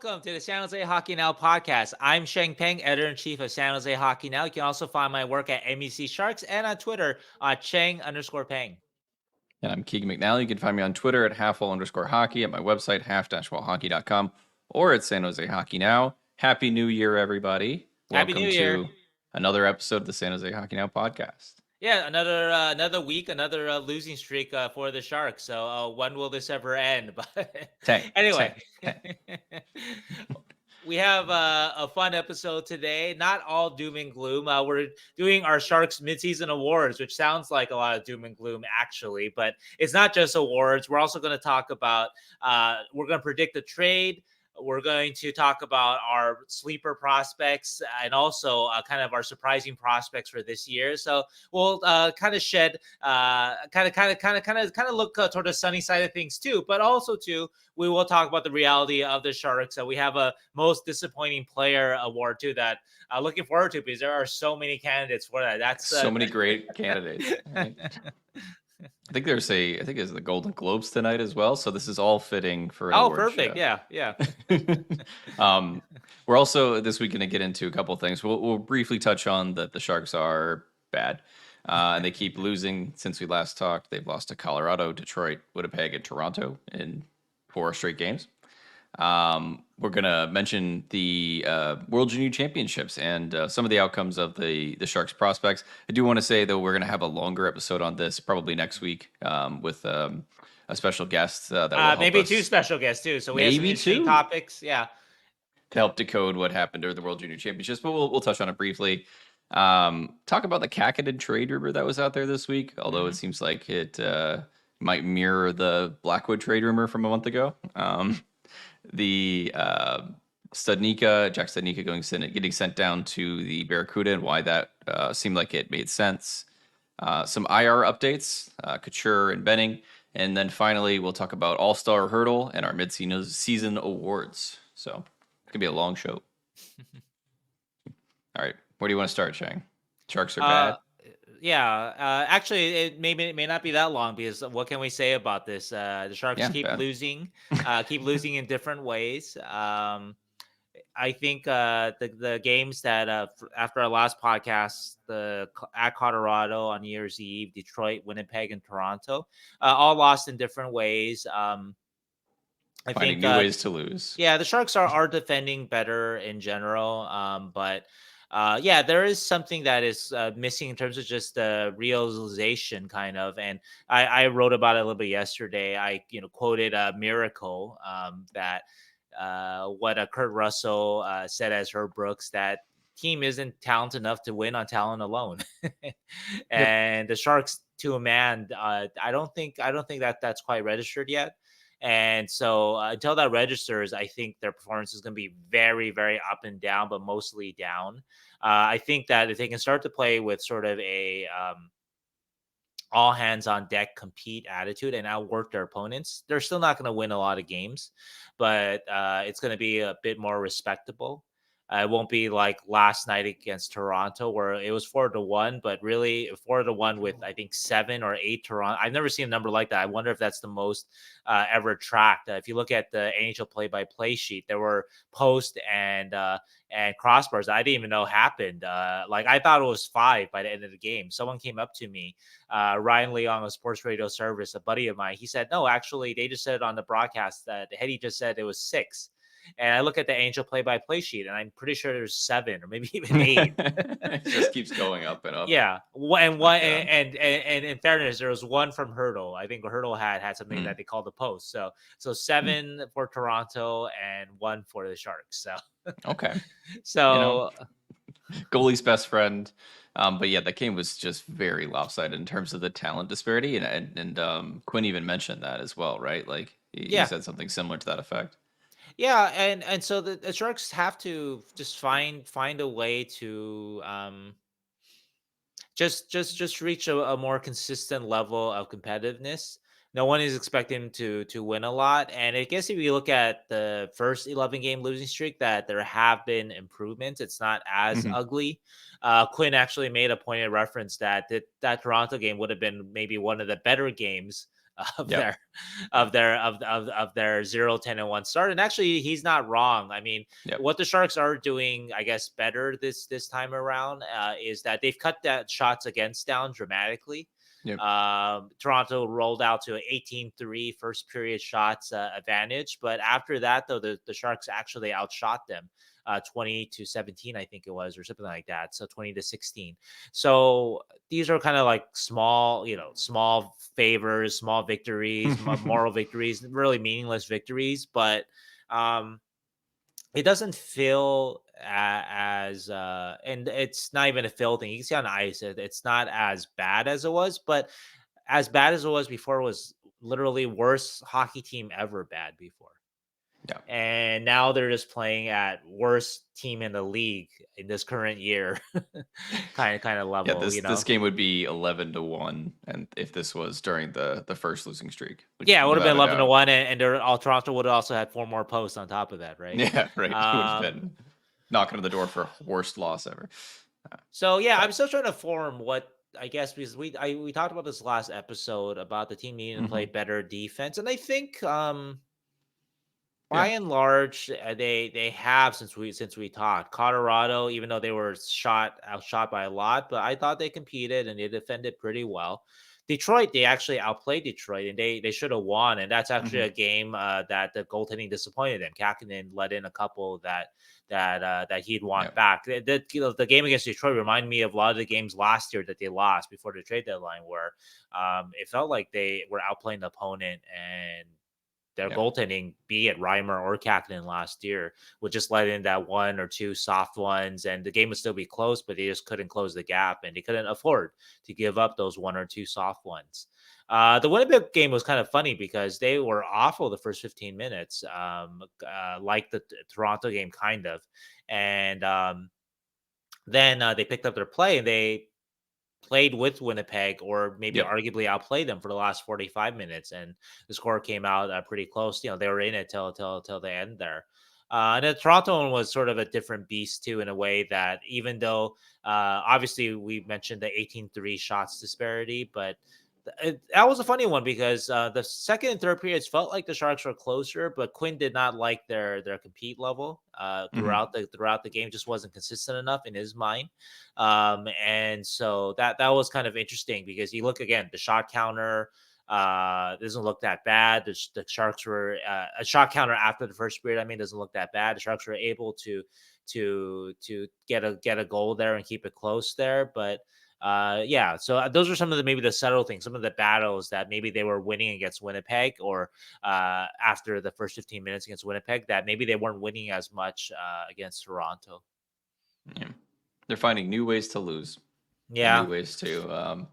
Welcome to the San Jose Hockey Now podcast. I'm Sheng Peng, editor-in-chief of San Jose Hockey Now. You can also find my work at MEC Sharks and on Twitter at Cheng_Peng. And I'm Keegan McNally. You can find me on Twitter at halfwall_hockey, at my website, half-wallhockey.com, or at San Jose Hockey Now. Happy New Year, everybody. Happy New Year. Welcome to another episode of the San Jose Hockey Now podcast. Yeah, another week, another losing streak for the Sharks. So when will this ever end? But anyway, we have a fun episode today. Not all doom and gloom. We're doing our Sharks midseason awards, which sounds like a lot of doom and gloom, actually. But it's not just awards. We're also going to talk about. We're going to predict the trade. We're going to talk about our sleeper prospects and also kind of our surprising prospects for this year. So we'll kind of shed, kind of look toward the sunny side of things too. But also too, we will talk about the reality of the Sharks. So we have a most disappointing player award too that looking forward to because there are so many candidates for that. That's so many great candidates. Right? I think it's the Golden Globes tonight as well. So this is all fitting for an award perfect. show. Yeah. We're also this week going to get into a couple things. We'll briefly touch on that the Sharks are bad. And they keep losing since we last talked. They've lost to Colorado, Detroit, Winnipeg, and Toronto in 4 straight games. We're going to mention the World Junior Championships and some of the outcomes of the Sharks prospects. I do want to say, though, we're going to have a longer episode on this probably next week with a special guest that will help maybe us. 2 special guests, too. So we maybe have some 2 topics. Yeah. To help decode what happened during the World Junior Championships, but we'll touch on it briefly. Talk about the Kahkonen trade rumor that was out there this week, although it seems like it might mirror the Blackwood trade rumor from a month ago. The Studnicka, Jack Studnicka getting sent down to the Barracuda and why that seemed like it made sense. Some IR updates, Couture and Benning. And then finally, we'll talk about All-Star Hertl and our mid-season awards. So it could be a long show. All right. Where do you want to start, Shang? Sharks are bad? Yeah. Actually, it may not be that long because what can we say about this? The Sharks keep losing in different ways. I think the games that after our last podcast, at Colorado on New Year's Eve, Detroit, Winnipeg, and Toronto, all lost in different ways. I think new ways to lose. Yeah, the Sharks are defending better in general, but there is something that is missing in terms of just the realization, kind of. And I wrote about it a little bit yesterday. I quoted a miracle that what Kurt Russell said as Herb Brooks, that team isn't talented enough to win on talent alone. And the Sharks to a man, I don't think that's quite registered yet. And so until that registers, I think their performance is going to be very, very up and down, but mostly down. I think that if they can start to play with sort of a all hands on deck compete attitude and outwork their opponents, they're still not going to win a lot of games, but it's going to be a bit more respectable. It won't be like last night against Toronto where it was 4-1, but really 4-1 with I think 7 or 8 Toronto. I've never seen a number like that. I wonder if that's the most ever tracked. If you look at the NHL play-by-play sheet, there were post and crossbars I didn't even know happened. Like I thought it was 5 by the end of the game. Someone came up to me, Ryan Leong of Sports Radio Service, a buddy of mine. He said, no, actually, they just said it on the broadcast that Hetty just said it was 6. And I look at the Angel play-by-play sheet, and I'm pretty sure there's 7 or maybe even 8. It just keeps going up and up. Yeah, and in fairness, there was 1 from Hertl. I think Hertl had something that they called the post. So 7 for Toronto and 1 for the Sharks. So okay, so goalie's best friend. But yeah, that game was just very lopsided in terms of the talent disparity, and Quinn even mentioned that as well, right? Like he said something similar to that effect. Yeah, and so the Sharks have to just find a way to just reach a more consistent level of competitiveness. No one is expecting to win a lot, and I guess if you look at the first 11 game losing streak, that there have been improvements. It's not as ugly. Quinn actually made a pointed reference that Toronto game would have been maybe one of the better games of Yep. their of their 0-10-1 start. And actually, he's not wrong. I mean, Yep. what the Sharks are doing, I guess, better this time around is that they've cut that shots against down dramatically. Yep. Toronto rolled out to an 18-3 first period shots advantage, but after that, though, the Sharks actually outshot them 20-17, I think it was, or something like that. So 20-16. So these are kind of like small, small favors, small victories, moral victories, really meaningless victories, but um, it doesn't feel as and it's not even a feel thing. You can see on the ice, it's not as bad as it was, but as bad as it was before was literally worst hockey team ever bad before. Yeah. And now they're just playing at worst team in the league in this current year, kind of Yeah, level, this game would be 11-1, and if this was during the first losing streak, which Yeah, it would have been without a 11 to doubt. 1, and they're all Toronto would have also had 4 more posts on top of that, right? Yeah, right. It would have Um, been knocking on the door for worst loss ever. so yeah, I'm But still trying to form what I guess because we talked about this last episode about the team needing to play mhm. better defense, and I think by Yeah, and large, they have since we talked. Colorado, even though they were outshot by a lot, but I thought they competed and they defended pretty well. Detroit, they actually outplayed Detroit, and they should have won. And that's actually mhm. a game that the goaltending disappointed them. Kahkonen let in a couple that he'd want Yeah, back. The game against Detroit reminded me of a lot of the games last year that they lost before the trade deadline, where it felt like they were outplaying the opponent and their yeah, goaltending, be it Reimer or Kahkonen last year, would just let in that one or two soft ones, and the game would still be close, but they just couldn't close the gap, and they couldn't afford to give up those one or two soft ones. The Winnipeg game was kind of funny because they were awful the first 15 minutes, like the Toronto game, kind of, and then they picked up their play and they played with Winnipeg or maybe yep, arguably outplayed them for the last 45 minutes, and the score came out pretty close. They were in it till the end there. And the Toronto one was sort of a different beast too, in a way that even though obviously we mentioned the 18-3 shots disparity, but that was a funny one because the second and third periods felt like the Sharks were closer, but Quinn did not like their compete level mhm. throughout the game. Just wasn't consistent enough in his mind, and so that was kind of interesting because you look again, the shot counter doesn't look that bad. The Sharks were a shot counter after the first period. I mean, doesn't look that bad. The Sharks were able to get a goal there and keep it close there, but yeah, so those are some of the maybe the subtle things, some of the battles that maybe they were winning against Winnipeg, or after the first 15 minutes against Winnipeg, that maybe they weren't winning as much against Toronto. Yeah. They're finding new ways to lose and new Yeah, ways to,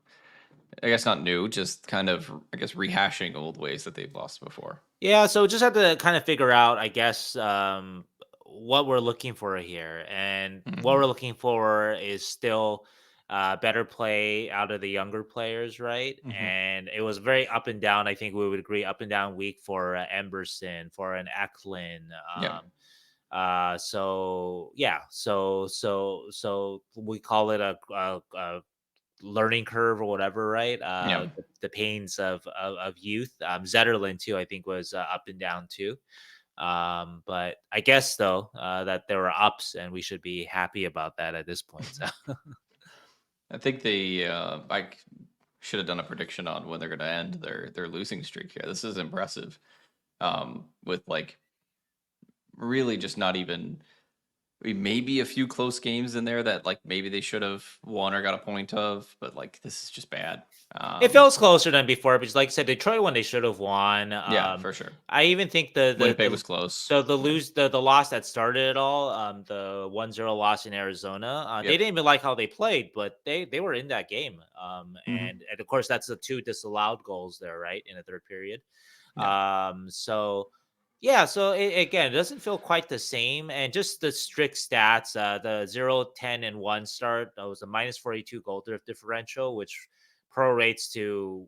I guess not new, just kind of, I guess, rehashing old ways that they've lost before. yeah. So just have to kind of figure out, I guess, what we're looking for here, and what Mhm. we're looking for is still better play out of the younger players, right? Mhm. And it was very up and down. I think we would agree, up and down week for Emberson, for an Eklund. Yep. So yeah, so we call it a learning curve or whatever, right? Yeah. The pains of youth. Zetterlund too, I think, was up and down too. But I guess though that there were ups, and we should be happy about that at this point. So. I think I should have done a prediction on when they're going to end their losing streak here. This is impressive. With like really just not even maybe a few close games in there that like maybe they should have won or got a point of, but like this is just bad. It feels closer than before because, like I said, Detroit won, they should have won. Yeah, for sure. I even think Winnipeg was close. Yeah. the loss that started it all, the 1-0 loss in Arizona, they Yep. didn't even like how they played, but they were in that game. Hmm. And of course that's the two disallowed goals there, right, in the third period. Yeah. So yeah, so again, it doesn't feel quite the same, and just the strict stats, the 0-10-1 start, that was a -42 goal differential, which prorates to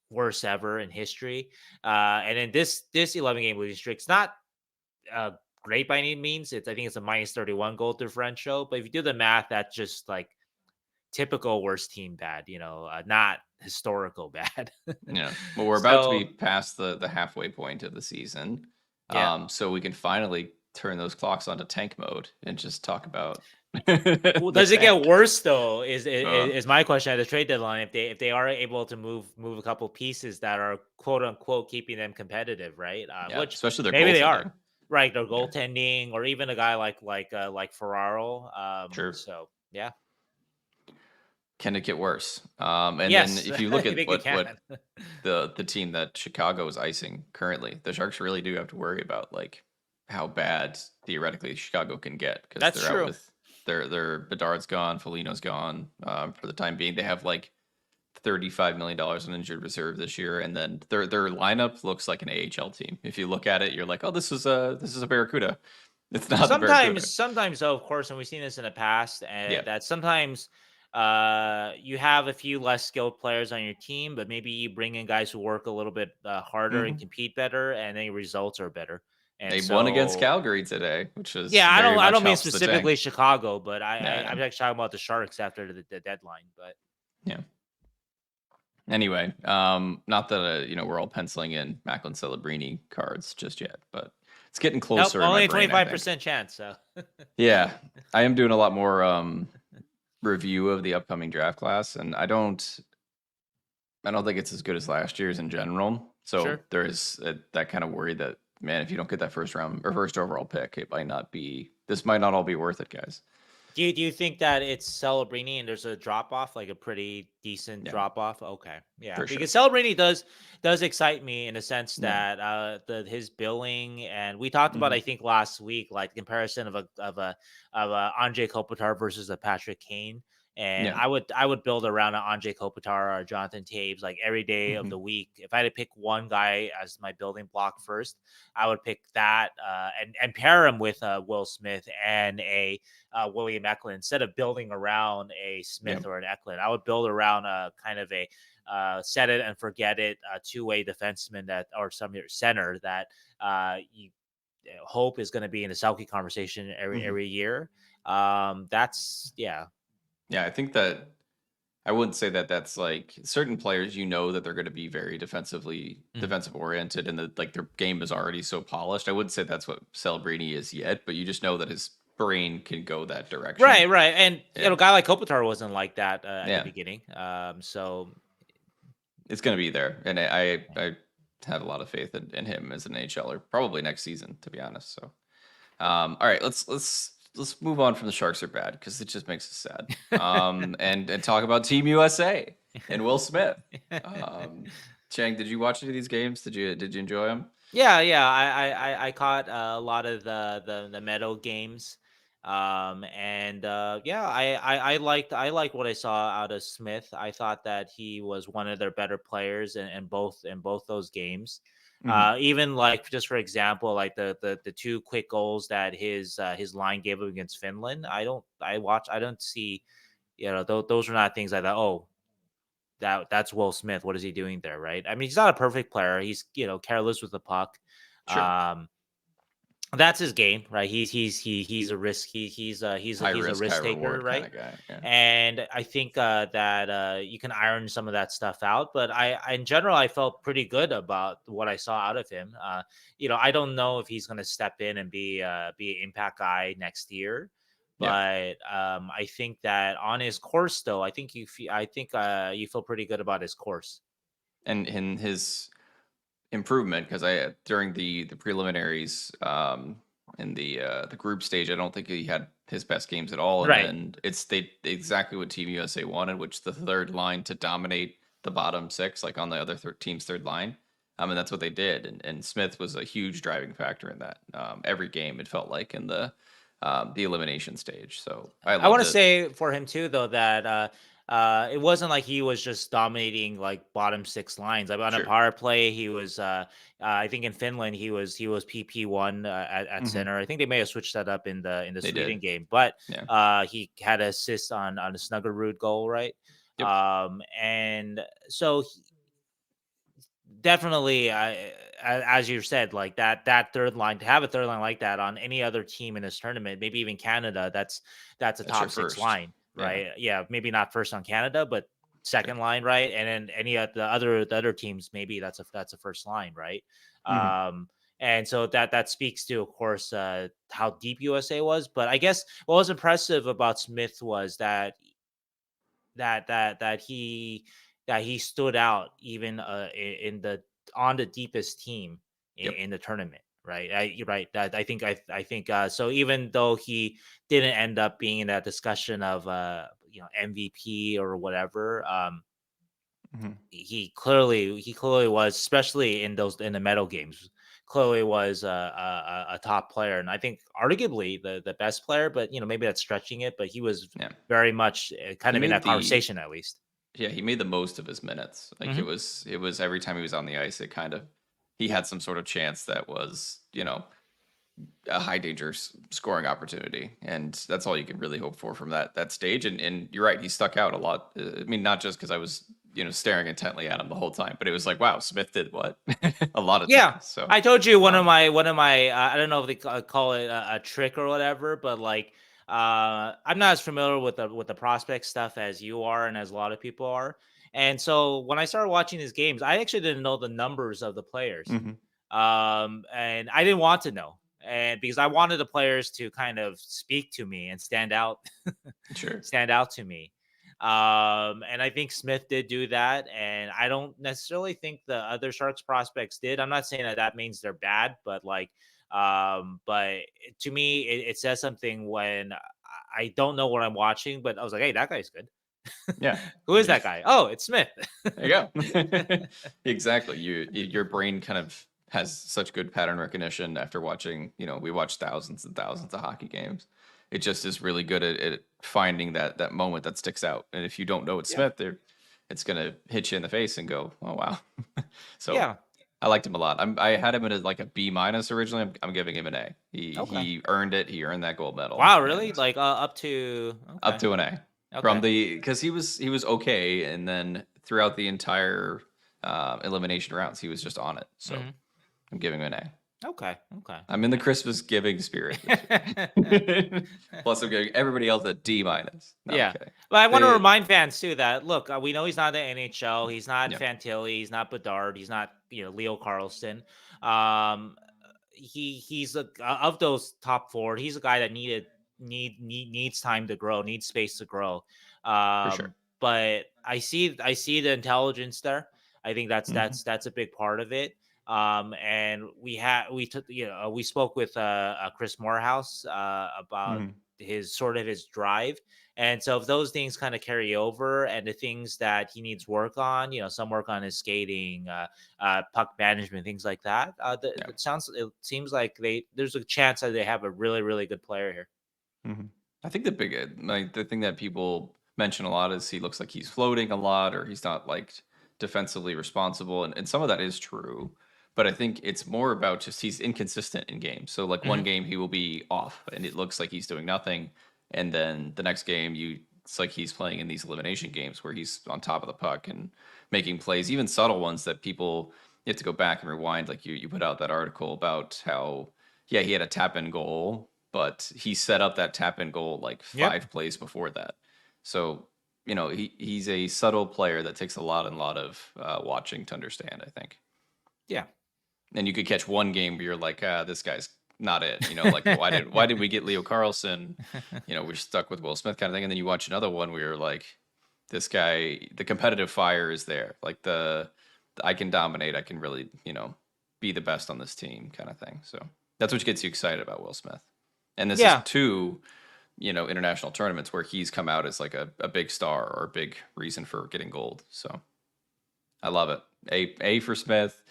worst ever in history. And then this 11 game losing streak, it's not uh, great by any means. I think it's a -31 goal differential, but if you do the math, that's just like typical worst team bad. Not historical bad. Yeah. Well, we're about to be So past the halfway point of the season. yeah. So we can finally turn those clocks onto tank mode and just talk about Well, the does it get tank. worse though? Is, Uh, is my question at the trade deadline if they are able to move a couple pieces that are quote unquote keeping them competitive, right? yeah, Which especially their maybe they are, goaltending. right? Their Yeah, goaltending, or even a guy like Ferraro. sure. So yeah, Can it get worse? And then yes, if you I look at think it what can. the team that Chicago is icing currently, the Sharks really do have to worry about like how bad theoretically Chicago can get because That's they're out true. with their Bedard's gone, Foligno's gone for the time being. They have like $35 million in injured reserve this year, and then their lineup looks like an AHL team. If you look at it, you're like, oh, this is a Barracuda. It's not the Barracuda. Sometimes, though, of course, and we've seen this in the past, Yeah. and that sometimes you have a few less skilled players on your team, but maybe you bring in guys who work a little bit harder and Hmm. compete better, and then your results are better. And They won against so, Calgary today, which is yeah, very I much don't mean helps the specifically tank. Chicago, but Yeah, I'm actually talking about the Sharks after the deadline. But yeah. Anyway, not that we're all penciling in Macklin Celebrini cards just yet, but it's getting nope, closer in my only a brain, I think. 25% chance. So Yeah, I am doing a lot more review of the upcoming draft class, and I don't think it's as good as last year's in general. So sure. there is that kind of worry that, man, if you don't get that first round or first overall pick, this might not all be worth it, guys. Do you think that it's Celebrini and there's a drop off, like a pretty decent Yeah, drop off? Okay, yeah, for sure. because Celebrini does excite me in the sense Yeah. that his billing, and we talked about, I Hmm. think last week, like comparison of a Anze Kopitar versus a Patrick Kane. And Yeah. I would build around an Anze Kopitar or Jonathan Taves like every day of Hmm. the week. If I had to pick one guy as my building block first, I would pick that and pair him with Will Smith and a William Eklund instead of building around a Yeah. Smith or an Eklund. I would build around a kind of a set it and forget it two-way defenseman that or some center that you hope is going to be in the Selke conversation Hmm. every year. That's yeah. Yeah, I think that I wouldn't say that that's like certain players, that they're going to be very Mhm. defensive oriented and that like their game is already so polished. I wouldn't say that's what Celebrini is yet, but you just know that his brain can go that direction. Right, right, and Yeah. a guy like Kopitar wasn't like that at the Yeah. beginning. So It's going to be there. And I have a lot of faith in him as an AHLer, probably next season, to be honest. So, all right, let's move on from the Sharks are bad because it just makes us sad. And talk about Team USA and Will Smith. Um, Chang, did you watch any of these games? Did you enjoy them? yeah, yeah. I caught a lot of the medal games, and yeah, I liked what I saw out of Smith. I thought that he was one of their better players in both those games. Hmm. Even like just for example, like the two quick goals that his line gave up against Finland. I don't see those are not things I thought, oh, that's Will Smith. What is he doing there, right? I mean, he's not a perfect player. He's careless with the puck. Sure. Um, that's his game, right? He's a risk. High He's a risk, high risk taker, reward kind right? of guy. Yeah. And I think that you can iron some of that stuff out. But in general, I felt pretty good about what I saw out of him. I don't know if he's going to step in and be an impact guy next year. Yeah. But I think that on his course, though, I think you feel pretty good about his course. And in his improvement because I during the preliminaries in the group stage, I don't think he had his best games at all. And Right. then it's they exactly what Team USA wanted, which the third line to dominate the bottom six, like on the other team's third line. And that's what they did. And Smith was a huge driving factor in that. Every game it felt like in the elimination stage. So I I want loved to it. say for him too, though, that it wasn't like he was just dominating like bottom six lines. Like on a Sure. power play, he was. I think in Finland he was PP1 at Hmm. center. I think they may have switched that up in the They Sweden did. game, but Yeah. he had an assist on a Snuggerud goal, right? Yep. And so definitely, as you said, like that third line to have a third line like that on any other team in this tournament, maybe even Canada, that's a That's your top six first. line, Yeah. right? Yeah, maybe not first on Canada, but second line, right? And then any of the other teams, maybe that's a first line, right? Mhm. And so that speaks to, of course, how deep USA was. But I guess what was impressive about Smith was that that that he that he stood out even in the on the deepest team Yep. in the tournament, right? You're right. That I think so. Even though he didn't end up being in that discussion of MVP or whatever, Mhm. he clearly was, especially in the medal games. Clearly was a top player, and I think arguably the best player. But maybe that's stretching it. But he was Yeah. very much kind He of in made that the conversation at least. Yeah, he made the most of his minutes. Like Hmm. it was every time he was on the ice, it kind of he had some sort of chance that was, a high danger scoring opportunity, and that's all you can really hope for from that stage. And you're right, he stuck out a lot. I mean, not just because I was staring intently at him the whole time, but it was like, wow, Smith did what a lot of Yeah, times. So, I told you um, one of my I don't know if they call it a trick or whatever, but like I'm not as familiar with the prospect stuff as you are and as a lot of people are. And so when I started watching these games, I actually didn't know the numbers of the players. mhm, And I didn't want to know. And because I wanted the players to kind of speak to me and sure, stand out to me. And I think Smith did do that, and I don't necessarily think the other Sharks prospects did. I'm not saying that means they're bad, but to me, it says something when I don't know what I'm watching, but I was like, hey, that guy's good. yeah. Who is that guy? Oh, it's Smith. There you go. Exactly. Your brain kind of has such good pattern recognition after watching, we watch thousands and thousands of hockey games. It just is really good at finding that moment that sticks out. And if you don't know it's Yeah, Smith, it's gonna hit you in the face and go, oh wow. So yeah, I liked him a lot. I had him at like a B minus originally. I'm giving him an A. He okay. he earned it. He earned that gold medal Wow, really? and Like up to up okay, to an A from okay. the because he was okay, and then throughout the entire elimination rounds, he was just on it. So Hmm. I'm giving him an A. Okay, okay, I'm in the Christmas giving spirit this okay. week. Plus, I'm giving everybody else a D minus. No, I'm Yeah. kidding. But I want to They, remind fans too that look, we know he's not the NHL, he's not yeah, Fantilli, he's not Bedard, he's not Leo Carlsson. Um, he's of those top four. He's a guy that needs time to grow, needs space to grow. for sure. But I see the intelligence there. I think Hmm. that's a big part of it. And we took we spoke with Chris Morehouse about Hmm. his drive. And so if those things kind of carry over and the things that he needs work on, some work on his skating, puck management, things like that. Yeah. It seems like there's a chance that they have a really, really good player here. Hmm. I think the thing that people mention a lot is he looks like he's floating a lot, or he's not like defensively responsible, and some of that is true. But I think it's more about just he's inconsistent in games. So like one Hmm. game he will be off, and it looks like he's doing nothing, and then the next game it's like he's playing in these elimination games where he's on top of the puck and making plays, even subtle ones that people you have to go back and rewind. Like you put out that article about how yeah he had a tap in goal but he set up that tap in goal like Yep. 5 plays before that. So, he's a subtle player that takes a lot of watching to understand, I think. Yeah. And you could catch one game where you're like, this guy's not it. Like why did we get Leo Carlson? We're stuck with Will Smith kind of thing. And then you watch another one where you're like, this guy, the competitive fire is there. Like I can dominate. I can really, be the best on this team kind of thing. So that's what gets you excited about Will Smith. And this is Yeah. two, international tournaments where he's come out as like a big star or a big reason for getting gold. So I love it. A for Smith.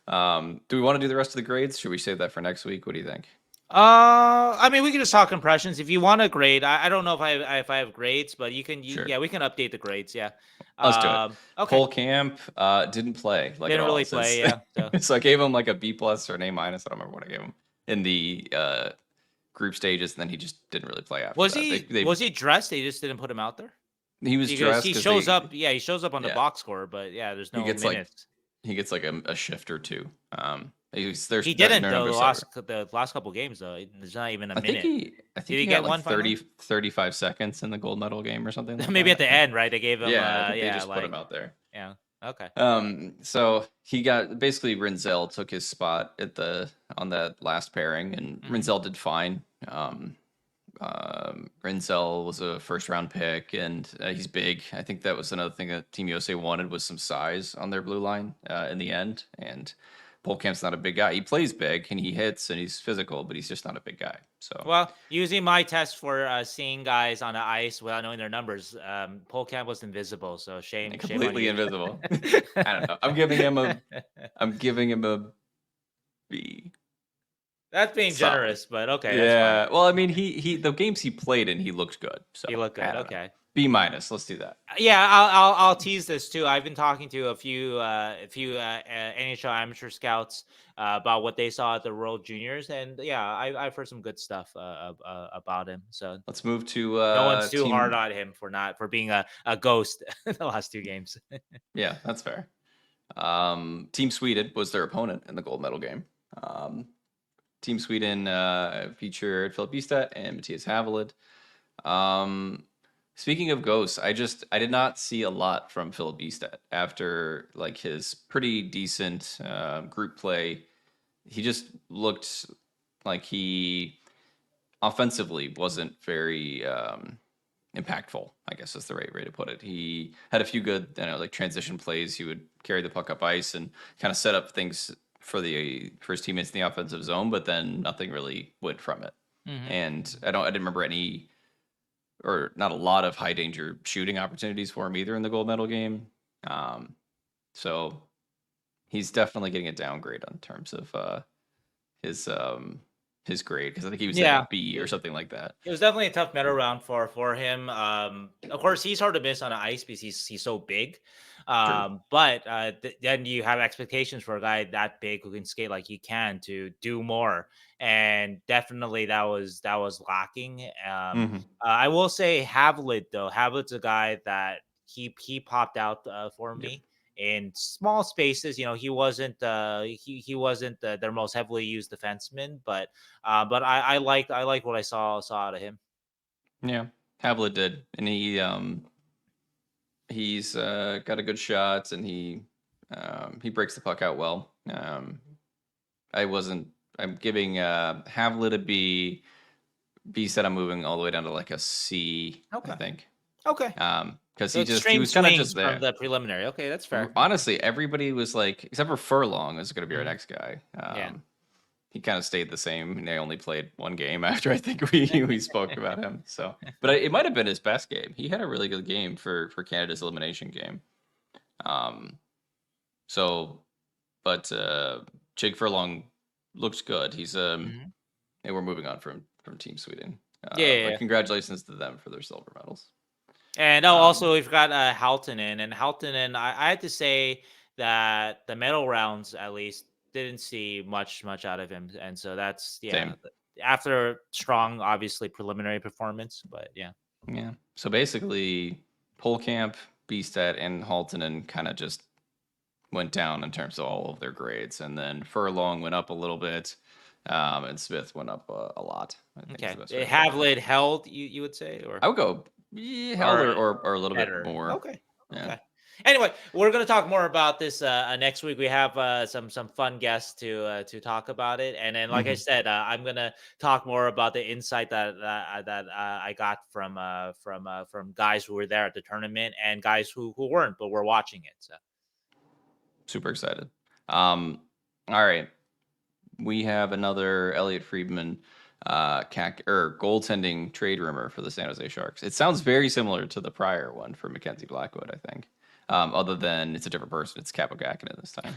Do we want to do the rest of the grades? Should we save that for next week? What do you think? I mean, we can just talk impressions if you want a grade. I don't know if I have grades, but Sure. yeah, we can update the grades. Yeah. Let's do it. Okay. Pohlkamp didn't play like at Didn't all. really Says play. Yeah. So so I gave him like a B plus or an A minus. I don't remember what I gave him in the group stages, and then he just didn't really play after that. was he dressed? They just didn't put him out there He was because dressed he because shows up. they Yeah, he shows up on the yeah box score, but yeah, there's he no gets like minutes. he gets like a shift or two. They're He didn't no though number server. the last couple games though. There's not even a I think minute. he I Did think he he got get like one finally? 35 seconds in the gold medal game or something like Maybe at that. the end, right? They gave him Yeah, I think they yeah, just put him like out there. yeah. Okay. So he got basically Rinzel took his spot on that last pairing, and Hmm. Rinzel did fine. Rinzel was a first round pick, and he's big. I think that was another thing that Team USA wanted was some size on their blue line in the end. And Pohlkamp's not a big guy. He plays big and he hits and he's physical, but he's just not a big guy. So Well, using my test for seeing guys on the ice without knowing their numbers, Pohlkamp was invisible. So shame on completely you. invisible. I don't know. I'm giving him a B. That's being Solid. generous, but okay, that's fine. Yeah. Well, I mean, he the games he played in, he looked good. So He looked I good. don't know. Okay. B minus. Let's do that. Yeah, I'll tease this too. I've been talking to a few NHL amateur scouts about what they saw at the World Juniors, and yeah, I've heard some good stuff about him. So Let's move to no one's too hard team. on him for being a ghost in the last 2 games. Yeah, that's fair. Team Sweden was their opponent in the gold medal game. Team Sweden featured Filip Bystedt and Mattias Havelid. Speaking of ghosts, I did not see a lot from Filip Bystedt after like his pretty decent group play. He just looked like he offensively wasn't very impactful, I guess is the right way to put it. He had a few good, like transition plays. He would carry the puck up ice and kind of set up things for his teammates in the offensive zone, but then nothing really went from it. Hmm. And I didn't remember any or not a lot of high danger shooting opportunities for him either in the gold medal game. So he's definitely getting a downgrade in terms of his his grade because I think he was at Yeah, a B or something like that. it was definitely a tough medal round for him. Of course, he's hard to miss on the ice because he's so big. True. But then you have expectations for a guy that big who can skate like he can to do more, and definitely that was lacking. Hmm. I will say Havlid though. Havlid's a guy that he popped out for Yep. me in small spaces. He wasn't their most heavily used defenseman, but I like what I saw out of him. Yeah. Havlet did, and he's got a good shot, and he breaks the puck out well. I wasn't. I'm giving Havlet a B. B said I'm moving all the way down to like a C, I Okay. think. Okay. Because So he extreme was kind of swings just from there. the preliminary. Okay, that's fair. Honestly, everybody was like, except for Furlong, is going to be our Mhm. next guy. Yeah. He kind of stayed the same. And they only played one game after I think we spoke about him. So, but it might have been his best game. He had a really good game for Canada's elimination game. Um, so, but Jake Furlong looks good. He's Mhm. and we're moving on from Team Sweden. Yeah, yeah, But yeah. congratulations to them for their silver medals. And Um, also we've got Halttunen, and Halttunen. I had to say that the medal rounds at least didn't see much out of him, and so that's yeah. Same. After strong, obviously preliminary performance, but yeah. Yeah. So basically, Pohlkamp, Beestat, and Haltonen kind of just went down in terms of all of their grades, and then Furlong went up a little bit, and Smith went up a lot. I think is the Okay, best way to put it. Havlid held you would say or I would go held or or a little bit better. more. Okay. Yeah. Okay. Anyway, we're gonna talk more about this next week. We have some fun guests to talk about it, and then, like I Hmm. said, I'm gonna talk more about the insight that I got from guys who were there at the tournament and guys who weren't but were watching it. So Super excited. All right. We have another Elliotte Friedman goaltending trade rumor for the San Jose Sharks. It sounds very similar to the prior one for Mackenzie Blackwood, I think. Other than it's a different person. It's Kaapo Kahkonen this time.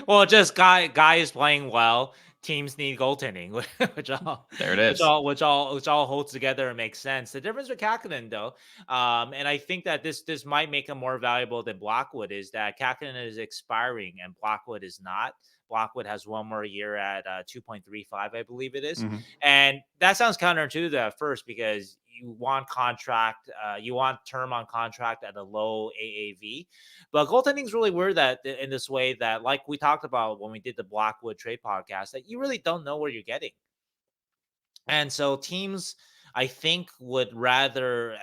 well, just guy is playing well. Teams need goaltending, which all There it is. which all holds together and makes sense. The difference with Kakkonen, though, and I think that this might make him more valuable than Blackwood, is that Kakkonen is expiring and Blackwood is not. Blackwood has one more year at 2.35, I believe it is. Mhm. And that sounds counterintuitive at first because you want term on contract at a low AAV. But goaltending is really weird that in this way that, like we talked about when we did the Blackwood trade podcast, that you really don't know where you're getting. And so teams, I think, would rather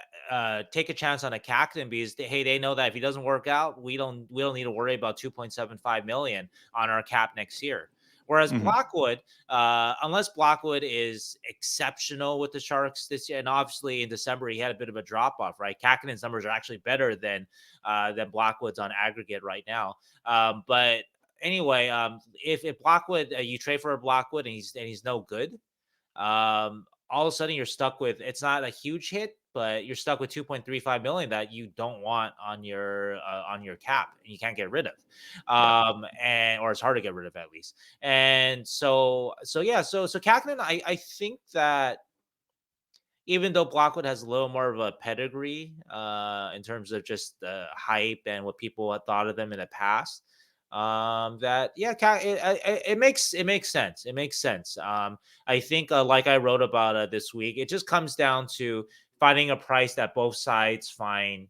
take a chance on a Kahkonen because hey, they know that if he doesn't work out, we don't need to worry about 2.75 million on our cap next year. Whereas Mhm. Blackwood, unless Blackwood is exceptional with the Sharks this year, and obviously in December he had a bit of a drop off, right? Kahkonen's numbers are actually better than Blackwood's on aggregate right now. But anyway, if Blackwood you trade for a Blackwood and he's no good, all of a sudden you're stuck with, it's not a huge hit, but you're stuck with 2.35 million that you don't want on your cap and you can't get rid of. Yeah. And or it's hard to get rid of at least. And so Kahkonen, I think that even though Blackwood has a little more of a pedigree in terms of just the hype and what people had thought of them in the past, that yeah, it makes sense. It makes sense. I think, like I wrote about this week, it just comes down to finding a price that both sides find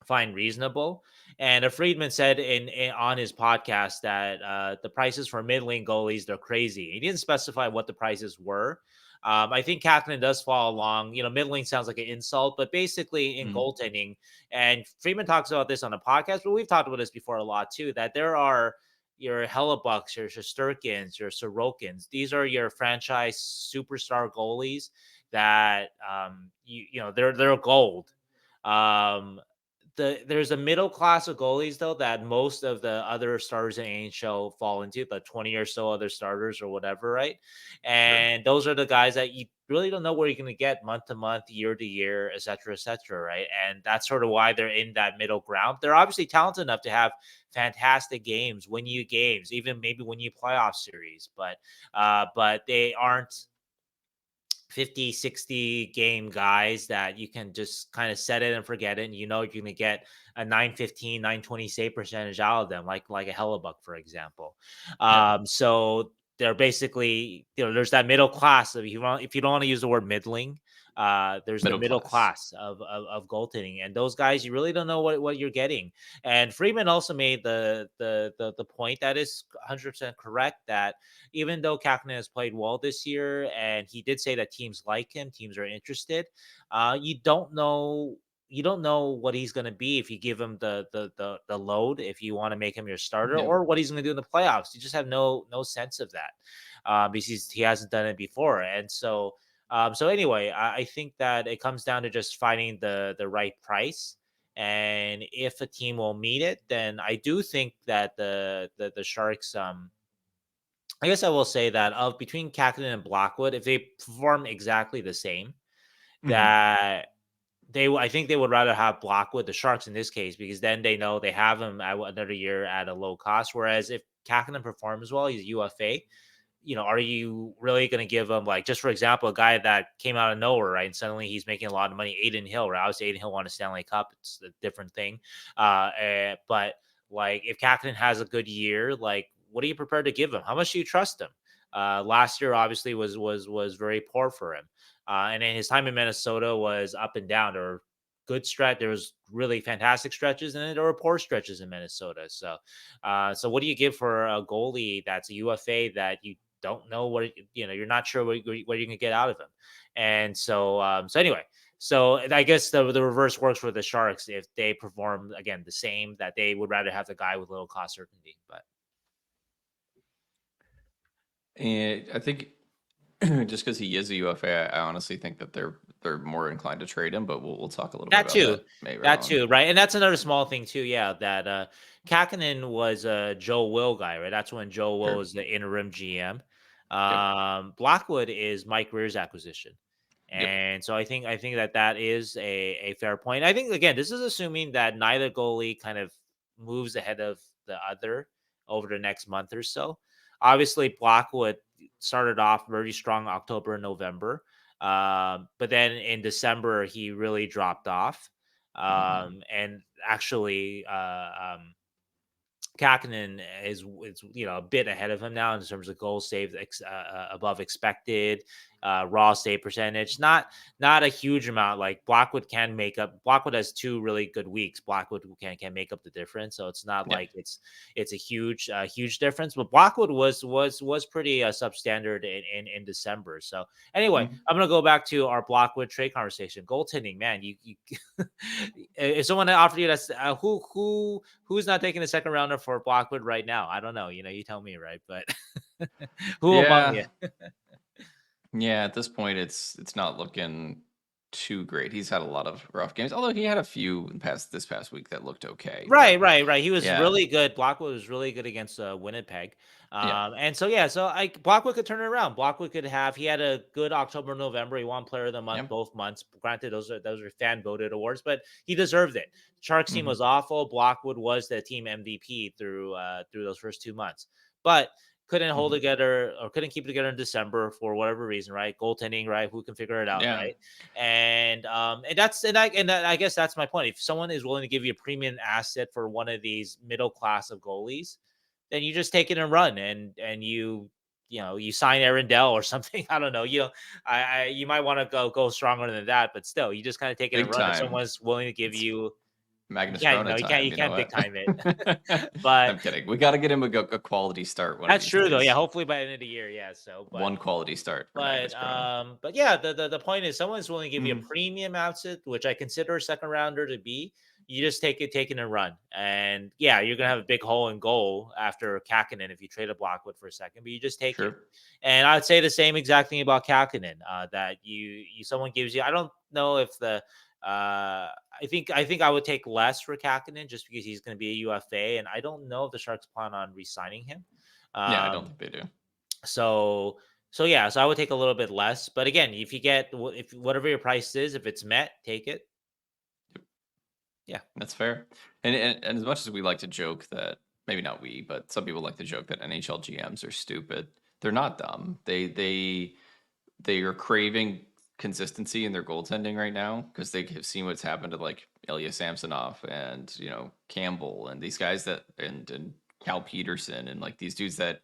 reasonable. And Friedman said in on his podcast that the prices for middling goalies, they're crazy. He didn't specify what the prices were. I think Kahkonen does fall along. Middling sounds like an insult, but basically in Mhm. goaltending, and Friedman talks about this on a podcast, but we've talked about this before a lot too, that there are your Hellebucks, your Shesterkins, your Sorokins. These are your franchise superstar goalies that they're gold. Um, there's a middle class of goalies though that most of the other starters in NHL fall into, the 20 or so other starters or whatever, right? Sure. And those are the guys that you really don't know where you're going to get month to month, year to year, et cetera, right? And that's sort of why they're in that middle ground. They're obviously talented enough to have fantastic games, win you games, even maybe win you playoff series, but they aren't 50, 60 game guys that you can just kind of set it and forget it. And you're going to get a 915, 920 save percentage out of them, like a Hellebuck, for example. Yeah. So they're basically, there's that middle class of, if you don't want to use the word middling, there's the Middle middle class. class of goaltending, and those guys you really don't know what you're getting. And Freeman also made the point that is 100% correct, that even though Kahkonen has played well this year, and he did say that teams like him, teams are interested. You don't know. You don't know what he's going to be if you give him the load, if you want to make him your starter, Yeah. or what he's going to do in the playoffs. You just have no sense of that, because he hasn't done it before. And so anyway, I think that it comes down to just finding the right price. And if a team will meet it, then I do think that the Sharks, I guess I will say that of between Kahkonen and Blackwood, if they perform exactly the same, Mhm. that I think they would rather have Blackwood, the Sharks in this case, because then they know they have him at another year at a low cost. Whereas if Kahkonen performs well, he's UFA. Are you really going to give him, like, just for example, a guy that came out of nowhere, right? And suddenly he's making a lot of money, Aiden Hill, right? Obviously, Aiden Hill won a Stanley Cup. It's a different thing. But like, if Captain has a good year, like, what are you prepared to give him? How much do you trust him? Last year, obviously, was very poor for him. And then his time in Minnesota was up and down. There were good stretch. There was really fantastic stretches, and then there were poor stretches in Minnesota. So what do you give for a goalie that's a UFA that you don't know you're not sure what you're going to get out of him. And so anyway, so I guess the reverse works for the Sharks. If they perform again the same, that they would rather have the guy with little cost certainty. But And I think just because he is a UFA, I honestly think that they're more inclined to trade him. But we'll talk a little bit that about too, that maybe that on. too, right? And that's another small thing too. Yeah, that Kakinen was a Joe Will guy, right? That's when Joe Will Sure. was the interim GM. Yep. Blackwood is Mike Rear's acquisition. Yep. And so I think that is a fair point. I think, again, this is assuming that neither goalie kind of moves ahead of the other over the next month or so. Obviously, Blackwood started off very strong October and November, but then in December he really dropped off. Mhm. And actually, Kahkonen is a bit ahead of him now in terms of goals saved above expected, raw save percentage. Not a huge amount. Like Blackwood can make up. Blackwood has 2 really good weeks. Blackwood can make up the difference. So it's not Yeah. like it's a huge difference. But Blackwood was pretty substandard in December. So anyway, Mhm. I'm gonna go back to our Blackwood trade conversation. Goaltending, man, you if someone offered you that's who's not taking a second rounder for Blackwood right now? I don't know. You tell me, right? But who among Yeah. you? Yeah, at this point, it's not looking too great. He's had a lot of rough games, although he had a few this past week that looked okay. But Right. He was yeah, really good. Blackwood was really good against Winnipeg. yeah, And so yeah, so Blackwood could turn it around. Blackwood he had a good October, November. He won Player of the Month yeah. both months. Granted, those are fan voted awards, but he deserved it. Sharks team Hmm. was awful. Blackwood was the team MVP through those first 2 months, but couldn't hold Hmm. together or couldn't keep it together in December for whatever reason, right? Goaltending, right? Who can figure it out, Yeah, right? I guess that's my point. If someone is willing to give you a premium asset for one of these middle class of goalies, then you just take it and run, and you sign Aaron Dell or something. I don't know. You might want to go stronger than that, but still, you just kind of take it and big run. If time. someone's willing to give It's you, you Magnus can't, Rona no, you can't, time. you You know can't big what? time it. But I'm kidding. We got to get him a quality start one of that's these true though. Yeah, days. hopefully by the end of the year. Yeah. So, but One quality start for But Magnus Rona. but yeah, the point is someone's willing to give you a Hmm. premium outfit, which I consider a second rounder to be. You just take it and run. And yeah, you're gonna Yeah, have a big hole in goal after Kakinen if you trade a Blockwood for a second, but you just take it. sure. And I'd say the same exact thing about Kakinen. That someone gives you. I don't know if I think I would take less for Kakinen just because he's going to be a UFA, and I don't know if the Sharks plan on re-signing him. Yeah, I don't Um, think they do. so yeah, so I would take a little bit less. But again, if you get if whatever your price is, if it's met, take it. Yeah, That's fair. And as much as we like to joke that maybe not we, but some people like to joke that NHL GMs are stupid. They're not dumb. They are craving consistency in their goaltending right now because they have seen what's happened to like Ilya Samsonov and Campbell and these guys that and Cal Peterson and like these dudes that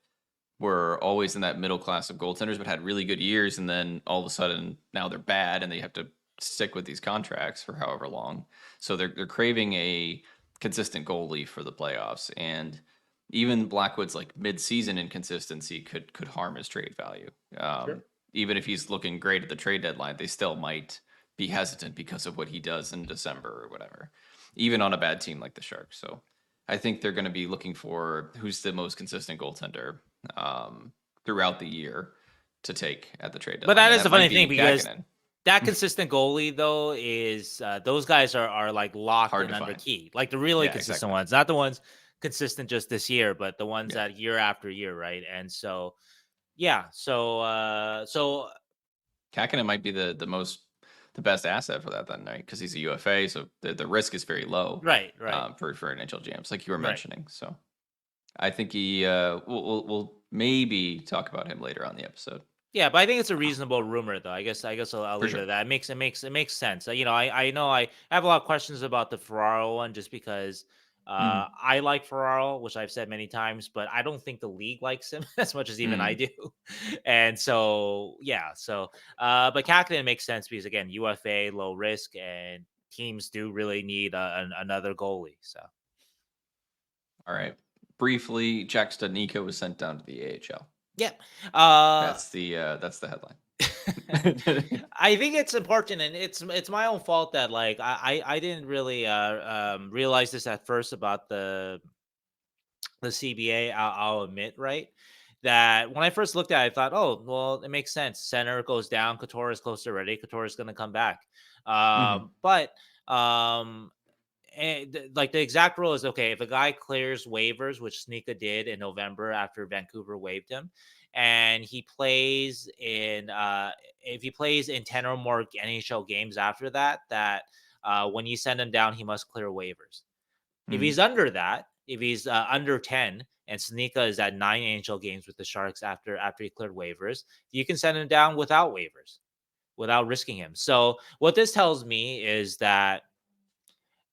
were always in that middle class of goaltenders, but had really good years, and then all of a sudden now they're bad, and they have to stick with these contracts for however long. So they're craving a consistent goalie for the playoffs, and even Blackwood's like mid-season inconsistency could harm his trade value. sure. Even if he's looking great at the trade deadline, they still might be hesitant because of what he does in December or whatever, even on a bad team like the Sharks. So I think they're going to be looking for who's the most consistent goaltender throughout the year to take at the trade But deadline, that and is that the might funny thing be because Kakinen. that consistent goalie though is those guys are like locked Hard and to under find. key, like the really Yeah, consistent exactly. ones, not the ones consistent just this year, but the ones Yeah, that year after year, right? And so yeah, so Kakinen might be the best asset for that night because he's a UFA, so the risk is very low right, for NHL GMs, like you were right. mentioning. So I think he we'll maybe talk about him later on the episode Yeah, but I think it's a reasonable rumor, though. I guess I'll for leave it sure. at that. It makes sense. I know I have a lot of questions about the Ferraro one, just because Mm, I like Ferraro, which I've said many times, but I don't think the league likes him as much as even I mm. do. And so yeah, but Kakinen makes sense because again, UFA, low risk, and teams do really need another goalie. So All right. Briefly, Jack Studnicka was sent down to the AHL. yeah, uh, That's the headline. I think it's important, and it's my own fault that like I didn't really realize this at first about the CBA. I'll admit, right, that when I first looked at it, I thought, oh well, it makes sense. Center goes down, Couture is close to ready. Couture is going to come back, Mhm. but like the exact rule is okay if a guy clears waivers, which Sneaka did in November after Vancouver waived him, and he plays in if he plays in 10 or more NHL games after that when you send him down, he must clear waivers. If Mm. he's under that, if he's under 10, and Sneaka is at 9 NHL games with the Sharks after he cleared waivers, you can send him down without waivers, without risking him. So what this tells me is that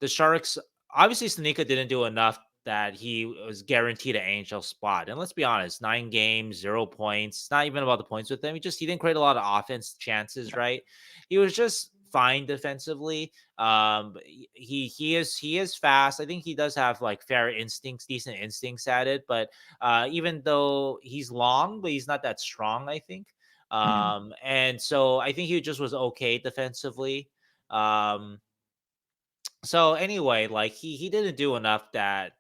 the Sharks, obviously Studnicka didn't do enough that he was guaranteed an NHL spot. And let's be honest, 9 games, 0 points. It's not even about the points with him. He didn't create a lot of offense chances, Yeah. right? He was just fine defensively. He is fast. I think he does have like fair instincts, decent instincts at it. But even though he's long, but he's not that strong, I think. Mhm. And so I think he just was okay defensively. Um, so anyway, like he didn't do enough that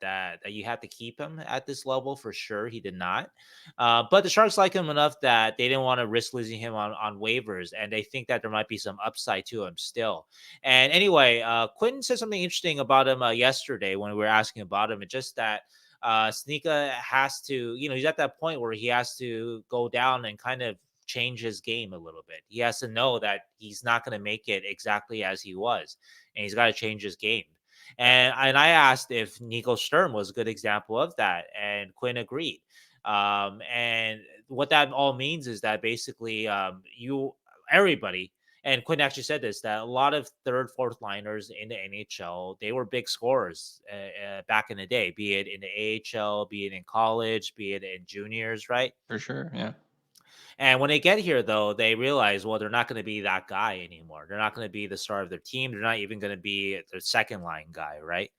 you had to keep him at this level for sure. He did not. But the Sharks like him enough that they didn't want to risk losing him on waivers, and they think that there might be some upside to him still. And anyway, Quentin said something interesting about him yesterday when we were asking about him. It's just that Sneaka has to, he's at that point where he has to go down and kind of change his game a little bit. He has to know that he's not going to make it exactly as he was, and he's got to change his game. Yeah. And I asked if Nico Sturm was a good example of that, and Quinn agreed. And what that all means is that basically, everybody, and Quinn actually said this, that a lot of third, fourth liners in the NHL, they were big scorers back in the day, be it in the AHL, be it in college, be it in juniors, right? For sure. Yeah. And when they get here, though, they realize, well, they're not going to be that guy anymore. They're not going to be the star of their team. They're not even going to be their second line guy, right?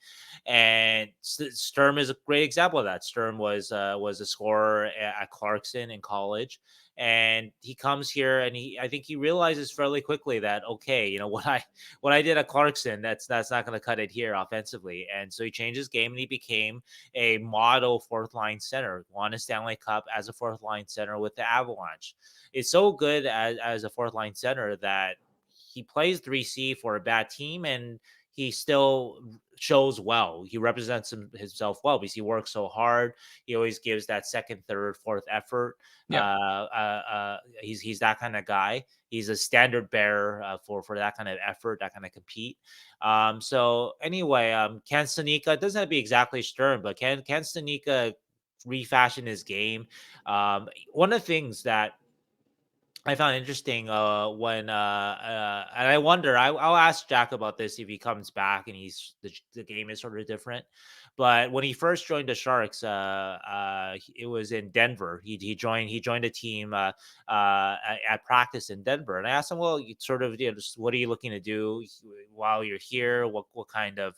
And Sturm is a great example of that. Sturm was a scorer at Clarkson in college, and he comes here and I think he realizes fairly quickly that, okay, what I did at Clarkson, that's not going to cut it here offensively. And so he changed his game and he became a model fourth line center, won a Stanley Cup as a fourth line center with the Avalanche. It's so good as a fourth line center that he plays 3C for a bad team, and he still shows well. He represents himself well because he works so hard. He always gives that second, third, fourth effort. Yeah. He's that kind of guy. He's a standard bearer for that kind of effort, that kind of compete. So anyway, Ken Studnicka, it doesn't have to be exactly Stern, but can Studnicka refashion his game? One of the things that I found interesting and I wonder, I'll ask Jack about this if he comes back and the game is sort of different. But when he first joined the Sharks, it was in Denver. He joined a team at practice in Denver, and I asked him, well, you sort of, just what are you looking to do while you're here? What kind of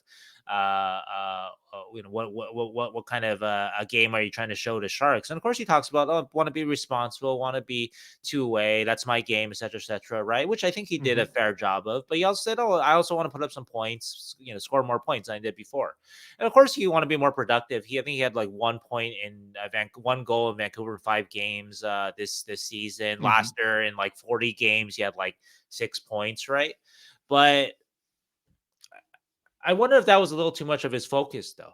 what kind of a game are you trying to show the Sharks? And of course, he talks about, oh, want to be responsible, want to be two-way. That's my game, etc., etc. Right? Which I think he did a Mhm. fair job of. But he also said, "Oh, I also want to put up some points. Score more points than I did before." And of course, you want to be more productive. I think he had like 1 point in one goal in Vancouver in 5 games this season. Mhm. Last year in like 40 games, he had like 6 points, right? But I wonder if that was a little too much of his focus, though.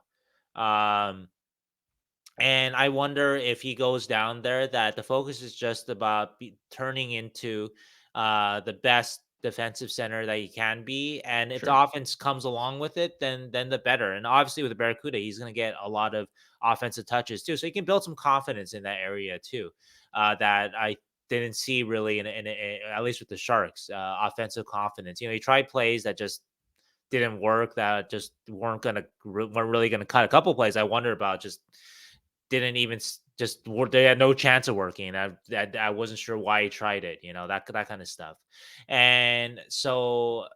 And I wonder if he goes down there, that the focus is just about turning into the best defensive center that he can be. And if the Sure. offense comes along with it, then the better. And obviously with the Barracuda, he's going to get a lot of offensive touches too. So he can build some confidence in that area too, that I didn't see really at least with the Sharks, offensive confidence. He tried plays that just didn't work, that just weren't really gonna cut. A couple plays I wonder about just didn't even they had no chance of working. I wasn't sure why he tried it, that kind of stuff. And so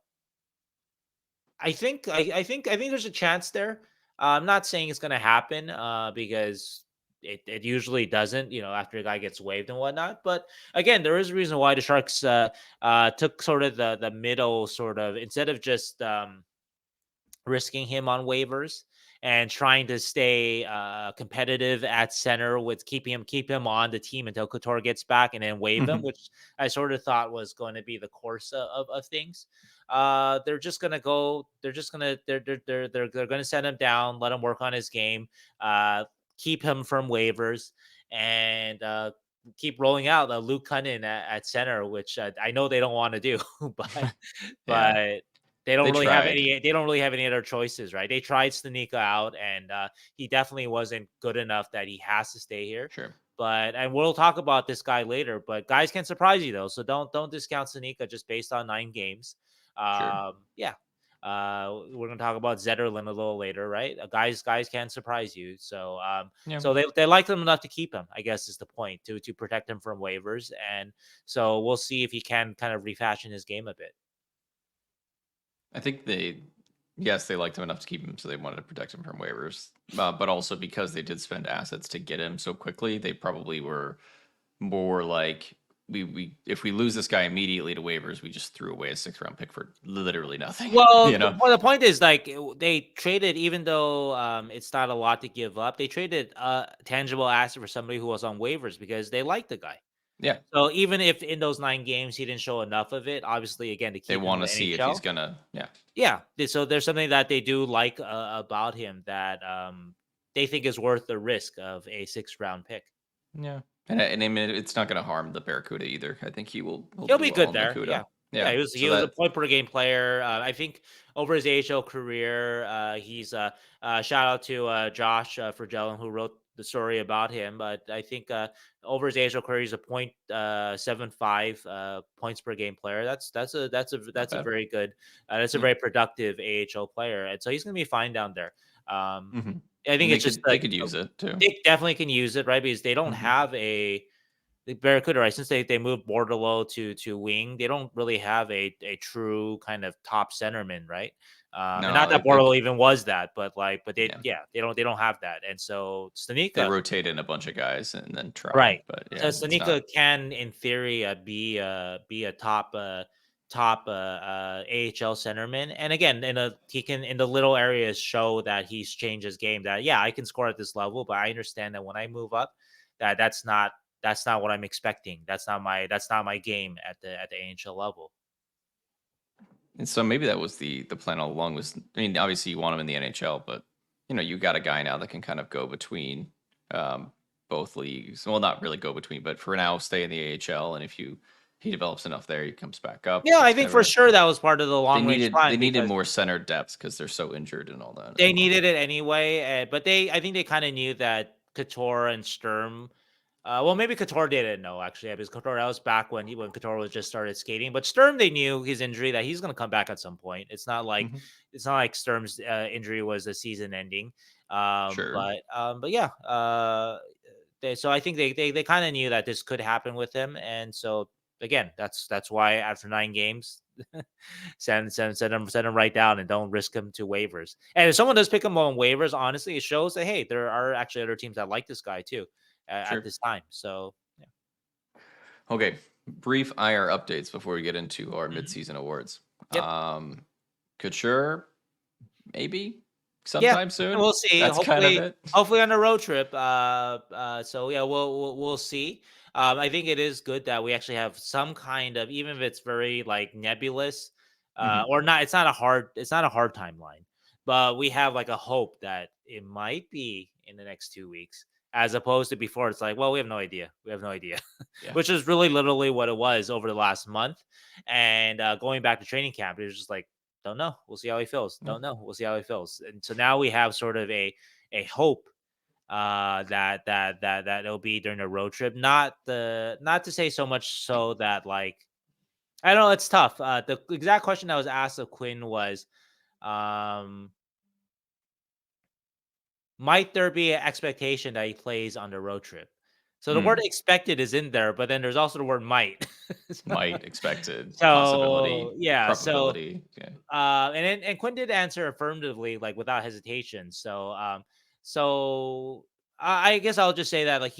I think there's a chance there. I'm not saying it's gonna happen because it usually doesn't, after a guy gets waived and whatnot. But again, there is a reason why the Sharks took sort of the middle, sort of, instead of just risking him on waivers and trying to stay competitive at center with keep him on the team until Couture gets back and then waive him, Mhm. which I sort of thought was going to be the course of things. They're just gonna go. They're just gonna they're gonna send him down, let him work on his game, keep him from waivers, and keep rolling out Luke Cunnin at center, which I know they don't want to do, but Yeah. but they don't They really have tried. any other choices, right? They tried Studnicka out, and he definitely wasn't good enough that he has to stay here. Sure. And we'll talk about this guy later, but guys can surprise you though. So don't discount Studnicka just based on 9 games. Sure. Yeah. We're gonna talk about Zetterlund a little later, right? Guys can surprise you. So Yeah. so they like him enough to keep him, I guess is the point, to protect him from waivers. And so we'll see if he can kind of refashion his game a bit. I think yes, they liked him enough to keep him, so they wanted to protect him from waivers. But also because they did spend assets to get him so quickly, they probably were more like we if we lose this guy immediately to waivers, we just threw away a 6th round pick for literally nothing. Well, You know? the point is, like, they traded, even though it's not a lot to give up, they traded a tangible asset for somebody who was on waivers because they liked the guy. Yeah. So even if in those 9 games he didn't show enough of it, obviously, again, to They keep him in want to the see if he's NHL, gonna. Yeah. yeah. So there's something that they do like about him that they think is worth the risk of a 6th round pick. Yeah. And I mean, it's not going to harm the Barracuda either. I think he'll He'll do be well good in the there. CUDA. Yeah. Yeah, Yeah. he So was a that point per game player. I think over his AHL career, he's shout out to Josh Fragellum, who wrote the story about him. But I think over his AHL career, he's a point 75 points per game player. not That's a bad. very good. That's a Yeah. very productive AHL player, and so he's gonna be fine down there. Hmm. I think And it's just they like could use it too. they definitely can use it, right? Because they don't Hmm. have the Barracuda, right? Since they moved Bordeleau to wing, they don't really have a true kind of top centerman, right? And No, not that Bordeleau even was that, but yeah, they don't have that. And so they Studnicka, rotate in a bunch of guys and then try. right? But So yeah, it's Studnicka not. can, in theory, be a top AHL centerman. And again, he can in the little areas show that he's changed his game. That yeah, I can score at this level, but I understand that when I move up, that's not what I'm expecting. That's not my game at the NHL level. And so maybe that was the plan all along. Was I mean, obviously you want him in the NHL, but you got a guy now that can kind of go between um, both leagues. Well, not really go between, but for now, stay in the AHL. And if he develops enough there, he comes back up. Yeah, I It's think kind for of sure that was part of the long range they plan needed because more center depth because they're so injured and all that as they well. needed it anyway. But I think they kind of knew that Couture and Sturm. Well, maybe Couture didn't know actually, because Couture, that was back when Couture was just started skating. But Sturm, they knew his injury, that he's going to come back at some point. Hmm. It's not like Sturm's injury was a season ending. Sure, But yeah, so I think they kind of knew that this could happen with him, and so again, that's why after 9 games, send him right down and don't risk him to waivers. And if someone does pick him on waivers, honestly, it shows that hey, there are actually other teams that like this guy too at sure. this time. So yeah. Okay, brief IR updates before we get into our Mhm. midseason awards. Yep. Couture, maybe Yeah, sometime soon. we'll see. That's kind of it. Hopefully on a road trip. So yeah, we'll see. I think it is good that we actually have some kind of, even if it's very like nebulous, Hmm. or not. It's not a hard timeline, but we have like a hope that it might be in the next 2 weeks, as opposed to before. It's like, well, we have no idea. We have no idea, Yeah, which is really literally what it was over the last month. And going back to training camp, it was just like, don't know. We'll see how he feels. yeah, Don't know. We'll see how he feels. And so now we have sort of a hope that it'll be during the road trip. Not to say so much so that like I don't know. It's tough. The exact question that was asked of Quinn was, um, might there be an expectation that he plays on the road trip? So the word mm. expected is in there, but then there's also the word might. Might, expected, So possibility, yeah. probability. Yeah, And Quinn did answer affirmatively, like without hesitation. So I guess I'll just say that like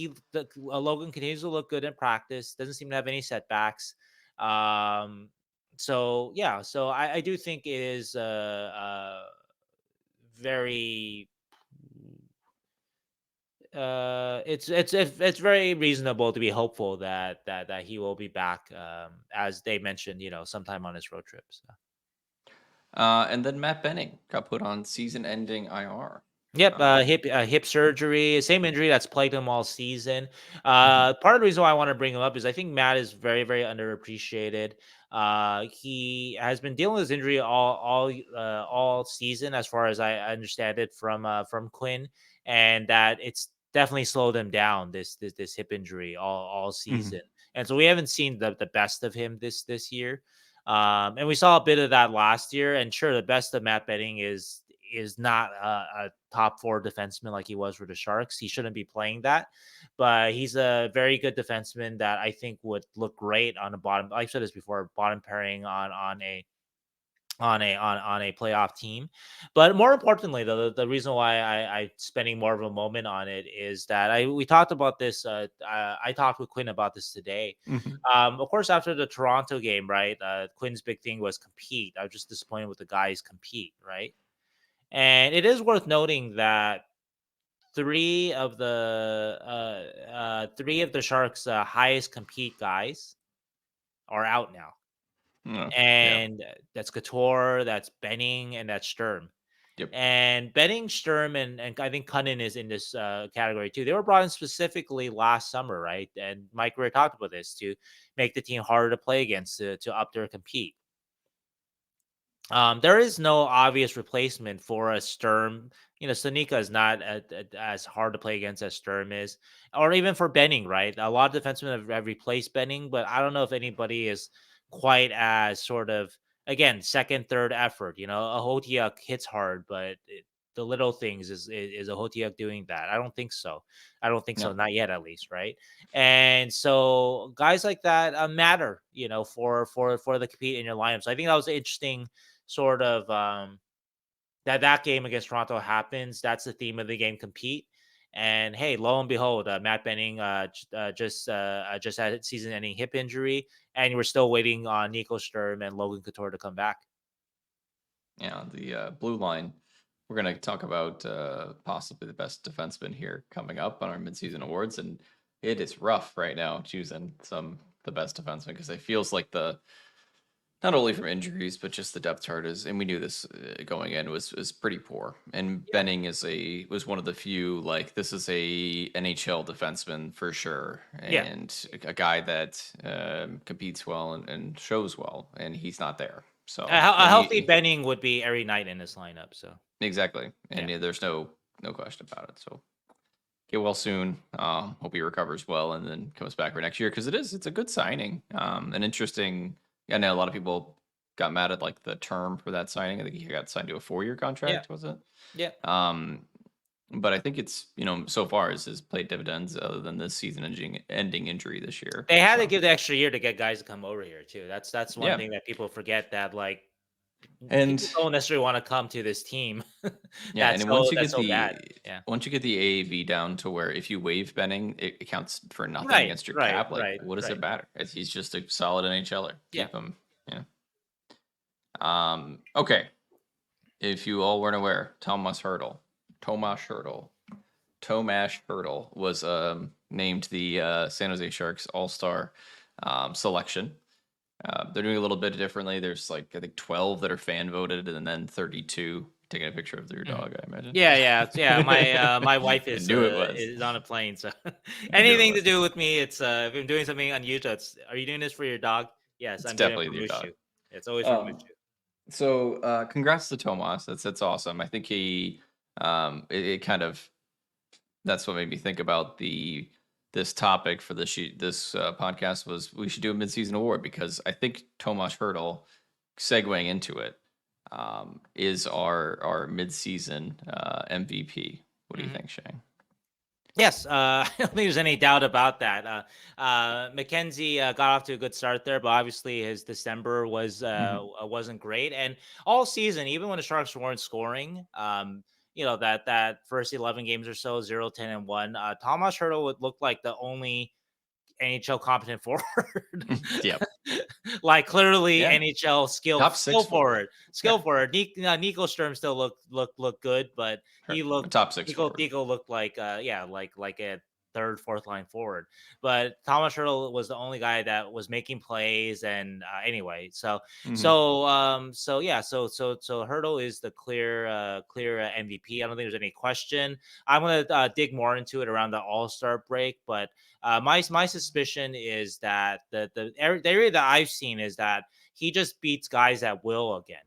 Logan continues to look good in practice. Doesn't seem to have any setbacks. Um, so yeah, so I do think it is very it's very reasonable to be hopeful that he will be back, as they mentioned, sometime on his road trip. So. and then Matt Benning got put on season-ending IR. Yep, Um, hip surgery, same injury that's plagued him all season. mhm, Part of the reason why I want to bring him up is I think Matt is very, very underappreciated. He has been dealing with his injury all season, as far as I understand it from Quinn, and that it's definitely slowed him down, this hip injury all mhm. season. And so we haven't seen the best of him this year. And we saw a bit of that last year. And sure, the best of Matt Benning is not a top 4 defenseman like he was for the Sharks. He shouldn't be playing that, but he's a very good defenseman that I think would look great on the bottom. I've said this before, bottom pairing on a playoff team. But more importantly, though, the reason why I spending more of a moment on it is that we talked about this. I talked with Quinn about this today. Mhm. Of course, after the Toronto game, right? Quinn's big thing was compete. I was just disappointed with the guys compete, right? And it is worth noting that three of the Sharks' highest compete guys are out now, Yeah. Yeah. and that's Couture, that's Benning, and that's Sturm. Yep. And Benning, Sturm, and I think Cunnin is in this category too. They were brought in specifically last summer, right? And Mike Weir talked about this to make the team harder to play against, to up their compete. There is no obvious replacement for a Sturm. Studnicka is not as hard to play against as Sturm is, or even for Benning, right? A lot of defensemen have replaced Benning, but I don't know if anybody is quite as sort of, again, second, third effort. A Hotiak hits hard, but the little things is a Hotiak doing that? I don't think so. I don't think No. so, not yet, at least, right? And so guys like that matter, for the compete in your lineup. So I think that was interesting sort of that game against Toronto happens. That's the theme of the game: compete. And hey, lo and behold, Matt Benning just had a season-ending hip injury, and we're still waiting on Nico Sturm and Logan Couture to come back. Yeah, the blue line. We're going to talk about possibly the best defenseman here coming up on our midseason awards, and it is rough right now choosing the best defenseman because it feels like the not only from injuries but just the depth chart is, and we knew this going in was pretty poor. And Yeah, Benning was one of the few, like, this is a NHL defenseman for sure, yeah. and a guy that competes well and shows well, and he's not there. So A and healthy he Benning would be every night in this lineup. So exactly, and yeah, there's no question about it. So get well soon. Hope he recovers well and then comes back for next year because it's a good signing. An interesting. I know a lot of people got mad at like the term for that signing. I think he got signed to a 4-year yeah, contract, was it? yeah. Um, but I think it's so far has played dividends other than this season ending injury this year. They had to So give the extra year to get guys to come over here too. That's one yeah, thing that people forget, that like people and don't necessarily want to come to this team yeah, that's and so that's so bad. Yeah. once you get the AAV down to where if you waive Benning, it counts for nothing Right, against your right, cap. Like, right, what does right. it matter? He's just a solid NHLer. Yeah. Keep him. Yeah. Okay. If you all weren't aware, Tomas Hertl was named the San Jose Sharks All-Star selection. They're doing a little bit differently. There's like I think 12 that are fan voted, and then 32 taking a picture of your Mhm. dog. I imagine. Yeah, yeah. My wife I knew it was. is on a plane, so I knew it anything to was. do with me, it's if I'm doing something unusual, are you doing this for your dog? Yes, It's I'm doing it definitely for your dog. Mushu. It's always for Um, Mushu. so congrats to Tomas. That's awesome. I think it kind of that's what made me think about this topic for this podcast was we should do a midseason award because I think Tomas Hertl segueing into it is our midseason MVP. What do you Mhm. think, Shang? Yes, I don't think there's any doubt about that. McKenzie got off to a good start there, but obviously his December Hmm. wasn't great, and all season, even when the Sharks weren't scoring, that first 11 games or so, 0-10-1, Tomas Hertl would look like the only NHL competent forward. Yep. Like clearly Yeah. NHL skill Top skill six forward. forward. Yeah. Skill forward. Nico Sturm still looked good, but he Sure. A looked top six Nico forward. Nico looked like like a third, fourth line forward. But Thomas Hertl was the only guy that was making plays. And anyway, Hmm. so Hertl is the clear MVP. I don't think there's any question. I'm gonna dig more into it around the All-Star break, but my suspicion is that the area that I've seen is that he just beats guys at will again.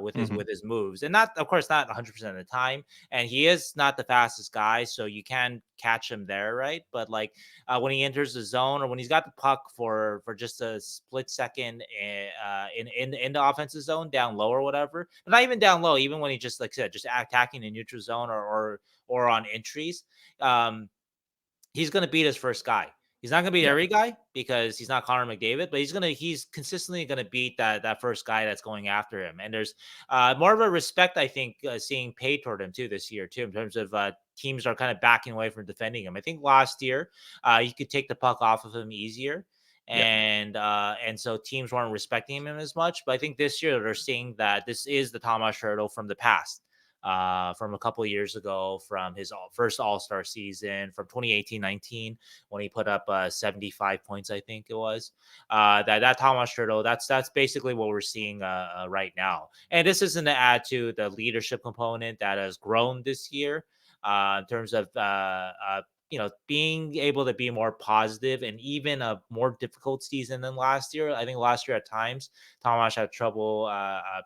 with Mhm. his moves, and not, of course, not 100% of the time. And he is not the fastest guy, so you can catch him there, right? But like when he enters the zone, or when he's got the puck for just a split second in the offensive zone, down low or whatever, but not even down low, even when he just, like I said, just attacking the neutral zone, or on entries, um, he's going to beat his first guy. He's not going to beat Yeah. every guy because he's not Connor McDavid, but he's consistently going to beat that first guy that's going after him. And there's more of a respect, I think, seeing paid toward him too this year too, in terms of teams are kind of backing away from defending him. I think last year you could take the puck off of him easier. Yeah. And so teams weren't respecting him as much. But I think this year they're seeing that this is the Tomas Hertl from the past, from a couple of years ago, from his first All-Star season, from 2018-19, when he put up 75 points, I think it was. That Tomas Hertl, that's basically what we're seeing right now. And this isn't to add to the leadership component that has grown this year, in terms of being able to be more positive, and even a more difficult season than last year. I think last year at times Tomas had trouble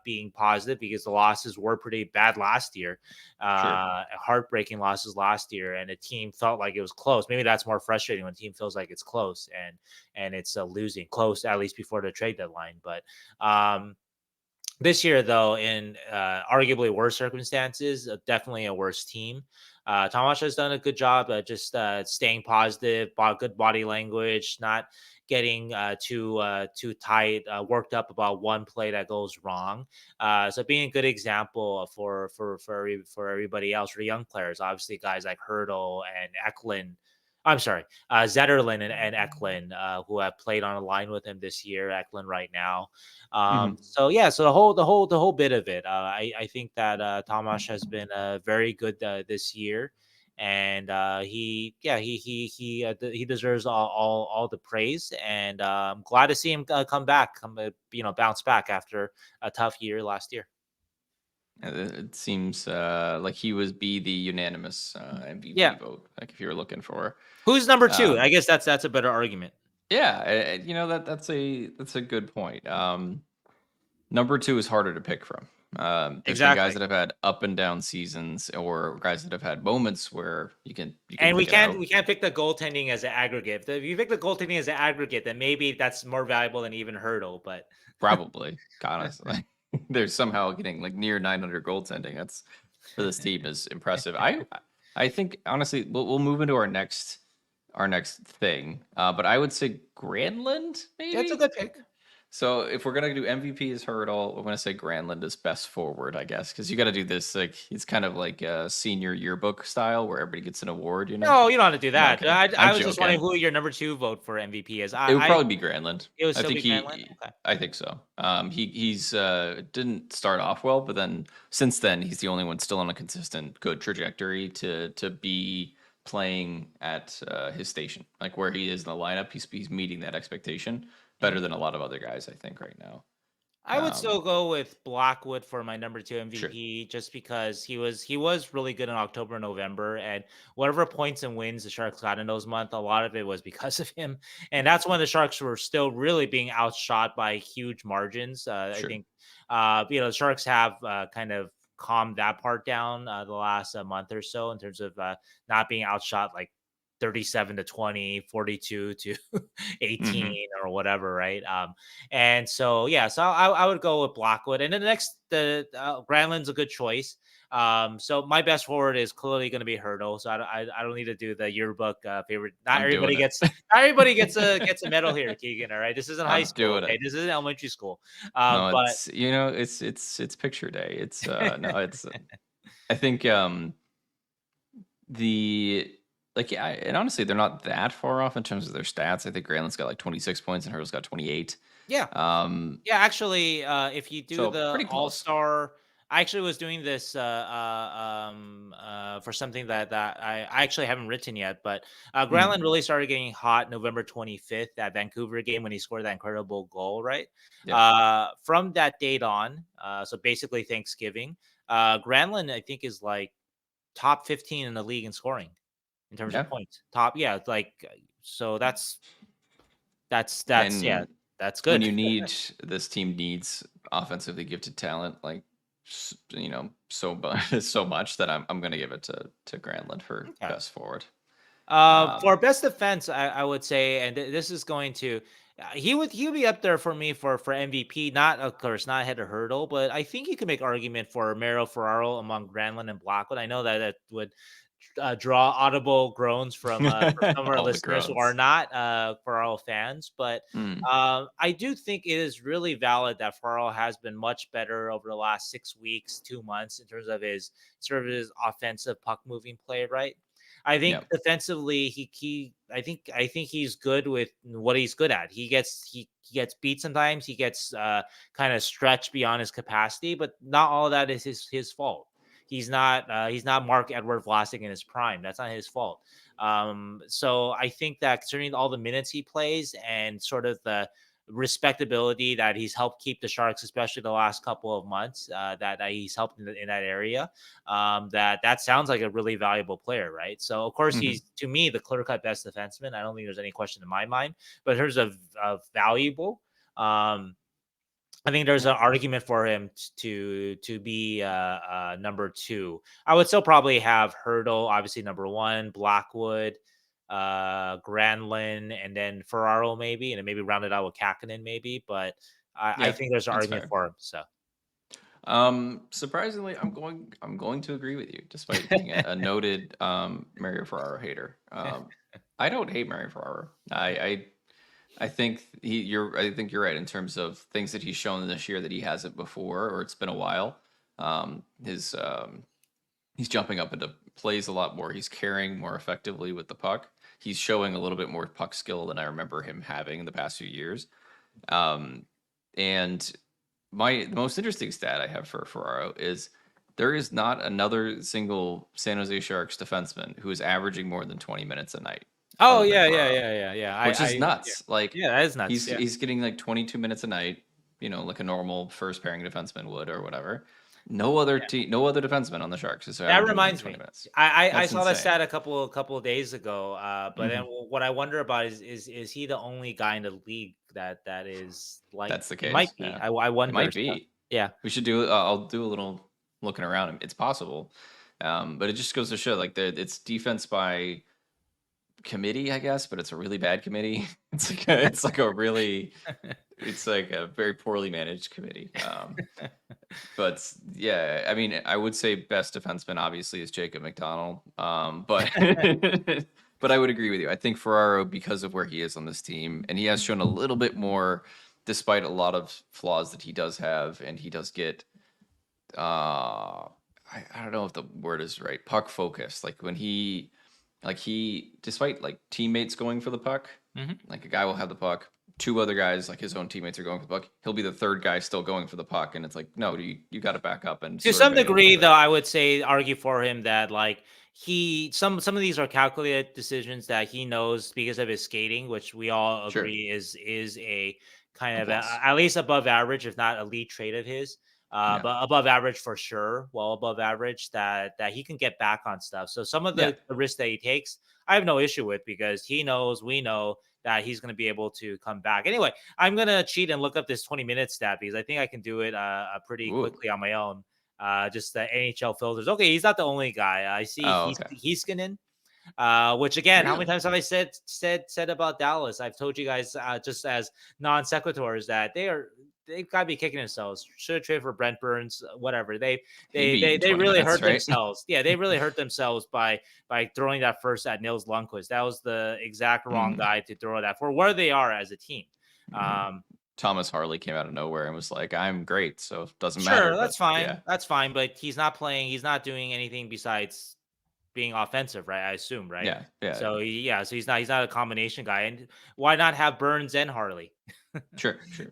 being positive because the losses were pretty bad last year, Sure. heartbreaking losses last year, and the team felt like it was close. Maybe that's more frustrating when a team feels like it's close, and it's losing close, at least before the trade deadline. But this year, though, in arguably worse circumstances, definitely a worse team. Tomas has done a good job at just staying positive, good body language, not getting too tight, worked up about one play that goes wrong. So being a good example for everybody else, for young players, obviously guys like Hurdle and Eklund. I'm sorry, Zetterlin and Eklund, who have played on a line with him this year. Eklund right now. Mhm. So yeah, so the whole bit of it, I think that Tomas has been very good this year, and he deserves all the praise, and I'm glad to see him come back, bounce back after a tough year last year. It seems like he would be the unanimous Yeah, MVP vote, like if you were looking for. who's number two? I Um, guess that's a better argument. yeah, that's a good point. Number two is harder to pick from. There's been guys Exactly. that have had up and down seasons, or guys that have had moments where you can And we pick it can't out. we can't pick the goaltending as an aggregate. If you pick the goaltending as an aggregate, then maybe that's more valuable than even Hurdle. But Probably, honestly, they're somehow getting like near 900 goaltending. That's for this team is impressive. I think honestly, we'll move into our next thing. But I would say Granlund that's a maybe. good pick. So if we're gonna do MVP as Hurdle, we're gonna say Granlund is best forward, I guess, because you got to do this like it's kind of like a senior yearbook style where everybody gets an award. No, you don't have to do No, that. okay, I'm I was just wondering joking. who your number two vote for MVP is. It would probably be Granlund. It would I still think be Granlund. he. Okay. I think so. He's didn't start off well, but then since then he's the only one still on a consistent good trajectory to be playing at his station, like where he is in the lineup. He's meeting that expectation better Mhm. than a lot of other guys, I think, right now. I would still go with Blackwood for my number two Sure. MVP, just because he was really good in October and November, and whatever points and wins the Sharks got in those months, a lot of it was because of him. And that's when the Sharks were still really being outshot by huge margins. I Sure. think the Sharks have kind of calmed that part down the last month or so, in terms of not being outshot like 37-20, 42 to Hmm. 18 or whatever, right? And so yeah, so I would go with Blackwood, and then the Granlund's a good choice. So my best forward is clearly going to be Hurdle. So I don't need to do the yearbook favorite. I'm doing it. Not everybody gets a medal here, Keegan. All right, this isn't high I'm school. doing Okay, it. this isn't elementary school. No, But it's picture day. It's no, it's I think the like yeah, and honestly they're not that far off in terms of their stats. I think Granlund's got like 26 points and Hurdle's got 28. yeah, Um, yeah, actually, if you do so the pretty All close. Star, I actually was doing this for something that I actually haven't written yet. But Mhm. Granlund really started getting hot November 25th, that Vancouver game when he scored that incredible goal, right? Yep. From that date on, so basically Thanksgiving, Granlund I think is like top 15 in the league in scoring in terms of Yeah. points. Top, yeah, like so that's yeah, And that's when good. you need this team needs offensively gifted talent, like so much that I'm going to give it to Granlund for Okay. best forward. For best defense, I would say, and this is going to he would be up there for me for MVP. Not of course not ahead of Hurdle, but I think you can make argument for Mero Ferraro among Granlund and Blackwood. I know that that would draw audible groans from some of our All the listeners who are groans. not Ferraro fans, but Mm, I do think it is really valid that Ferraro has been much better over the last 6 weeks, 2 months in terms of his sort of his offensive puck moving play, right? I yeah. think defensively, I think he's good with what he's good at. He gets beat sometimes. He gets kind of stretched beyond his capacity, but not all of that is his fault. He's not Mark Edward Vlasic in his prime. That's not his fault. So I think that considering all the minutes he plays and sort of the respectability that he's helped keep the Sharks, especially the last couple of months, that he's helped in that area, that sounds like a really valuable player, right? So of course Hmm. he's to me the clear cut best defenseman. I don't think there's any question in my mind. But in terms of valuable, um, I think there's an argument for him to be number two. I would still probably have Hurdle, obviously number one, Blackwood, Granlund, and then Ferraro maybe, and then maybe round it out with Kakkonen maybe. But I Yeah, think there's an that's argument fair. for him. So Surprisingly, I'm going to agree with you, despite being a noted Mario Ferraro hater. I don't hate Mario Ferraro. I think I think you're right in terms of things that he's shown this year that he hasn't before, or it's been a while. His he's jumping up into plays a lot more. He's carrying more effectively with the puck. He's showing a little bit more puck skill than I remember him having in the past few years. Um, and the most interesting stat I have for Ferraro is there is not another single San Jose Sharks defenseman who is averaging more than 20 minutes a night oh other than yeah, yeah, Ferraro, yeah, yeah, yeah. which is Yeah, nuts. Like yeah, that is nuts. Yeah. he's getting like 22 minutes a night, like a normal first pairing defenseman would or whatever. No other defenseman on the Sharks is That averaging more than reminds 20 me. minutes. I That's saw that insane. stat a couple of days ago. But then Hmm. what I wonder about is he the only guy in the league that is like That's the he might case. be. Yeah, I it wonder. might So, be. yeah. We should do. I'll do a little looking around. It's possible, but it just goes to show like it's defense by committee, I guess, but it's a really bad committee. It's like a very poorly managed committee. But yeah, I mean, I would say best defenseman obviously is Jacob McDonald. But but I would agree with you. I think Ferraro, because of where he is on this team, and he has shown a little bit more, despite a lot of flaws that he does have, and he does get I don't know if the word is right, puck focused. Like despite like teammates going for the puck, Mhm. like a guy will have the puck, two other guys, like his own teammates are going for the puck. He'll be the third guy still going for the puck, and it's like, no, you got to back up and To sort of some bang it degree, together. though, I would say argue for him that like some of these are calculated decisions that he knows because of his skating, which we all Sure, agree is a kind a of plus. at least above average, if not elite trait of his. Yeah, But above average for sure, well above average that he can get back on stuff. So some of yeah, the risks that he takes, I have no issue with because he knows we know that he's going to be able to come back. Anyway, I'm gonna cheat and look up this 20-minute stat because I think I can do it pretty ooh, quickly on my own. Just the NHL filters. Okay, he's not the only guy. I see oh, he's okay, Heiskanen, which again, how many really, times have I said about Dallas? I've told you guys just as non sequiturs that they've got to be kicking themselves. Should have traded for Brent Burns, whatever. They he they beat they in they 20 really minutes, hurt right? themselves. Yeah, they really hurt themselves by throwing that first at Nils Lundqvist. That was the exact wrong Hmm. guy to throw that for where they are as a team. Hmm. Um, Thomas Harley came out of nowhere and was like, "I'm great," so it doesn't matter. Sure, But that's fine. yeah, That's fine, but he's not playing. He's not doing anything besides being offensive, right? I assume, right? yeah, yeah, So yeah, so he's not a combination guy. And why not have Burns and Harley? sure, sure.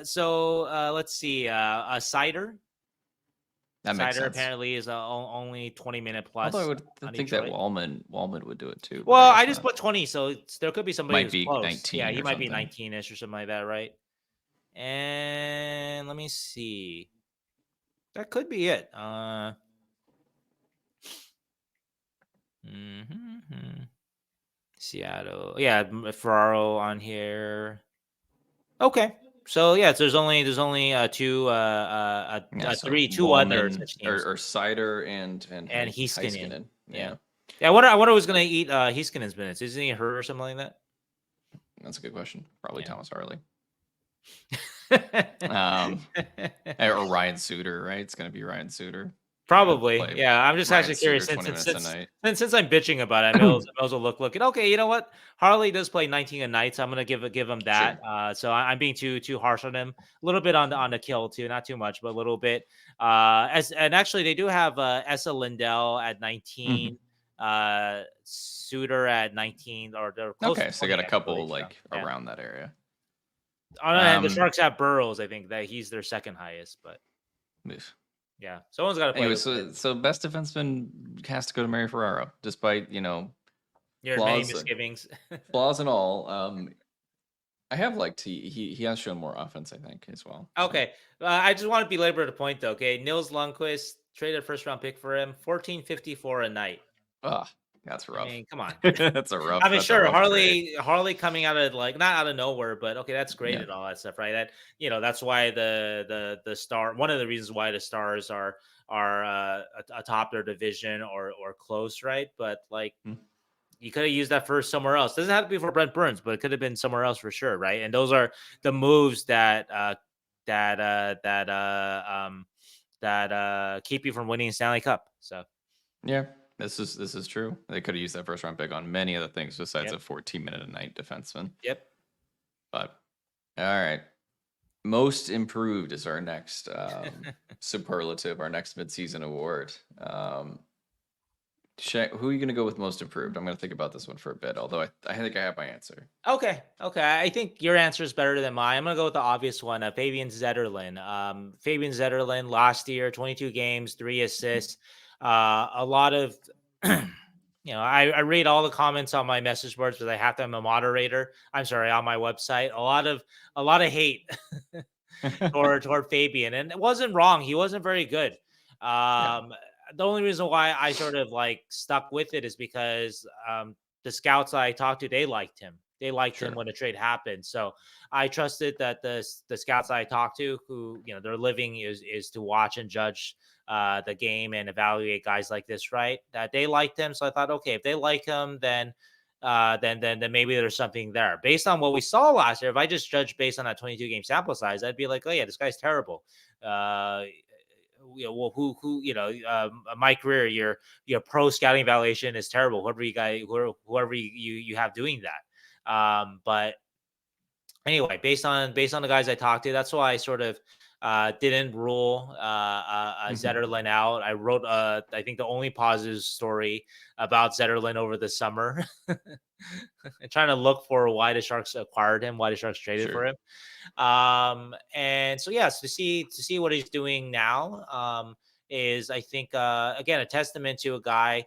So let's see. A cider. That makes Cider sense. apparently is only 20-minute Although I plus would on think that Detroit. Wallman would do it too, but I Well, I guess just not. put 20, so there could be somebody Might who's be close. Yeah, 19 he or might be something. 19ish or something like that, right? And let me see. That could be it. Mhm. Seattle. Yeah, Ferraro on here. Okay. So yeah, so there's only two Yeah, so two other Malman such teams, or Cider and Heiskanen. Heiskanen. Yeah. Yeah, Yeah, I wonder who's gonna eat Heiskanen's minutes. Isn't he hurt or something like that? that's a good question. Probably Yeah. Thomas Harley. Um, or Ryan Suter, right? It's gonna be Ryan Suter. They're gonna Probably, play yeah. I'm just Ryan actually Suter curious 20 minutes a night. since I'm bitching about it, Mills will looking okay. You know what? Harley does play 19 a night, so I'm gonna give him that. Sure. So I'm being too harsh on him. A little bit on the kill too, not too much, but a little bit. As and actually they do have Essa Lindell at 19, Mhm. Suter at 19, or they're close to Okay, so they 20 got a actually. couple So like yeah. around that area. On the other hand, the Um, Sharks have Burrows. I think that he's their second highest, but oof. yeah, someone's got to play Anyway, those minutes. so best defenseman has to go to Mary Ferraro, despite Your many flaws misgivings. flaws and all. I have liked he has shown more offense, I think, as well. So Okay. I just want to belabor the point though. Okay. Nils Lundqvist traded first round pick for him, 14.54 a night. that's I rough. mean, come on. I mean, That's a sure, rough trade. Harley coming out of like not out of nowhere, but okay, that's great Yeah, and all that stuff, right? That that's why the star one of the reasons why the stars are atop their division or close, right? But like mm, you could have used that first somewhere else. Doesn't have to be for Brent Burns, but it could have been somewhere else for sure, right? And those are the moves that uh that uh um keep you from winning a Stanley Cup. So yeah. This is true. They could have used that first round pick on many other things besides yep, a 14-minute a night defenseman. yep. But all right. Most improved is our next superlative, our next midseason award. Who are you going to go with most improved? I'm going to think about this one for a bit, although I think I have my answer. Okay, okay. I think your answer is better than mine. I'm gonna go with the obvious one, Fabian Zetterlin. Fabian Zetterlin last year, 22 games, 3 assists. A lot of, I read all the comments on my message boards because I have to. I'm a moderator. I'm sorry, on my website. A lot of hate toward Fabian, and it wasn't wrong. He wasn't very good. Yeah, Um, the only reason why I sort of like stuck with it is because the scouts I talked to, they liked him. They liked him sure. when the trade happened. So I trusted that the scouts I talked to, who their living is to watch and judge the game and evaluate guys like this, right? That they liked him. So I thought, okay, if they like him, then maybe there's something there. Based on what we saw last year, if I just judge based on that 22 game sample size, I'd be like, oh yeah, this guy's terrible. Uh, well, my career, your pro scouting evaluation is terrible. Whoever you have doing that. But anyway, based on the guys I talked to, that's why I sort of didn't rule Mhm. Zetterlin out. I wrote I think the only positive story about Zetterlin over the summer, and trying to look for why the Sharks acquired him, why the Sharks traded for Sure. him. And so yes, to see what he's doing now is I think again a testament to a guy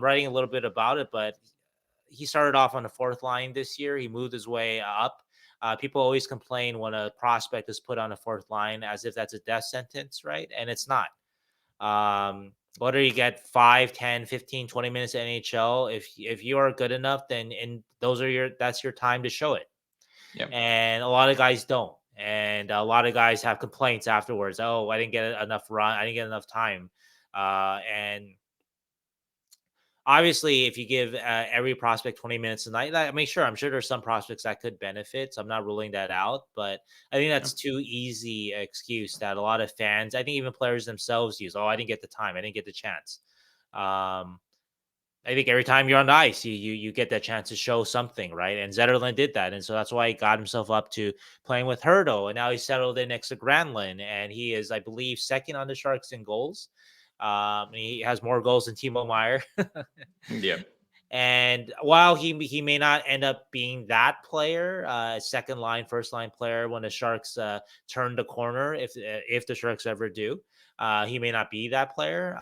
writing a little bit about it, but he started off on the fourth line this year. He moved his way up. People always complain when a prospect is put on a fourth line as if that's a death sentence, right? And it's not. Whether you get 5, 10, 15, 20 minutes in NHL, if you are good enough, then and that's your time to show it. Yep. And a lot of guys don't. And a lot of guys have complaints afterwards. Oh, I didn't get enough run. I didn't get enough time. And obviously, if you give every prospect 20 minutes a night, I mean, sure, I'm sure there's some prospects that could benefit. So I'm not ruling that out. But I think Yeah. that's too easy excuse that a lot of fans, I think even players themselves use. Oh, I didn't get the time. I didn't get the chance. Um, I think every time you're on the ice, you get that chance to show something, right? And Zetterlund did that, and so that's why he got himself up to playing with Hertl, and now he's settled in next to Granlund, and he is, I believe, second on the Sharks in goals. He has more goals than Timo Meyer. Yep. And while he may not end up being that player, second line, first line player when the Sharks turn the corner, if the Sharks ever do, he may not be that player.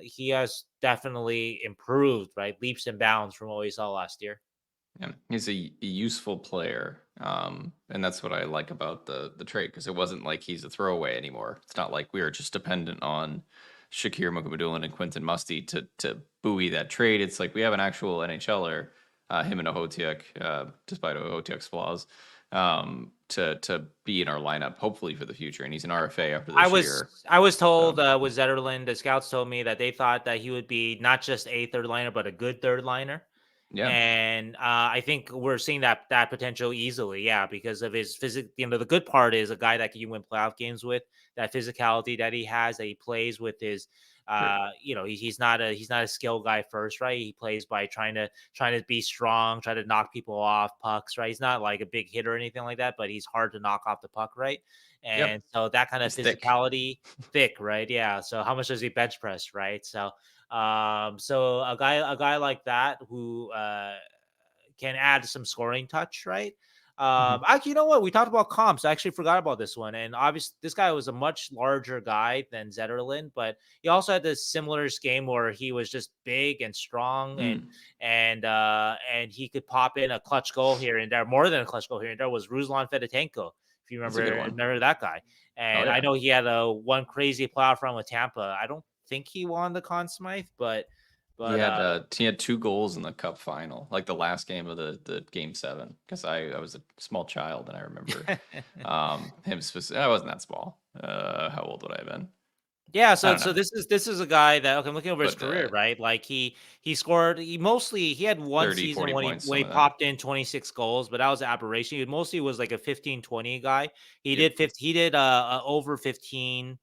He has definitely improved, right, leaps and bounds from what we saw last year. Yeah, he's a useful player, and that's what I like about the trade because it wasn't like he's a throwaway anymore. It's not like we were just dependent on Shakir Mukhamadullin and Quentin Musty to buoy that trade. It's like we have an actual NHLer, him and Ohotiuk, despite Ohotiuk's flaws. to be in our lineup, hopefully for the future. And he's an RFA after I this year. was told So with Zetterlund, the scouts told me that they thought that he would be not just a third liner, but a good third liner. yeah, And I think we're seeing that potential easily, yeah, because of his physic. The good part is a guy that you win playoff games with, that physicality that he has, that he plays with his. sure. He's not a skill guy first, right? He plays by trying to be strong, try to knock people off pucks, right? He's not like a big hitter or anything like that, but he's hard to knock off the puck, right? Yep. And so that kind of He's thick. physicality, thick, right? Yeah. So how much does he bench press, right? So a guy like that who can add some scoring touch, right? Mhm. Actually, you know what? We talked about comps. I actually forgot about this one. And obviously, this guy was a much larger guy than Zetterlund, but he also had this similar game where he was just big and strong, Mm. and he could pop in a clutch goal here and there. More than a clutch goal here and there was Ruslan Fedotenko, if you That's a good remember one. remember that guy. Oh And I yeah. know he had a one crazy playoff run with Tampa. I don't think he won the Conn Smythe, but He but had he had 2 goals in the cup final, like the last game of the game 7. Because I was a small child and I remember him I wasn't that small. How old would I have been? Yeah, I so don't so know. this is a guy that, okay, I'm looking over his But career, right? Like he scored, he had one 30, season 40 when he points, when some he of that. popped in 26 goals, but that was an aberration. He mostly was like a 15-20 guy. He Yep. did 50, he did over 15,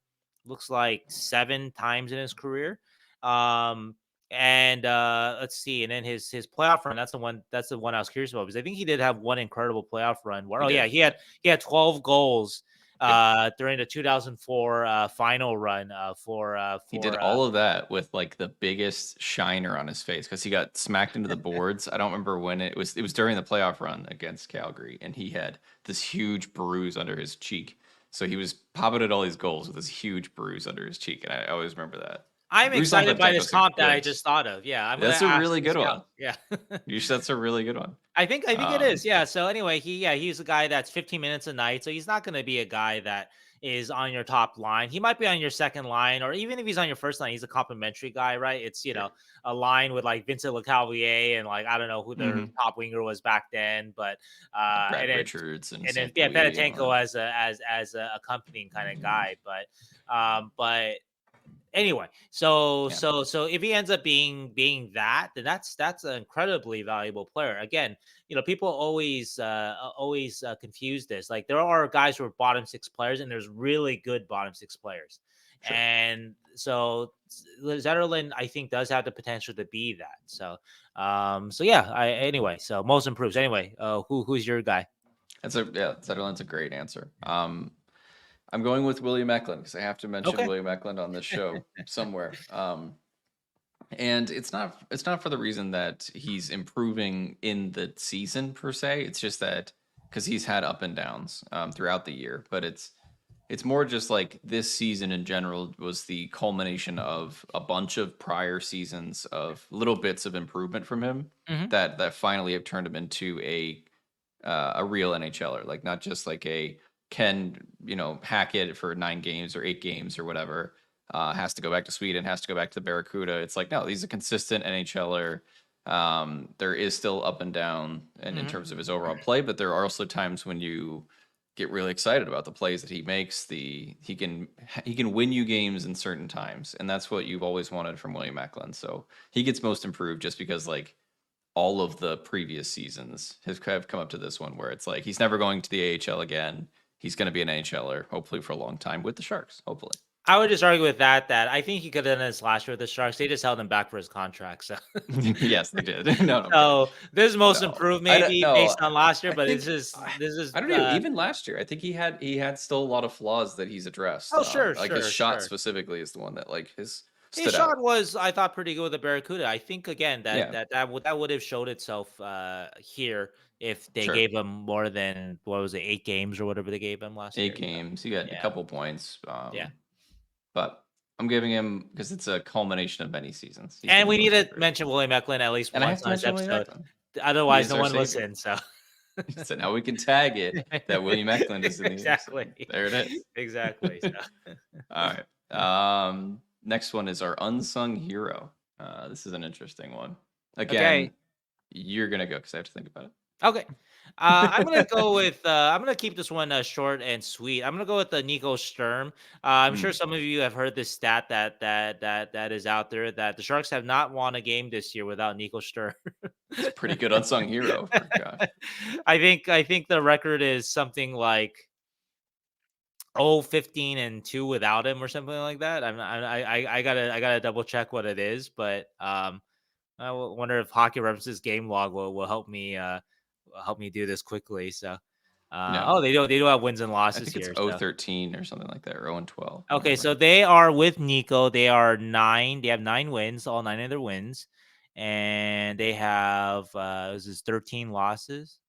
looks like 7 times in his career. Um and let's see, and then his playoff run, that's the one I was curious about, because I think he did have one incredible playoff run where, He oh yeah, did. he had 12 goals Yep. during the 2004 final run He did all of that with like the biggest shiner on his face because he got smacked into the boards. I don't remember when it was. It was during the playoff run against Calgary, and he had this huge bruise under his cheek. So he was popping at all these goals with this huge bruise under his cheek, and I always remember that. I'm Ruslan excited by this Fedotenko's a comp that I good. just thought of. Yeah, I'm gonna That's a ask really the good scout. one. Yeah. That's a really good one. I think it is. Um, Yeah. So anyway, he's a guy that's 15 minutes a night. So he's not going to be a guy that is on your top line. He might be on your second line, or even if he's on your first line, he's a complimentary guy, right? It's sure. a line with like Vincent Lecavalier and like I don't know who their Hmm. top winger was back then, but Brad Richards and and then St. yeah, Louis and all Fedotenko that. as a accompanying kind of guy, but anyway, so Yeah, so if he ends up being that, then that's an incredibly valuable player. Again, people always confuse this. Like there are guys who are bottom six players, and there's really good bottom six players, sure. and so Zetterlund, I think, does have the potential to be that. So yeah. Anyway, so most improves. Anyway, who's your guy? Zetterlund's a great answer. I'm going with William Macklin because I have to mention Okay. William Macklin on this show somewhere. And it's not for the reason that he's improving in the season per se. It's just that because he's had up and downs throughout the year, but it's more just like this season in general was the culmination of a bunch of prior seasons of little bits of improvement from him Hmm. that finally have turned him into a real NHLer, like not just like a Ken, hack it for 9 games or 8 games or whatever. Has to go back to Sweden, has to go back to the Barracuda. It's like no, he's a consistent NHLer. There is still up and down, and in Hmm. terms of his overall play, but there are also times when you get really excited about the plays that he makes. He can win you games in certain times, and that's what you've always wanted from William Macklin. So he gets most improved just because like all of the previous seasons have come up to this one where it's like he's never going to the AHL again. He's going to be an AHLer, hopefully for a long time with the Sharks. Hopefully, I would just argue with that I think he could have done this last year with the Sharks. They just held him back for his contract. So, yes, they did. No, I'm kidding. so this is most No, improved I don't. maybe No, based on last year, I but think this is I don't know. Even last year, I think he had still a lot of flaws that he's addressed. oh sure, Like his sure, shot sure. specifically is the one that like his His stood out. shot was, I thought, pretty good with the Barracuda. I think again Yeah, that would have showed itself here if they sure. gave him more than, what was it, 8 games or whatever they gave him last Eight year. games. He got a Yeah, couple points. yeah. But I'm giving him because it's a culmination of many seasons. He's And getting we need most to improved, mention William Eklund at least and I once have to on this mention William episode. Eklund. He Otherwise, is no our one savior. listens. So So now we can tag it that William Eklund is in the exactly, episode. There it is. exactly. So. All right. Next one is our unsung hero. This is an interesting one. Again, Okay. you're gonna go because I have to think about it. Okay. I'm gonna keep this one short and sweet. I'm gonna go with the Nico Sturm. I'm sure Mm, some of you have heard this stat that is out there that the Sharks have not won a game this year without Nico Sturm. it's a pretty good unsung hero, for gosh. I think the record is something like 15-2 without him or something like that. I gotta double check what it is, but wonder if Hockey Reference's game log will help me do this quickly. So, No, they do have wins and I losses think it's here. So, 0-13 or something like that, or 0-12, one of okay, them. so they are with Nico. They are 9. They have 9 wins, all 9 of their wins, and they have this is 13 losses.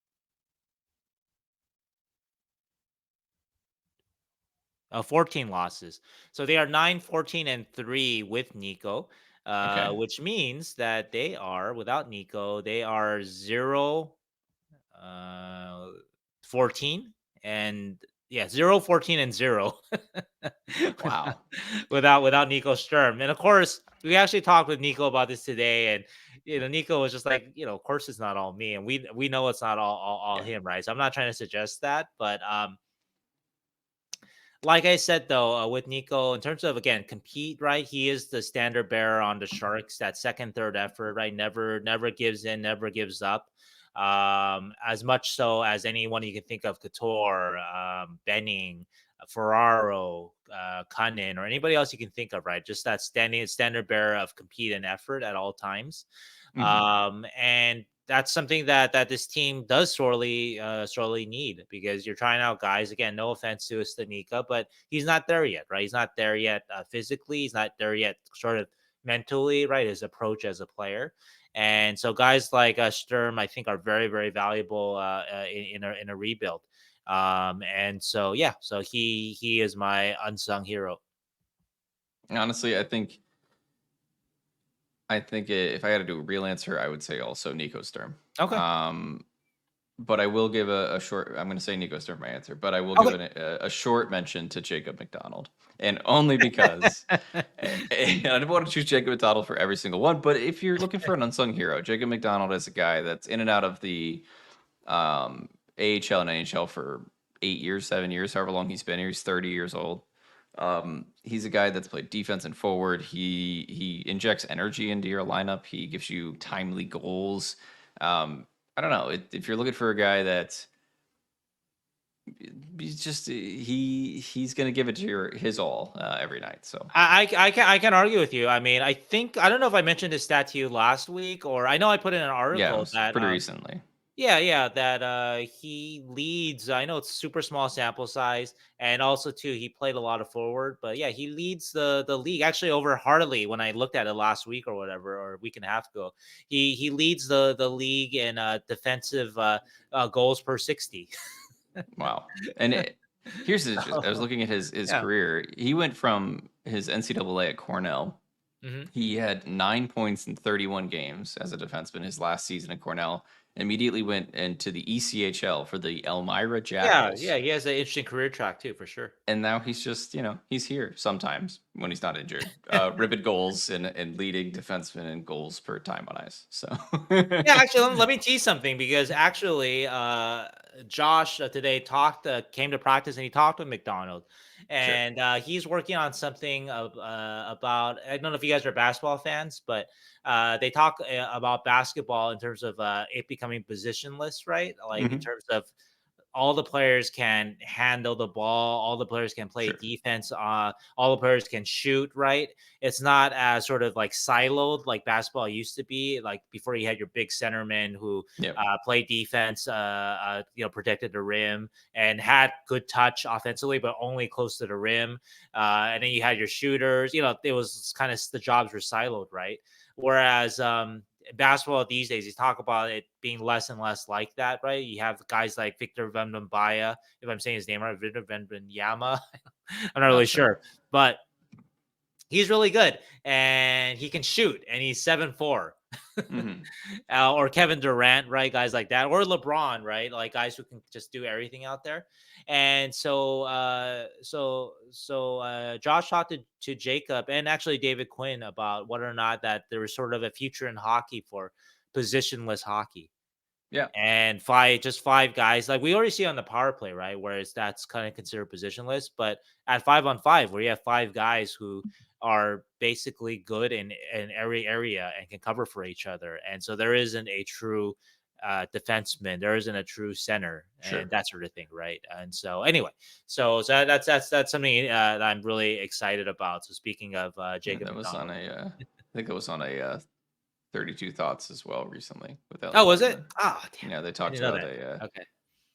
14 losses. So they are 9-14-3 with Nico, Okay. which means that they are without Nico. They are 0 uh 14 and yeah 0-14-0 without, Wow. without Nico Sturm. And of course we actually talked with Nico about this today, and Nico was just like, of course it's not all me, and we know it's not all Yeah. him, right? So I'm not trying to suggest that, but like I said, though, with Nico, in terms of again compete, right? He is the standard bearer on the Sharks. That second, third effort, right? Never gives in, never gives up. As much so as anyone you can think of, Couture, Benning, Ferraro, Cunnin, or anybody else you can think of, right? Just that standard bearer of compete and effort at all times. Mhm. And that's something that this team does sorely need, because you're trying out guys. Again, no offense to Studnicka, but he's not there yet, right? He's not there yet physically. He's not there yet, sort of mentally, right? His approach as a player. And so guys like Sturm, I think, are very, very valuable in a rebuild. And so yeah, so he is my unsung hero. Honestly, I think if I had to do a real answer, I would say also Nico Sturm. Okay. But I will give a short. I'm going to say Nico Sturm my answer, but I will give Okay. a short mention to Jacob McDonald, and only because and I don't want to choose Jacob McDonald for every single one. But if you're looking for an unsung hero, Jacob McDonald is a guy that's in and out of the AHL and NHL for 8 years, 7 years, however long he's been here. He's 30 years old. He's a guy that's played defense and forward. He injects energy into your lineup. He gives you timely goals. I don't know if you're looking for a guy that he's gonna give it to his all every night. So I can argue with you. I mean, I don't know if I mentioned this stat to you last week, or I know I put in an yeah, it article was that pretty recently. yeah, that he leads. I know it's super small sample size, and also too he played a lot of forward, but yeah, he leads the league actually over Hartley when I looked at it last week or whatever, or a week and a half ago. He leads the league in defensive goals per 60. Wow. And here's I was looking at his Yeah. career. He went from his NCAA at Cornell. Hmm. He had 9 points in 31 games as a defenseman his last season at Cornell. Immediately went into the ECHL for the Elmira Yeah, Jackals. yeah, he has an interesting career track too, for sure. And now he's just, he's here sometimes when he's not injured. Ribbon goals and leading defenseman in goals per time on ice. So, Yeah, actually, let me tease something, because actually, Josh today came to practice, and he talked with McDonald, sure. and he's working on something about. I don't know if you guys are basketball fans, but they talk about basketball in terms of it becoming positionless, right? Like in Hmm. terms of all the players can handle the ball, all the players can play Sure. defense, all the players can shoot, right? It's not as sort of like siloed like basketball used to be, like before you had your big centerman who Yep. played defense, protected the rim and had good touch offensively, but only close to the rim. And then you had your shooters, it was kind of, the jobs were siloed, right? Whereas basketball these days, you talk about it being less and less like that, right? You have guys like Victor Wembanyama, if I'm saying his name right, Victor Wembanyama. I'm not really Not sure. sure, but he's really good, and he can shoot, and he's 7'4". Hmm. Or Kevin Durant, right? Guys like that, or LeBron, right? Like guys who can just do everything out there. And so Josh talked to Jacob and actually David Quinn about whether or not that there was sort of a future in hockey for positionless hockey. Yeah. And just five guys, like we already see on the power play, right? Whereas that's kind of considered positionless. But at 5-on-5, where you have five guys who are basically good in every area and can cover for each other. And so there isn't a true defenseman, there isn't a true center and Sure. that sort of thing, right? And so anyway, so that's something that I'm really excited about. So speaking of Yeah, Jacob that was on McDonald. a, I think it was on a 32 Thoughts as well recently with Oh, Elliotte was it? Friedman. Oh, damn. Yeah, they I talked didn't know about that. Okay.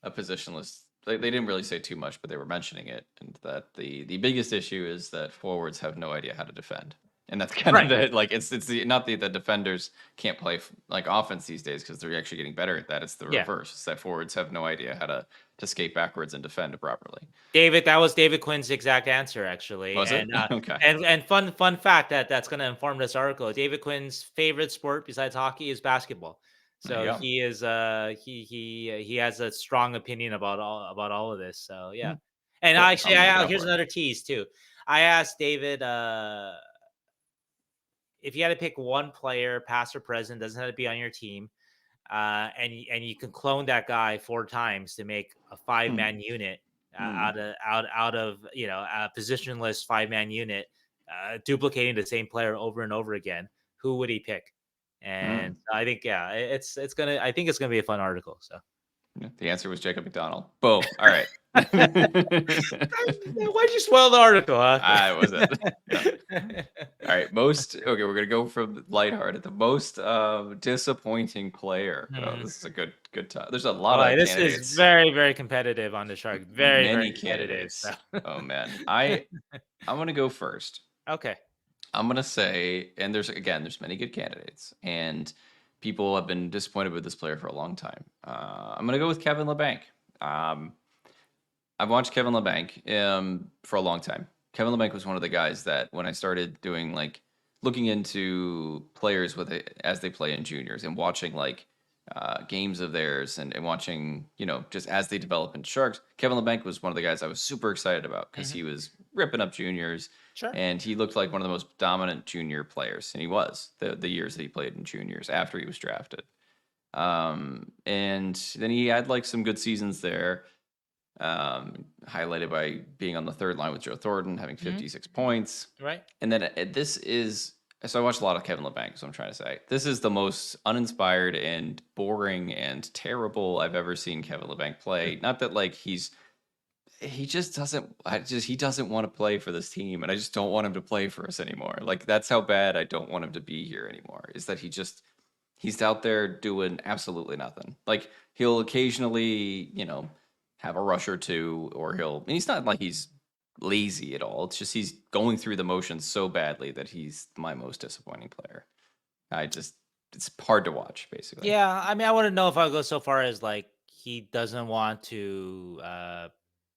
a positionless. They didn't really say too much, but they were mentioning it, and that the biggest issue is that forwards have no idea how to defend, and that's kind of Right. the like it's not the defenders can't play like offense these days because they're actually getting better at that. It's the Yeah. reverse. It's that forwards have no idea how to skate backwards and defend properly. That was David Quinn's exact answer, actually. Was it? And Okay. and fun fact that's going to inform this article. David Quinn's favorite sport besides hockey is basketball. There you So go. he is he has a strong opinion about all of this. So yeah. Hmm, And cool. actually, I'm looking out here's for it. another tease too. I asked David if you had to pick one player, past or present, doesn't have to be on your team, and you can clone that guy 4 times to make a five Hmm. man unit Hmm. out of a positionless 5 man unit, duplicating the same player over and over again. Who would he pick? Hmm. And I think it's gonna I think it's gonna be a fun article. So Yeah, the answer was Jacob McDonald. Boom. All right. why'd you spoil the article? Huh? I was it. Yeah. All right. Okay. We're gonna go from lighthearted. The most disappointing player. Oh, Mhm. this is a good time. There's a lot Boy, of this is candidates. very competitive on the Shark. Very Many competitive. So candidates. Oh man. I'm gonna go first. okay. I'm gonna say, and there's many good candidates, and people have been disappointed with this player for a long time. I'm gonna go with Kevin LeBanc. Um, I've watched Kevin LeBanc for a long time. Kevin LeBanc was one of the guys that when I started doing like looking into players with it as they play in juniors and watching like games of theirs and watching, just as they develop into Sharks, Kevin LeBanc was one of the guys I was super excited about because Hmm. he was ripping up juniors Sure. and he looked like one of the most dominant junior players. And he was the years that he played in juniors after he was drafted. And then he had like some good seasons there, highlighted by being on the third line with Joe Thornton, having Hmm. 56 points. Right. And then this is so I watched a lot of Kevin LeBanc, so I'm trying to say this is the most uninspired and boring and terrible I've ever seen Kevin LeBanc play. Not that like he just doesn't he doesn't want to play for this team, and I just don't want him to play for us anymore. Like that's how bad I don't want him to be here anymore. Is that he's out there doing absolutely nothing. Like he'll occasionally, have a rush or two, or and he's not like he's lazy at all. It's just he's going through the motions so badly that he's my most disappointing player. It's hard to watch, basically. Yeah, I mean, I wouldn't know if I would go so far as like he doesn't want to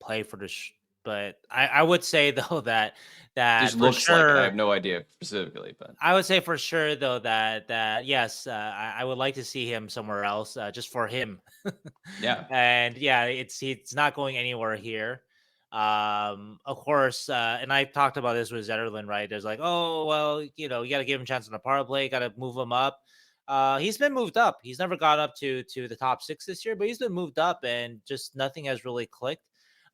play for but I would say though that Just for looks like it. I have sure. no idea specifically, but I would say for sure though that yes, I would like to see him somewhere else, just for him. yeah. And yeah, it's not going anywhere here. Of course, and I talked about this with Zetterlund, right? There's like, oh well, you got to give him a chance on the power play, got to move him up. He's been moved up. He's never got up to the top 6 this year, but he's been moved up, and just nothing has really clicked.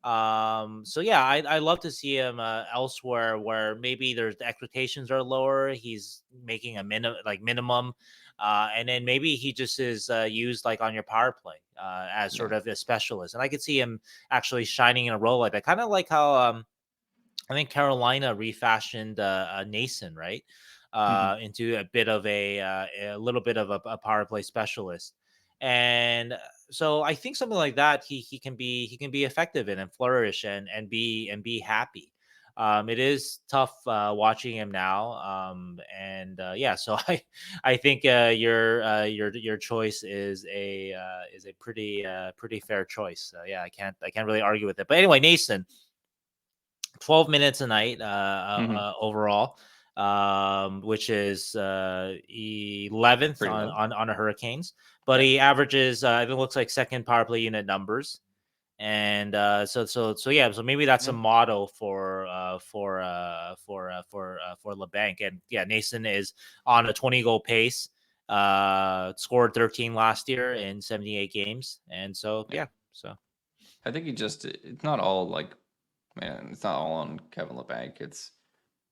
So yeah, I love to see him elsewhere where maybe there's the expectations are lower. He's making a minimum, and then maybe he just is used like on your power play as Yeah. sort of a specialist. And I could see him actually shining in a role like that, kind of like how I think Carolina refashioned Nason, right? Mhm. Into a little bit of a power play specialist, and so I think something like that he can be effective in and flourish and be happy. It is tough watching him now, and yeah, so I think your choice is a pretty fair choice. Yeah, I can't really argue with it. But anyway, Nason, 12 minutes a night Mhm. overall, which is 11th Pretty on, low. on a Hurricanes, but Yeah. he averages it looks like second power play unit numbers. And so yeah, so maybe that's a Yeah. model for LeBanc. And yeah, Nason is on a 20 goal pace, scored 13 last year in 78 games. And so, Yeah. so. I think it's not all like, man, it's not all on Kevin LeBanc. It's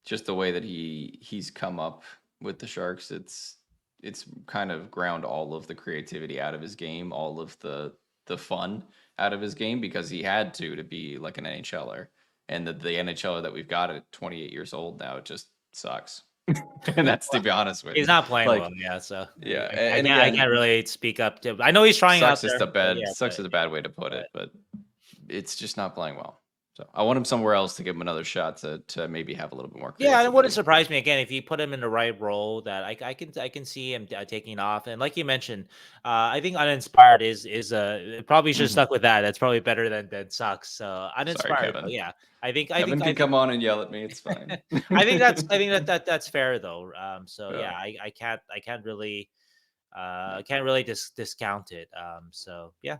just the way that he's come up with the Sharks. It's kind of ground all of the creativity out of his game, all of the fun out of his game, because he had to be like an NHLer. And the NHLer that we've got at 28 years old now just sucks. And that's, to be honest with He's you. not playing well, Like, yeah. So yeah. I And can't I again, can't really speak up to. I know he's trying out there. sucks is a bad way to put it, but it's just not playing well. So I want him somewhere else to give him another shot to maybe have a little bit more Yeah, and it wouldn't creativity. surprise me again if you put him in the right role. That I can see him taking off. And like you mentioned, I think uninspired is probably should have Mhm. stuck with that. That's probably better than sucks. So Sorry, uninspired, though. Kevin. Yeah, Kevin can come on and yell at me. It's fine. I think that's fair though. So Yeah. yeah, I can't really discount it. So yeah.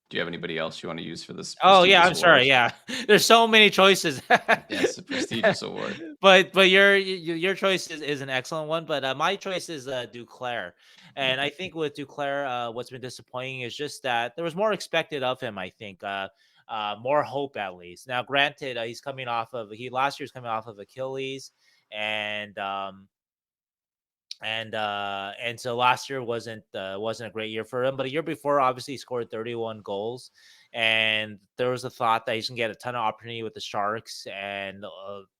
Do you have anybody else you want to use for this Oh yeah, prestigious I'm sorry. award? Yeah, there's so many choices. Yes, a prestigious award. But your choice is an excellent one. But my choice is Duclair, and I think with Duclair, what's been disappointing is just that there was more expected of him. I think more hope at least. Now, granted, he's coming off of he last year's coming off of Achilles, and and so last year wasn't a great year for him, but a year before obviously he scored 31 goals, and there was a thought that he's gonna get a ton of opportunity with the Sharks, and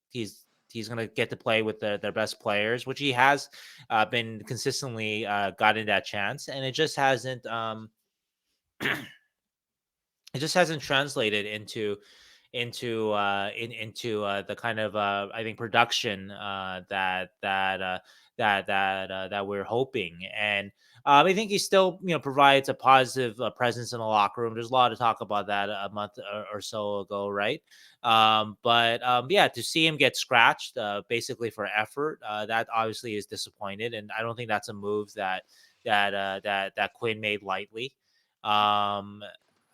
he's gonna get to play with their best players, which he has been consistently gotten that chance, and it just hasn't translated into the kind of I think production that we're hoping. And I think he still provides a positive presence in the locker room. There's a lot of talk about that a month or so ago, right? But yeah, to see him get scratched basically for effort, that obviously is disappointed, and I don't think that's a move that Quinn made lightly. Um,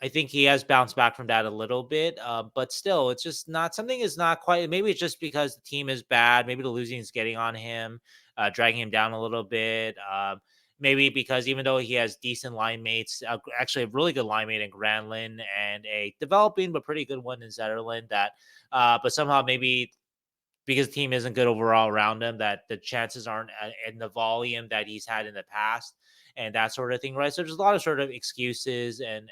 I think he has bounced back from that a little bit, but still, it's just not something is not quite. Maybe it's just because the team is bad. Maybe the losing is getting on him, dragging him down a little bit. Maybe because even though he has decent line mates, actually a really good line mate in Granlund and a developing but pretty good one in Zetterlund, but somehow maybe because the team isn't good overall around him, that the chances aren't in the volume that he's had in the past and that sort of thing, right? So there's a lot of sort of excuses and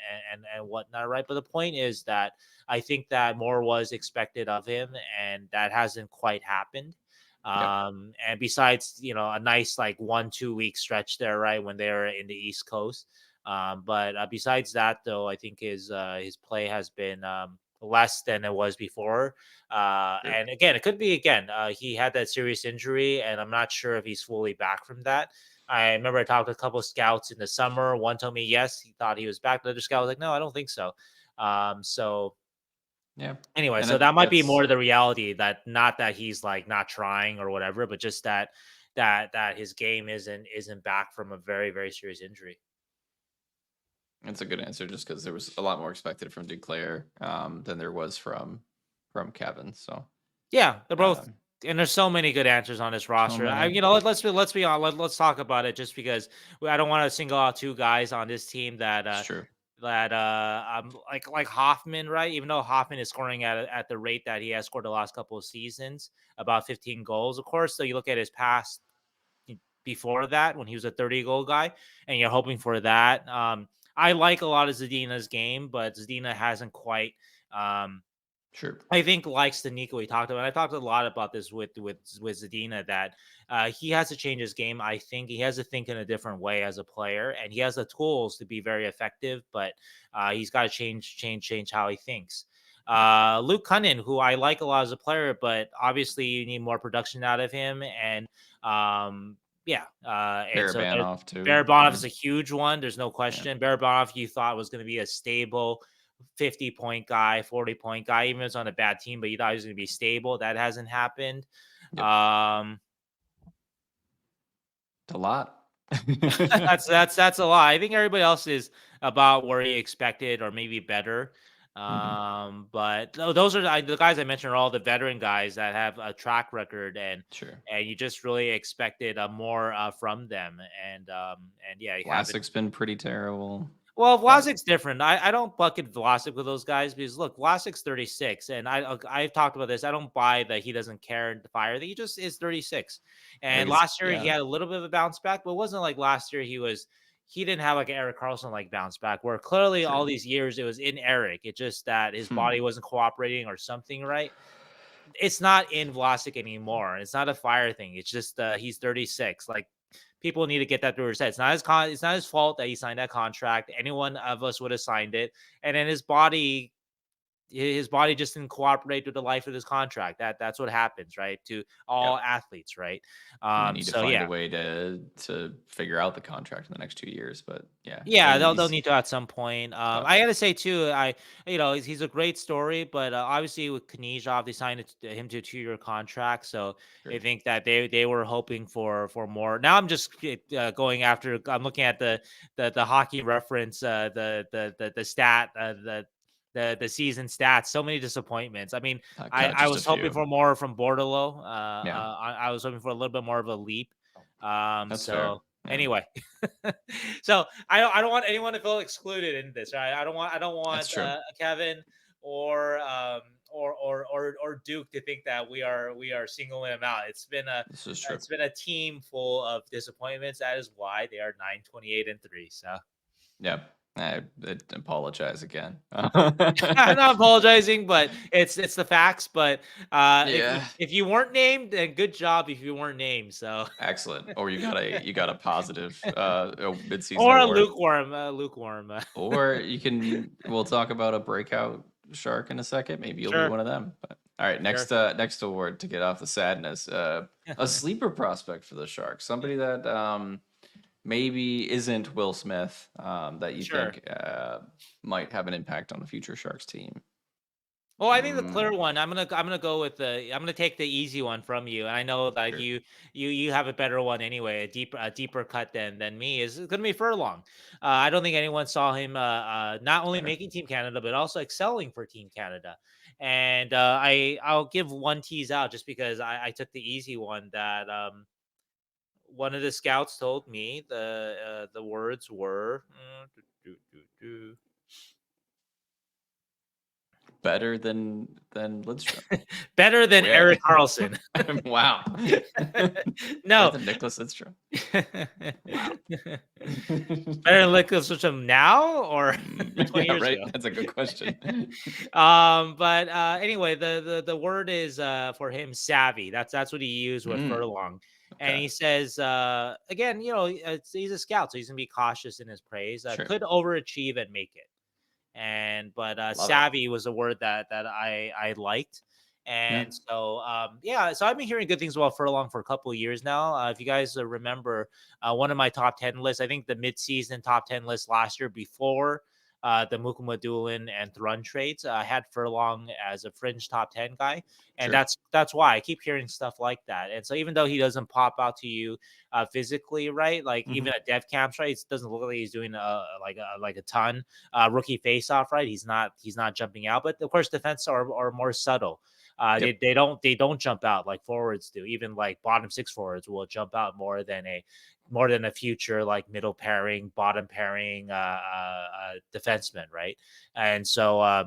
whatnot, right? But the point is that I think that more was expected of him, and that hasn't quite happened. Yep. And besides, a nice like 1-2 week stretch there, right, when they're in the East Coast. But besides that, though, I think his play has been less than it was before. Sure. And again, it could be he had that serious injury, and I'm not sure if he's fully back from that. I remember I talked to a couple of scouts in the summer. One told me yes, he thought he was back. The other scout was like, no, I don't think so. So Yeah. anyway, And so I that think might be that's more the reality, that not that he's like not trying or whatever, but just that his game isn't back from a very, very serious injury. a good answer, just because there was a lot more expected from Duclair than there was from Kevin. So Yeah, they're both, um, and there's so many good answers on this so roster. many. Let's be on. Let's talk about it, just because I don't want to single out two guys on this team It's true. like Hoffman, right? Even though Hoffman is scoring at the rate that he has scored the last couple of seasons, about 15 goals, of course. So you look at his past before that when he was a 30 goal guy, and you're hoping for that. I like a lot of Zadina's game, but Zadina hasn't quite. Um, Sure. I think like Studnicka we talked about. I talked a lot about this with Zadina, that he has to change his game. I think he has to think in a different way as a player, and he has the tools to be very effective. But he's got to change how he thinks. Luke Cunnin, who I like a lot as a player, but obviously you need more production out of him. And yeah, and so Barabanov too. Barabanov Yeah. is a huge one. There's no Yeah. question. Barabanov, you thought was going to be a stable 50-point guy, 40-point guy, even if it's on a bad team, but you thought he was going to be stable. That hasn't happened. Yep. Um, It's a lot. that's a lot. I think everybody else is about where he expected or maybe better. Hmm. But those are the guys I mentioned are all the veteran guys that have a track record, Sure. and you just really expected more from them, and yeah, you haven't. Vlasic's been pretty terrible, Well, but Vlasic's different. I don't bucket Vlasic with those guys because look, Vlasic's 36, and I've talked about this. I don't buy that he doesn't care and fire. That he just is 36. I think And it's last year he yeah, had a little bit of a bounce back, but it wasn't like last year he didn't have like Eric Carlson like bounce back. Where clearly all sure. these years it was in Eric. It's just that his body wasn't cooperating or something, right? It's not in Vlasic anymore. It's not a fire thing. It's just he's 36. Like people need to get that through his head. It's not his fault that he signed that contract. Any one of us would have signed it. And then his body just didn't cooperate with the life of his contract. That's what happens, right? To Yeah. all athletes, right? They need to So find a yeah. way to figure out the contract in the next 2 years. But yeah, I Yeah, mean they'll he's need to at some point. tough. I gotta say too, he's a great story, but obviously with Knyzhov, they signed him to a 2-year contract, so I Sure. think that they were hoping for more. Now I'm just going after. I'm looking at the hockey reference, the stat, the season stats. So many disappointments. I mean, I Just a was hoping few. for more from Bordelot. Yeah, I was hoping for a little bit more of a leap. that's fair. So Yeah, anyway. So I don't want anyone to feel excluded in this, right? I don't that's want true. Kevin or or Duke to think that we are singling him out. This is true. It's been a team full of disappointments. That is why they are 9-28-3. So Yeah, I apologize again. I'm not apologizing, but it's the facts. But Yeah, if you weren't named, then good job if you weren't named. So excellent. Or you got a positive midseason or a award. lukewarm. Or we'll talk about a breakout shark in a second. Maybe you'll be Sure, one of them. But all right, sure. next award to get off the sadness. A sleeper prospect for the Sharks. Somebody that maybe isn't Will Smith, that you Sure. think might have an impact on the future Sharks team. Well, I think the clear Mm, one. I'm gonna go with I'm gonna take the easy one from you. And I know that sure. you have a better one anyway, a deeper cut than me. Is gonna be Furlong. I don't think anyone saw him not only Fair. making Team Canada but also excelling for Team Canada. And I'll give one tease out just because I took the easy one that one of the scouts told me the words were Better than Lidstrom. better than Yeah. Eric Carlson. Wow. Better No. than Nicholas Lidstrom. Wow. Better than liquid switch them now or 20 Yeah, years right. ago? That's a good question. But anyway, the word is for him savvy. That's what he used with Mm, Furlong. And okay. he says again, he's a scout, so he's gonna be cautious in his praise. Sure. Could overachieve and make it. And but Love it. savvy was a word that I liked. Yeah. And so yeah, so I've been hearing good things about Furlong for a couple of years now. If you guys remember one of my top 10 lists, I think the midseason top 10 list last year before the Mukuma Doolin and Thrun trades, I had Furlong as a fringe top 10 guy. And Sure. that's why I keep hearing stuff like that. And so even though he doesn't pop out to you physically, right? Like Hmm. even at dev camps, right? It doesn't look like he's doing like a ton rookie face-off, right? He's not jumping out, but of course, defense are more subtle. Yep. They don't jump out like forwards do. Even like bottom six forwards will jump out more than a future like middle pairing, bottom pairing defenseman, right? And so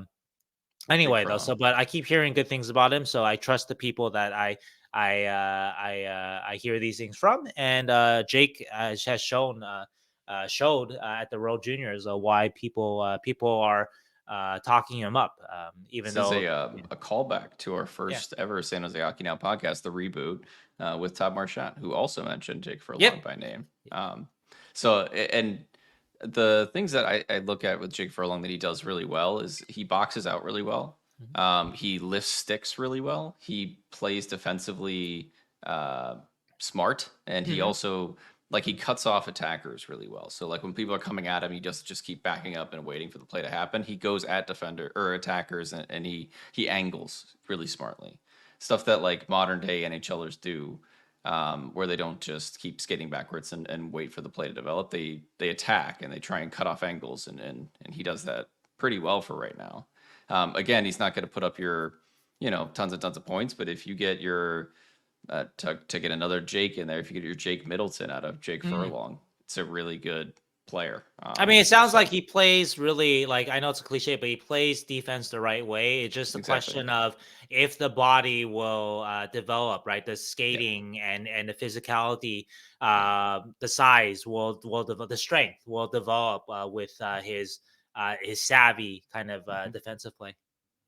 Jake anyway, though, Furlong. but I keep hearing good things about him, so I trust the people that I hear these things from. And Jake has showed at the World Juniors why people are talking him up, even This is though a callback to our yeah, first ever San Jose Hockey Now podcast, the reboot, with Todd Marchand, who also mentioned Jake yep, Furlong by name. And the things that I look at with Jake Furlong that he does really well is he boxes out really well. mhm, He lifts sticks really well. He plays defensively uh, smart, and he mhm, also like he cuts off attackers really well. So like when people are coming at him, he just keep backing up and waiting for the play to happen. He goes at defender or attackers, and he angles really smartly. Stuff that like modern day NHLers do, where they don't just keep skating backwards and wait for the play to develop. They attack and they try and cut off angles, and he does that pretty well for right now. Again, he's not going to put up your, tons and tons of points, but if you get your to get another Jake in there, if you get your Jake Middleton out of Jake Furlong, it's a really good player. I mean, it sounds like So he plays really, like, I know it's a cliche, but he plays defense the right way. It's just a exactly. question of if the body will develop, right? The Yeah. skating and the physicality, Yeah. the size will develop, the strength will develop with his savvy kind of Mhm. defensive play.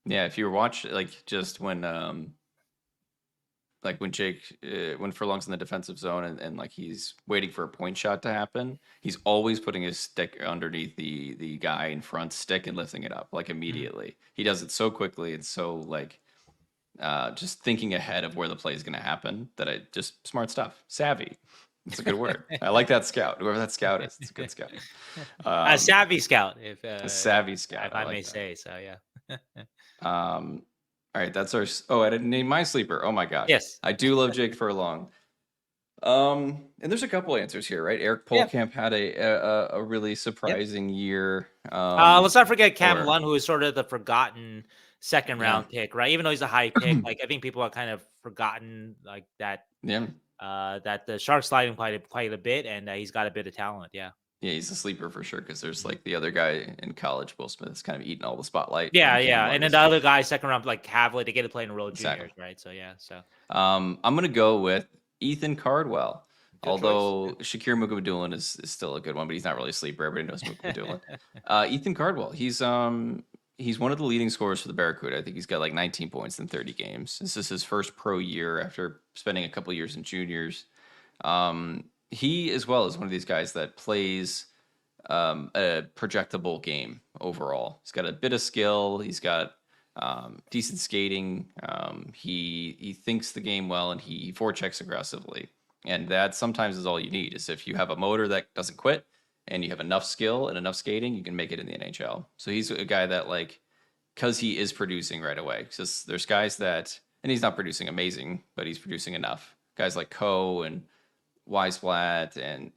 Yeah. If you watch like just when Jake, when Furlong's in the defensive zone and like he's waiting for a point shot to happen, he's always putting his stick underneath the guy in front stick and lifting it up like Mhm. immediately. He does it so quickly and so like just thinking ahead of where the play is going to happen that I just smart stuff, savvy. It's a good word. I like that scout. Whoever that scout is, it's a good scout. A Um, savvy scout, a savvy scout. if I I may like that. say so. Yeah. All right, that's our. Oh, I didn't name my sleeper. Oh my gosh, Yes. I do love Jake Furlong. And there's a couple answers here, right? Eric Yeah. Pohlkamp had a really Yep. surprising year. Let's not forget Cam Or Lund, who is sort of the forgotten second yeah, round pick, right? Even though he's a high pick, like I think people are kind of forgotten like that. yeah, That the Sharks slide him quite a bit, and he's got a bit of talent. Yeah. yeah. He's a sleeper for sure because there's Mhm. like the other guy in college, Will Smith, is kind of eating all the spotlight, Yeah, and Cam yeah, and Lund then the is other guy, second round, like Havelid, they get to play in the World exactly. Juniors, right? So yeah, so I'm gonna go with Ethan Cardwell. good choice. Although Shakir Mukhamadullin is still a good one, but he's not really a sleeper. Everybody knows Mukhamadullin. Ethan Cardwell. He's one of the leading scorers for the Barracuda. I think he's got like 19 points in 30 games. This is his first pro year after spending a couple years in juniors. He as well is one of these guys that plays a projectable game overall. He's got a bit of skill. He's got decent skating. He thinks the game well and he forechecks aggressively. And that sometimes is all you need. Is if you have a motor that doesn't quit and you have enough skill and enough skating, you can make it in the NHL. So he's a guy that like because he is producing right away. Because there's guys that and he's not producing amazing, but he's producing enough. Guys like Coe and Weisblatt and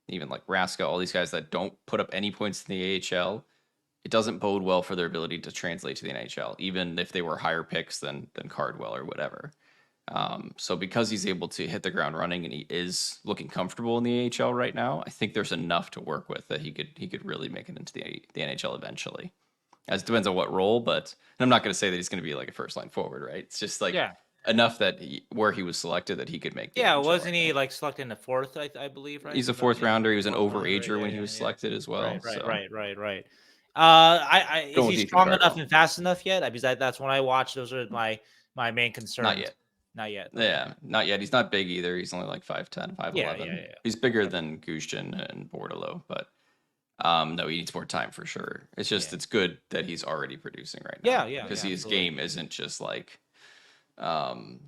even like Raska, all these guys that don't put up any points in the AHL, it doesn't bode well for their ability to translate to the NHL, even if they were higher picks than Cardwell or whatever. So because he's able to hit the ground running and he is looking comfortable in the AHL right now, I think there's enough to work with that he could really make it into the NHL eventually. As it depends on what role, but and I'm not going to say that he's going to be like a first line forward, right? It's just like Yeah, enough that where he was selected that he could make the yeah. NHL. I Wasn't he think like selected in the fourth? I believe, right? he's a Was that fourth rounder. He was an fourth rounder? overager Yeah, when he yeah, was yeah. selected as well. Right, right, So right, right, right. I is going he with Ethan strong enough Cardwell. and fast enough yet? Because that's when I watched. Those are my main Not concerns. yet. Not yet. Okay. Yeah, not yet. He's not big either. He's only like 5'10", Yeah, yeah, 5'11". yeah. He's bigger Okay. than Gushchin and Bordalo, but no, he needs more time for sure. It's just Yeah. it's good that he's already producing right Yeah, now yeah, because yeah. his Absolutely. game isn't just like um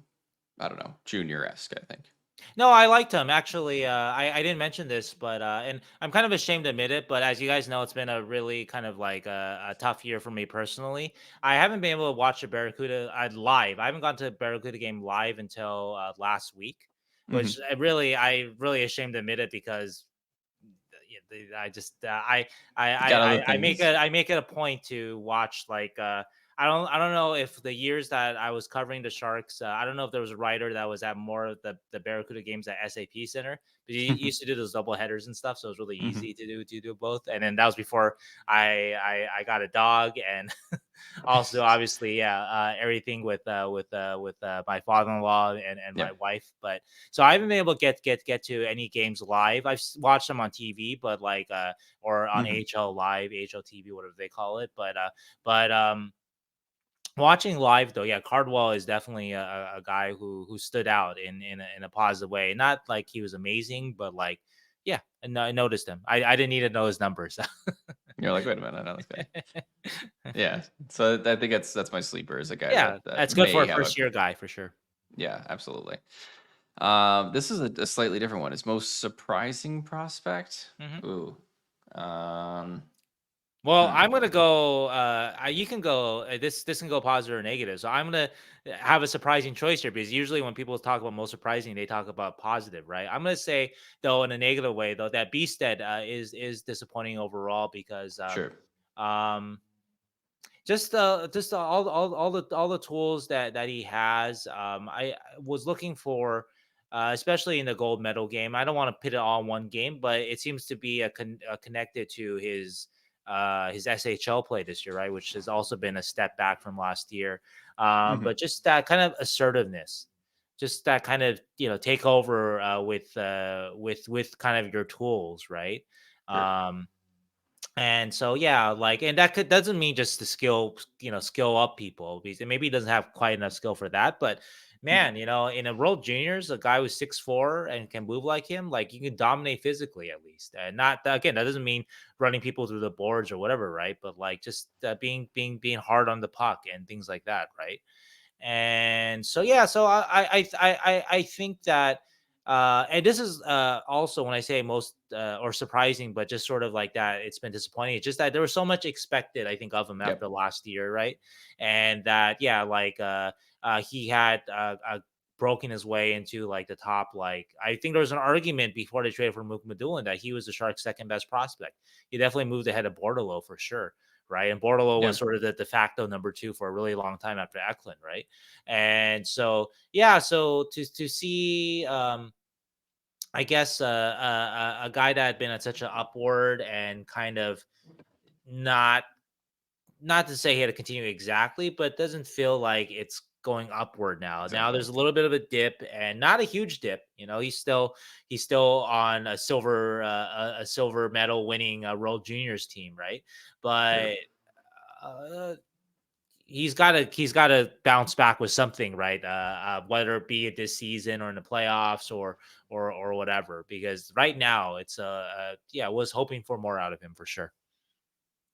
I don't know, junior-esque, I think. No, I liked him actually. I didn't mention this, but and I'm kind of ashamed to admit it, but as you guys know, it's been a really kind of like a tough year for me personally. I haven't been able to watch the Barracuda live. I haven't gone to a Barracuda game live until last week, which Hmm. I really ashamed to admit it because yeah, I just You got other things. I make it a point to watch like I don't know if the years that I was covering the Sharks, I don't know if there was a writer that was at more of the Barracuda games at SAP Center, but he used to do those double headers and stuff, so it was really Hmm. easy to do both. And then that was before I got a dog, and also obviously yeah, everything with my father-in-law and my Yeah. wife. But so I haven't been able to get to any games live. I've watched them on TV, but like or on Hmm. AHL Live, AHL TV, whatever they call it. But watching live though, yeah, Cardwell is definitely a guy who stood out in a positive way. Not like he was amazing, but like yeah, and I noticed him. I didn't need to know his numbers. You're like, wait a minute, I know this guy. Yeah. So I think that's my sleeper is a guy Yeah, that that's good for may a have a first year guy for sure. yeah, absolutely. This is a slightly different one. His most surprising prospect. Mhm. Ooh. Um, Well, hmm. I'm gonna go. You can go. This can go positive or negative. So I'm gonna have a surprising choice here because usually when people talk about most surprising, they talk about positive, right? I'm gonna say though in a negative way though that Bystedt is disappointing overall because Sure. um just all the tools that he has. I was looking for, especially in the gold medal game. I don't want to put it all in one game, but it seems to be connected to his SHL play this year, right? Which has also been a step back from last year. Mhm. But just that kind of assertiveness, just that kind of take over with kind of your tools, right? Sure. Um, and so yeah, like, and that doesn't mean just to skill up people, because maybe he doesn't have quite enough skill for that. But Mhm. man, in a World Juniors, a guy who's 6'4" and can move like him, like you can dominate physically at least. And not again, that doesn't mean running people through the boards or whatever, right? But like just being hard on the puck and things like that, right? And so yeah, so I think that and this is also when I say most or surprising, but just sort of like that, it's been disappointing. It's just that there was so much expected, I think, of him Yep. after last year, right? And that yeah, like he had broken his way into like the top. Like I think there was an argument before they traded for Mook Madulin that he was the Sharks' second best prospect. He definitely moved ahead of Bordelot for sure, right? And Bordelot Yeah. was sort of the de facto number two for a really long time after Eklund, right? And so, yeah, so to see, I guess, a guy that had been at such an upward and kind of not not to say he had to continue exactly, but doesn't feel like it's going upward now. Now Exactly. there's a little bit of a dip, and not a huge dip. He's still on a silver medal winning World Juniors team, right? Sure. But uh, he's got to bounce back with something, right? Whether it be it this season or in the playoffs or whatever. Because right now it's yeah, was hoping for more out of him for sure.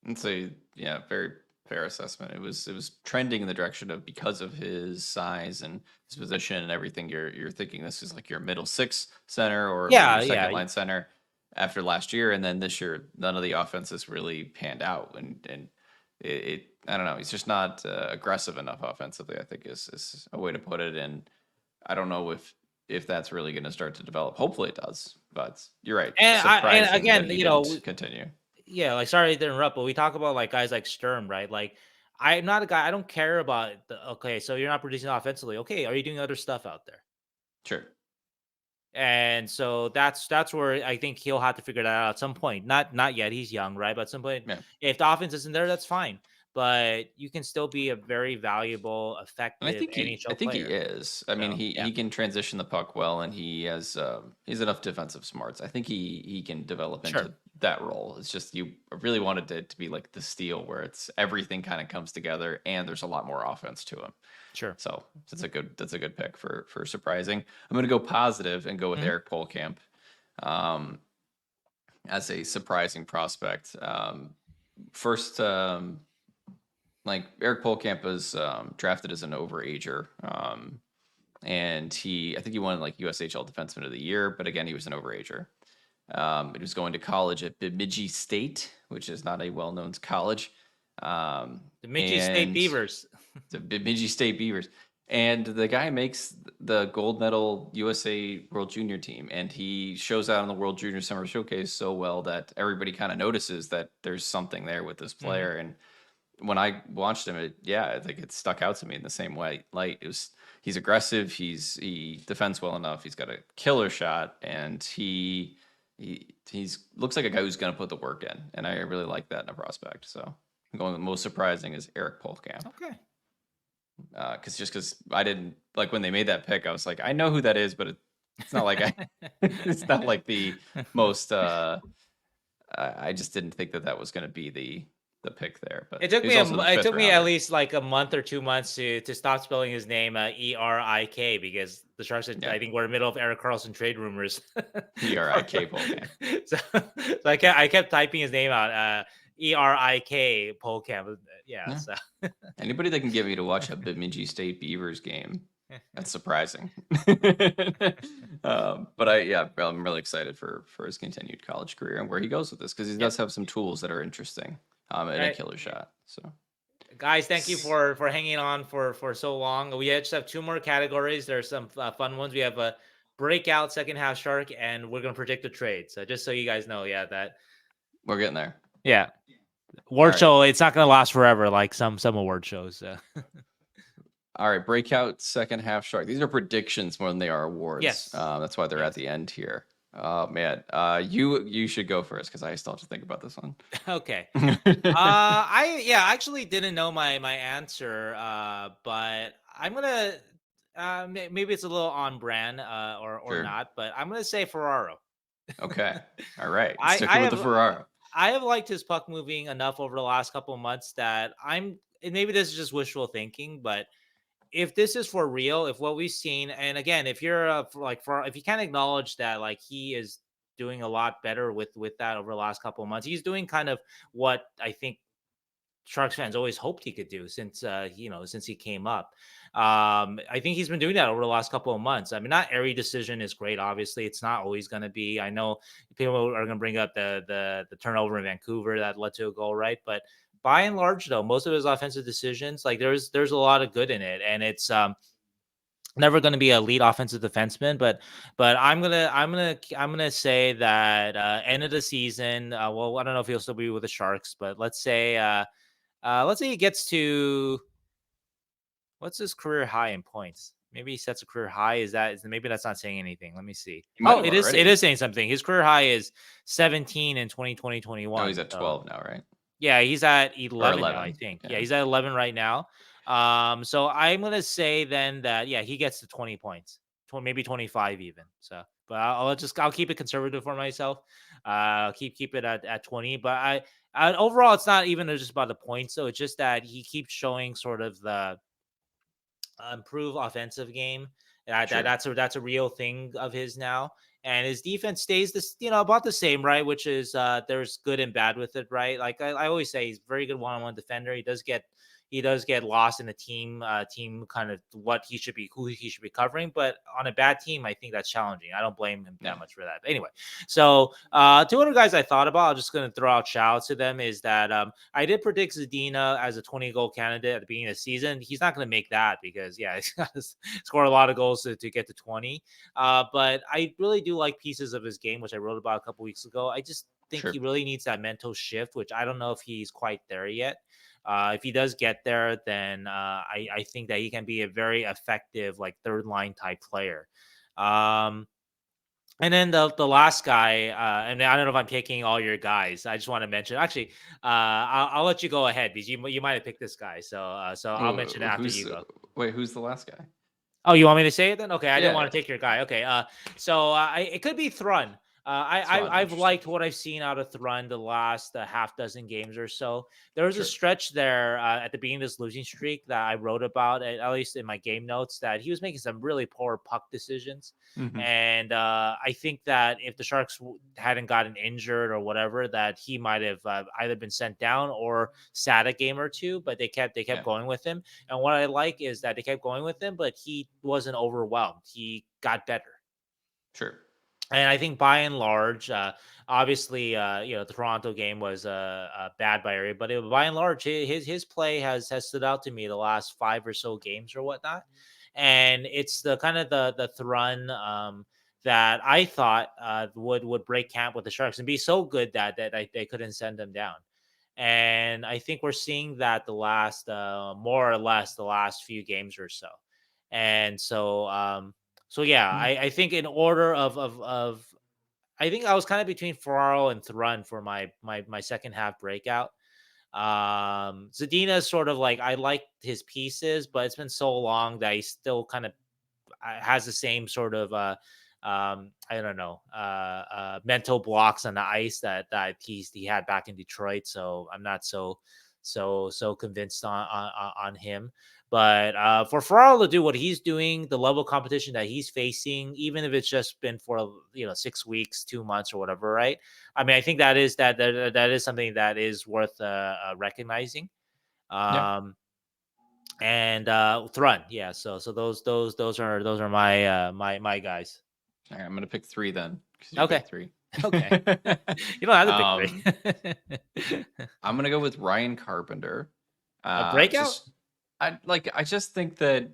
It's a yeah, very fair assessment. It was trending in the direction of, because of his size and his position and everything. You're thinking this is like your middle six center or maybe Yeah, your yeah, second line center after last year, and then this year none of the offenses really panned out, and it I don't know. He's just not aggressive enough offensively, I think is a way to put it. And I don't know if that's really going to start to develop. Hopefully it does, but you're right. and Surprising that again, he didn't continue. yeah, like sorry to interrupt, but we talk about like guys like Sturm, right? Like I'm not a guy. I don't care about okay, so you're not producing offensively. Okay, are you doing other stuff out there? Sure. And so that's where I think he'll have to figure that out at some point. Not yet. He's young, right? But at some point, Yeah. if the offense isn't there, that's fine. But you can still be a very valuable, And effective I NHL think he player. is. I mean, So yeah, he can transition the puck well, and he's enough defensive smarts. I think he can develop sure, into that role. It's just you really wanted it to be like the Steel, where it's everything kind of comes together, and there's a lot more offense to him. sure. So that's a good pick for surprising. I'm going to go positive and go with Mhm. Eric Pohlkamp um, as a surprising prospect. First, like Eric Pohlkamp was drafted as an overager. And I think he won like USHL Defenseman of the Year, but again, he was an overager. He was going to college at Bemidji State, which is not a well-known college, The Michigan State and Beavers. the Bemidji State Beavers. And the guy makes the gold medal USA World Junior team, and he shows out in the World Junior Summer Showcase so well that everybody kind of notices that there's something there with this Hmm. player. And when I watched him, I think it stuck out to me in the same way. Light, it was he's aggressive, he defends well enough, he's got a killer shot, and he's looks like a guy who's going to put the work in, and I really like that in a prospect. So I'm going with the most surprising is Eric Pohlkamp, Okay. because I didn't like when they made that pick. I was like, I know who that is, but it's not like I it's not like the most. I just didn't think that was going to be the pick there, but It took he was me also the it fifth took me at rounder. least like a month or 2 months to stop spelling his name Erik, because the Sharks Yeah. I think we're in the middle of Erik Karlsson trade rumors. ERIK Pohlkamp. So I kept typing his name out Erik Polkamp. Yeah, Yeah. so Anybody that can get me to watch a Bemidji State Beavers game, that's surprising. But I'm really excited for his continued college career and where he goes with this, because he yep. does have some tools that are interesting, and All a right. killer shot. So Guys, thank you for hanging on for so long. We just have two more categories. There's some fun ones. We have a breakout second half shark, and we're gonna predict the trade. So just so you guys know, yeah, that we're getting there. yeah. Award All right. show, it's not going to last forever like some award shows. All right, breakout second half shark. These are predictions more than they are awards. Yes. That's why they're at Yes. the end here. Oh man, you should go first because I still have to think about this one. Okay. I actually didn't know my answer, but I'm gonna maybe it's a little on brand or Sure. not, but I'm gonna say Ferraro. Okay. All right. I I Sticking with have the Ferraro. I have liked his puck moving enough over the last couple of months that and maybe this is just wishful thinking, but if this is for real, if what we've seen, and again, if you're if you can't acknowledge that like he is doing a lot better with that over the last couple of months, he's doing kind of what I think Sharks fans always hoped he could do since since he came up. I think he's been doing that over the last couple of months. I mean, not every decision is great. Obviously, it's not always going to be. I know people are going to bring up the turnover in Vancouver that led to a goal, right? But by and large, though, most of his offensive decisions, like there's a lot of good in it, and it's never going to be a lead offensive defenseman, but I'm gonna say that end of the season. Well, I don't know if he'll still be with the Sharks, but let's say he gets to what's his career high in points. Maybe he sets a career high. Maybe that's not saying anything. Let me see. You might Oh, have it is. It already. is saying something. His career high is 17 in 2020 No, 21. he's at So 12 now, right? yeah, he's at Or 11 now. I 11. think. Yeah, Yeah. he's at 11 right now. So I'm gonna say then that yeah, he gets to 20 points, maybe 25 even. So, but I'll keep it conservative for myself. Keep it at 20. But overall, it's not even just about the points. So it's just that he keeps showing sort of the improve offensive game. Sure. That's a real thing of his now, and his defense stays this about the same, right? Which is there's good and bad with it, right? Like I always say, he's a very good one-on-one defender. He does get lost in the team kind of who he should be covering, but on a bad team, I think that's challenging. I don't blame him Yeah. that much for that. But anyway, so two other guys I thought about, I'm just going to throw out shout outs to them is that I did predict Zadina as a 20 goal candidate at the beginning of the season. He's not going to make that because he's got to score a lot of goals to get to 20. But I really do like pieces of his game, which I wrote about a couple weeks ago. I just think he Sure. really needs that mental shift, which I don't know if he's quite there yet. If he does get there, then I think that he can be a very effective, like third line type player. Um, and then the last guy, and I don't know if I'm taking all your guys. I just want to mention, actually, I'll let you go ahead because you might have picked this guy. So I'll mention it after Who's you go. wait, who's the last guy? Oh, you want me to say it then? Okay, I didn't want Yeah. to take your guy. Okay, it could be Thrun. Thrawn, I've interesting. liked what I've seen out of Thrun the last half dozen games or so. There was a Sure. stretch there at the beginning of this losing streak that I wrote about, at least in my game notes, that he was making some really poor puck decisions. Hmm. And I think that if the Sharks hadn't gotten injured or whatever, that he might have either been sent down or sat a game or two. But they kept Yeah. going with him. And what I like is that they kept going with him, but he wasn't overwhelmed. He got better. Sure. And I think by and large, obviously, the Toronto game was bad by area, but by and large, his play has stood out to me the last five or so games or whatnot. And it's the kind of the Thrun that I thought would break camp with the Sharks and be so good that they couldn't send them down. And I think we're seeing that the last more or less the last few games or so. And so yeah, Mm. I think in order of I think I was kind of between Ferraro and Thrun for my second half breakout. Zadina is sort of like I like his pieces, but it's been so long that he still kind of has the same sort of I don't know mental blocks on the ice that he had back in Detroit. So I'm not so convinced on him. But for Ferraro to do what he's doing, the level of competition that he's facing, even if it's just been for 6 weeks, 2 months, or whatever, right? I mean, I think that is something that is worth recognizing. Yeah. Um, and Thrun, yeah. So those are my guys. All right, I'm gonna pick three then because you Okay, picked three. okay. You don't have to pick um, three. I'm gonna go with Ryan Carpenter. A breakout? Just I just think that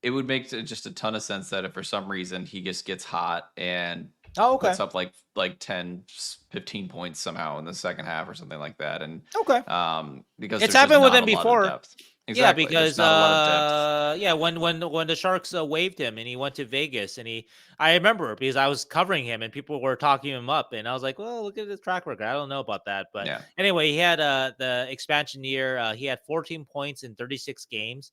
it would make just a ton of sense that if for some reason he just gets hot and Oh, okay. puts up like 10, 15 points somehow in the second half or something like that. And Okay. because It's there's just happened with not him a lot of before. depth. Yeah, Exactly. There's because not a lot of depth. when the Sharks waived him and he went to Vegas and I remember because I was covering him and people were talking him up and I was like, well, look at his track record. I don't know about that, but Yeah. anyway, he had the expansion year. He had 14 points in 36 games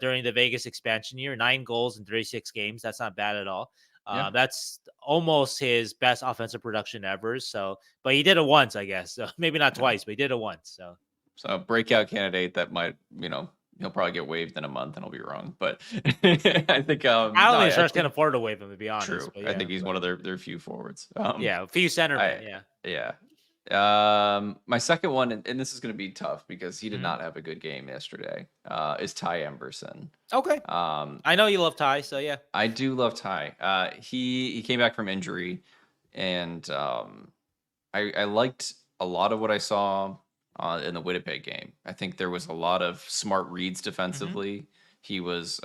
during the Vegas expansion year, 9 goals in 36 games. That's not bad at all. Yeah. That's almost his best offensive production ever. So, but he did it once, I guess. So maybe not Yeah. twice, but he did it once. So. So a breakout candidate that might, he'll probably get waived in a month and I'll be wrong. But I think I don't no, think the I Sharks can think afford to waive him, to be honest. true. But I yeah, think he's one of their few forwards. yeah, a few centermen. I Yeah. yeah. My second one, and this is going to be tough because he did Mhm. not have a good game yesterday. Is Ty Emberson. Okay. Um, I know you love Ty, so yeah. I do love Ty. He came back from injury, and I liked a lot of what I saw in the Winnipeg game. I think there was a lot of smart reads Hmm. defensively. He was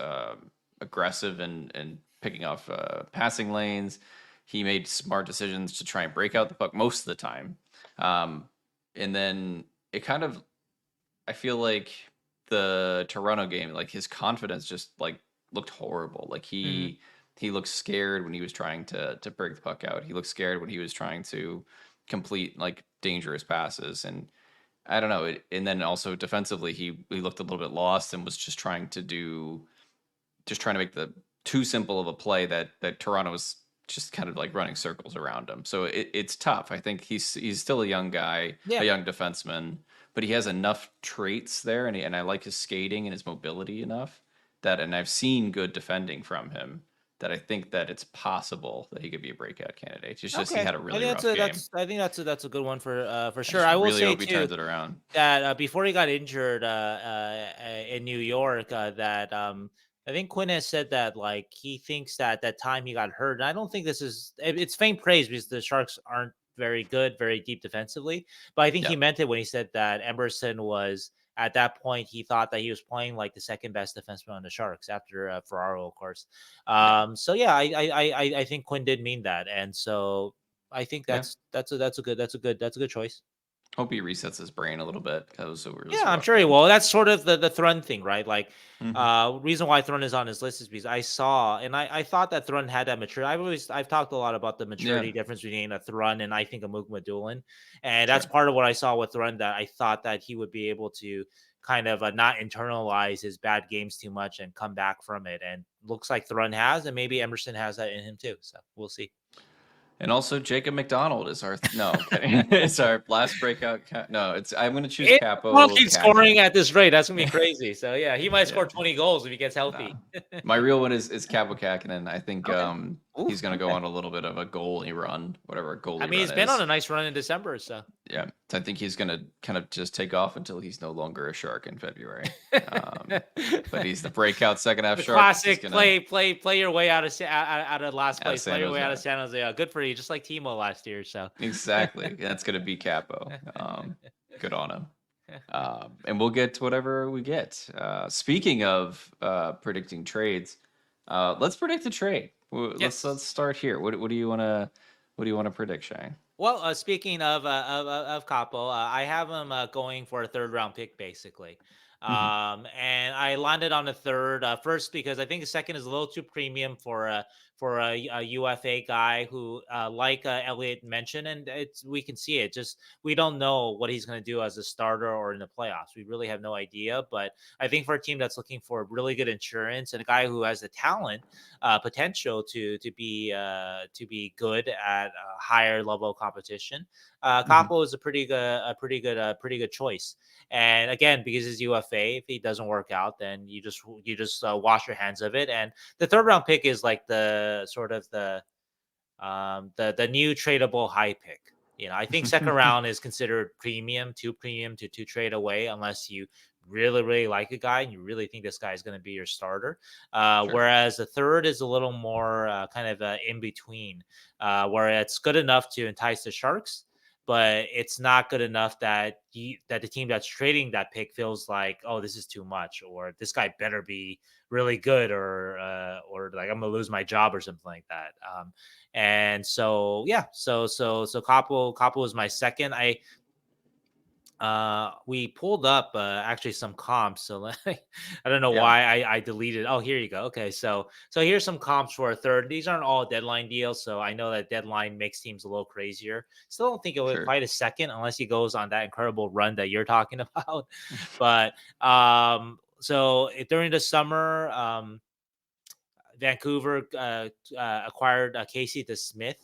aggressive and picking off passing lanes. He made smart decisions to try and break out the puck most of the time. Um, and then it kind of, I feel like the Toronto game, like his confidence just like looked horrible. Like Hmm. he looked scared when he was trying to break the puck out. He looked scared when he was trying to complete like dangerous passes. And I don't know. And then also defensively, he looked a little bit lost and was just trying to make the too simple of a play that Toronto was just kind of like running circles around him. So it's tough. I think he's still a young guy, a Yeah. young defenseman, but he has enough traits there, and I like his skating and his mobility enough and I've seen good defending from him that I think that it's possible that he could be a breakout candidate. It's just he Okay. had a really rough game. I think that's a good one for I sure. just I will really say hope he too turns it around. that before he got injured in New York, that I think Quinn has said that like he thinks that that time he got hurt. And I don't think it's faint praise because the Sharks aren't very good, very deep defensively. But I think Yeah, he meant it when he said that Emerson was at that point he thought that he was playing like the second best defenseman on the Sharks after Ferraro, of course. yeah, So yeah, I think Quinn did mean that, and so I think yeah. that's a good choice. Hope he resets his brain a little bit. It Yeah, was a I'm rough sure he game. will. That's sort of the Thrun thing, right? Like, Hmm. reason why Thrun is on his list is because I saw and I thought that Thrun had that maturity. I've talked a lot about the Yeah, maturity difference between a Thrun and I think a Mukmadulin, and that's sure. part of what I saw with Thrun that I thought that he would be able to kind of not internalize his bad games too much and come back from it. And looks like Thrun has, and maybe Emerson has that in him too. So we'll see. And also Jacob McDonald is our no, I'm kidding. It's our last breakout. No, it's I'm going to choose If Pohlkamp Kaapo keeps scoring Kahkonen. at this rate, that's gonna be crazy. So yeah, he might Yeah, score 20 goals if he gets nah. healthy. My real one is Kaapo Kahkonen. I think Okay. he's Oof. going to go Okay. on a little bit of a goalie run, whatever a I goalie mean, run he's been on is. a nice run in December, so Yeah, so I think he's going to kind of just take off until he's no longer a shark in February. Um, but he's the breakout second half the shark. He's classic gonna play your way out of last out of place, play San your way out Jose. of San Jose. Good for you, just like Timo last year. So Exactly. That's gonna be Capo. Good on him. And we'll get whatever we get. Speaking of predicting trades, let's predict a trade. Let's yes. start here. What do you wanna predict, Shane? Well, speaking of Capo, I have him going for a third round pick, basically. Hmm. And I landed on a third first because I think the second is a little too premium for a UFA guy who, like Elliot mentioned, and it's we can see it. Just we don't know what he's going to do as a starter or in the playoffs. We really have no idea. But I think for a team that's looking for really good insurance and a guy who has the talent potential to be good at a higher level competition. Hmm. Capo is pretty good choice. And again, because he's UFA, if he doesn't work out, then you just wash your hands of it. And the third round pick is like the sort of the new tradable high pick. You know, I think second round is considered premium to trade away unless you really like a guy and you really think this guy is going to be your starter. Sure. Whereas the third is a little more kind of in between, where it's good enough to entice the Sharks, but it's not good enough that that the team that's trading that pick feels like, oh, this is too much, or this guy better be really good, or like I'm gonna lose my job or something like that. And so yeah, so Kaapo was my second. We pulled up actually some comps, so like, I don't know Yeah, why I deleted. Oh, here you go. Okay, so here's some comps for a third. These aren't all deadline deals, so I know that deadline makes teams a little crazier. Still don't think it would sure. fight a second unless he goes on that incredible run that you're talking about. But during the summer, Vancouver acquired Casey DeSmith.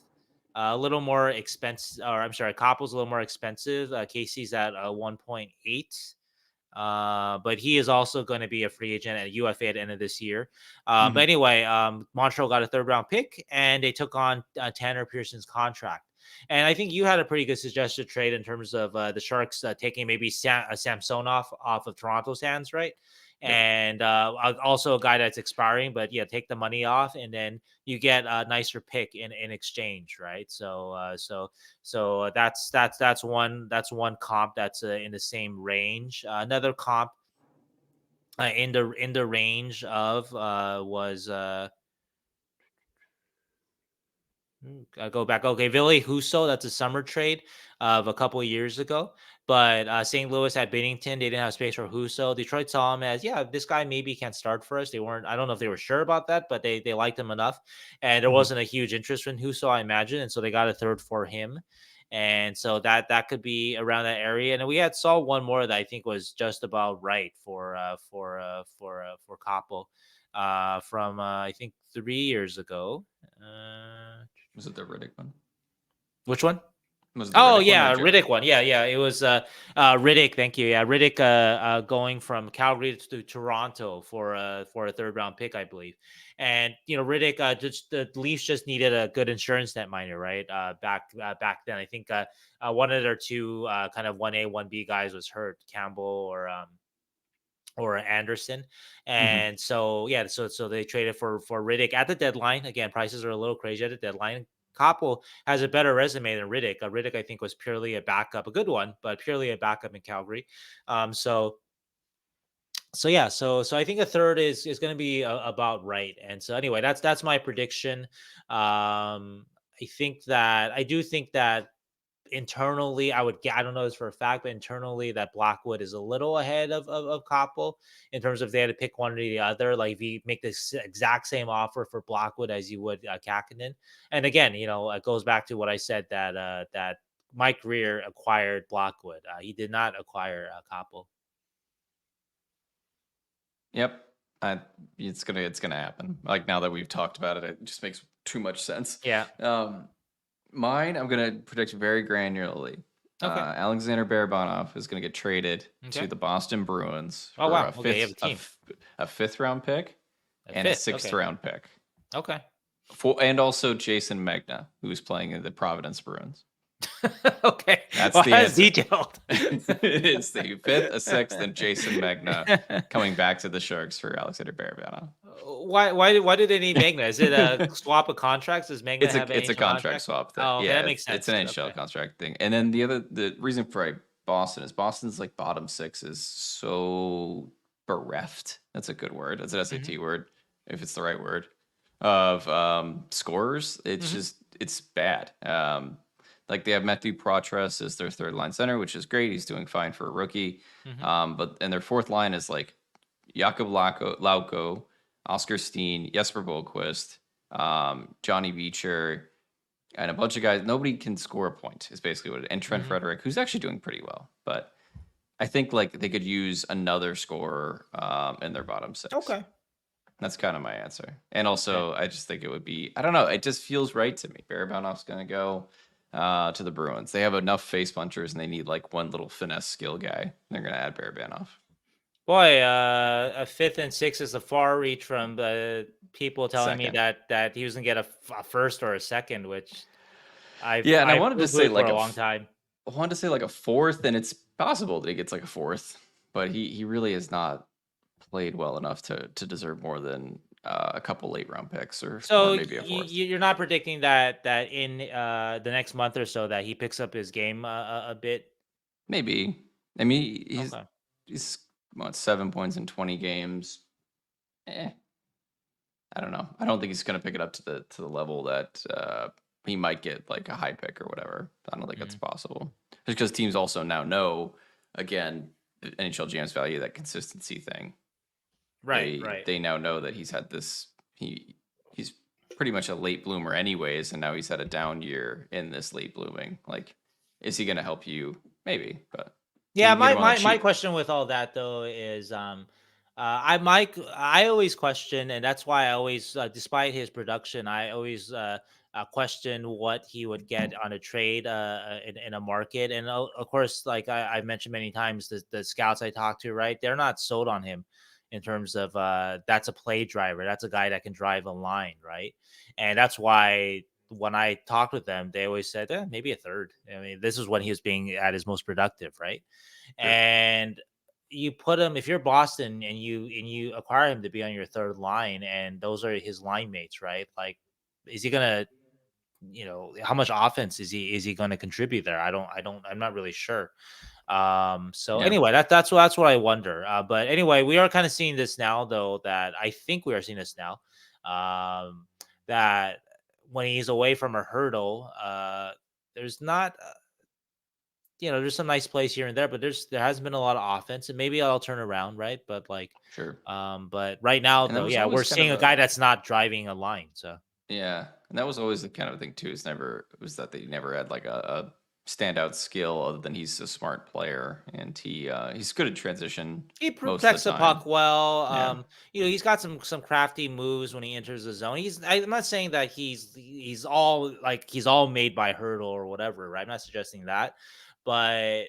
A little more expensive, or I'm sorry, Koppel's a little more expensive. Casey's at 1.8. But he is also going to be a free agent at UFA at the end of this year. But Mhm. anyway, Montreal got a third round pick and they took on Tanner Pearson's contract. And I think you had a pretty good suggested trade in terms of the Sharks taking maybe Samsonov off of Toronto's hands, right? Yep. And also a guy that's expiring, but yeah, take the money off, and then you get a nicer pick in exchange, right? So that's one comp that's in the same range. Another comp in the range of was I go back. Okay, Ville Husso, that's a summer trade of a couple of years ago. But St. Louis had Binnington. They didn't have space for Husso. Detroit saw him as, yeah, this guy maybe can start for us. They weren't, I don't know if they were sure about that, but they liked him enough. And there Mhm. wasn't a huge interest in Husso, I imagine. And so they got a third for him. And so that could be around that area. And we had saw one more that I think was just about right for Kaapo from I think 3 years ago. Was it the Riddick one? Which one? Was it the Oh Riddick one or yeah, Joe? Riddick one. Yeah. It was Riddick. Thank you. Yeah, Riddick going from Calgary to Toronto for a third round pick, I believe. And Riddick, just the Leafs just needed a good insurance net miner, right? Back then, I think one of their two kind of 1A 1B guys was hurt, Campbell or Anderson. Mhm. And so yeah, so they traded for Riddick at the deadline. Again, prices are a little crazy at the deadline. Koppel has a better resume than Riddick. Riddick, I think, was purely a backup, a good one, but purely a backup in Calgary. So yeah, so I think a third is going to be about right. And so anyway, that's my prediction. I do think that internally, I don't know this for a fact, but internally that Blackwood is a little ahead of Koppel in terms of if they had to pick one or the other. Like if you make this exact same offer for Blackwood as you would Kahkonen. And again, it goes back to what I said that Mike Greer acquired Blackwood. He did not acquire Koppel. Yep. I, it's gonna happen. Like now that we've talked about it, it just makes too much sense. Yeah. Um, Mine, I'm gonna predict very granularly. Okay. Alexander Barabanov is gonna get traded to Okay. the Boston Bruins Oh for wow. Okay, you have a team. a fifth round pick A and a fifth. sixth Okay. round pick Okay. and also Jason Megna, who's playing in the Providence Bruins. Okay. That's Well, the that's answer. detailed. It's the fifth, a sixth, and Jason Megna coming back to the Sharks for Alexander Barabanov. Why do they need Magna? Is it a swap of contracts? Does Magna have an It's a NHL contract contract? swap thing. Oh, okay, Yeah, that makes it's sense. an NHL Okay. contract thing. And then the reason for Boston is Boston's like bottom six is so bereft. That's a good word. That's an Mm-hmm. SAT word, if it's the right word. Of scorers. Mm-hmm. It's bad. Like they have Matthew Protres as their third line center, which is great. He's doing fine for a rookie. Mm-hmm. But and their fourth line is like Jakob Lauko, Oscar Steen, Jesper Bohlquist, Johnny Beecher, and a bunch of guys. Nobody can score a point, is basically what it is. And Trent Mm-hmm. Frederick, who's actually doing pretty well. But I think like they could use another scorer in their bottom six. Okay. That's kind of my answer. And Okay. also, I just think it would be, I don't know, it just feels right to me. Barabanov's going to go to the Bruins. They have enough face punchers and they need like one little finesse skill guy. They're going to add Barabanov. Boy, a fifth and sixth is a far reach from people telling me Second. that he was gonna get a first or a second, which I've Yeah, and I I've wanted to say poo-pooed for like a long time. I wanted to say like a fourth, and it's possible that he gets like a fourth, but he really has not played well enough to deserve more than a couple late round picks or So maybe a fourth. you're not predicting that in the next month or so that he picks up his game a bit. Maybe. I mean, Okay. he's what, 7 points in 20 games. Eh, I don't know. I don't think he's going to pick it up to the level that he might get like a high pick or whatever. I don't think that's Mhm. possible. Just because teams also now know, again, the NHL GM's value that consistency thing. Right. Right. They now know that he's had this. He's pretty much a late bloomer anyways, and now he's had a down year in this late blooming. Like, is he going to help you? Maybe, but if Yeah, you can get my him on the my cheap, question with all that though is I always question, and that's why I always despite his production, I always question what he would get on a trade in a market. And of course, like I've mentioned many times, the scouts I talk to, right, they're not sold on him in terms of that's a play driver, that's a guy that can drive a line, right? And that's why when I talked with them, they always said, maybe a third. I mean, this is when he was being at his most productive, right? sure, And you put him, if you're Boston and you acquire him to be on your third line, and those are his line mates, right? Like, is he gonna, how much offense is he gonna contribute there? I'm not really sure. So yeah, anyway, that's what I wonder. But anyway, we are kind of seeing this now, though, that I think we are seeing this now. That when he's away from a hurdle, there's not there's some nice plays here and there, but there hasn't been a lot of offense, and maybe I'll turn around, right? But like, sure. but right now, And that though, was yeah, we're always kind seeing of a guy a that's not driving a line. So Yeah, and that was always the kind of thing too. It was that they never had like a standout skill other than he's a smart player and he's good at transition he most of protects the the time. puck well. Yeah, He's got some crafty moves when he enters the zone. I'm not saying that he's all made by hurdle or whatever, right? I'm not suggesting that, but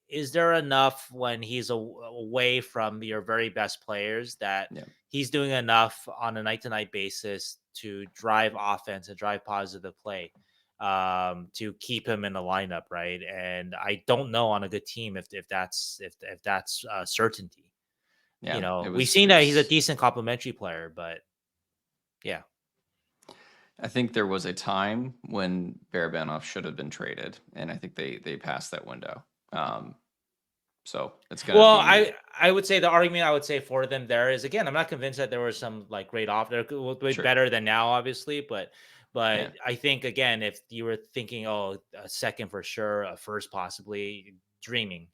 is there enough when he's away from your very best players that yeah, he's doing enough on a night to night basis to drive offense and drive positive play to keep him in the lineup, right? And I don't know on a good team if that's certainty. yeah. We've It seen that he's a was. decent complimentary player, but yeah, I think there was a time when Barabanov should have been traded, and I think they passed that window. Um, so it's gonna well, be I would say the argument I would say for them there is, again, I'm not convinced that there was some like great off there will be sure. better than now, obviously, but Yeah, I think again, if you were thinking, oh, a second for sure, a first possibly,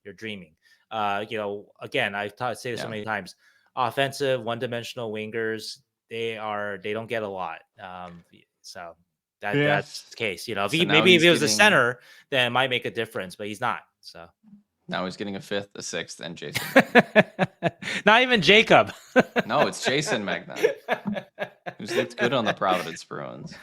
you're dreaming. Again, say this so yeah. many times, offensive one-dimensional wingers, they don't get a lot. So that's Yes. the case. So now Maybe if he's he was a getting center, then it might make a difference, but he's not. So. a fifth, a sixth, and Jason Magna. Not even Jacob. No, it's Jason Magna, who's looked good on the Providence Bruins.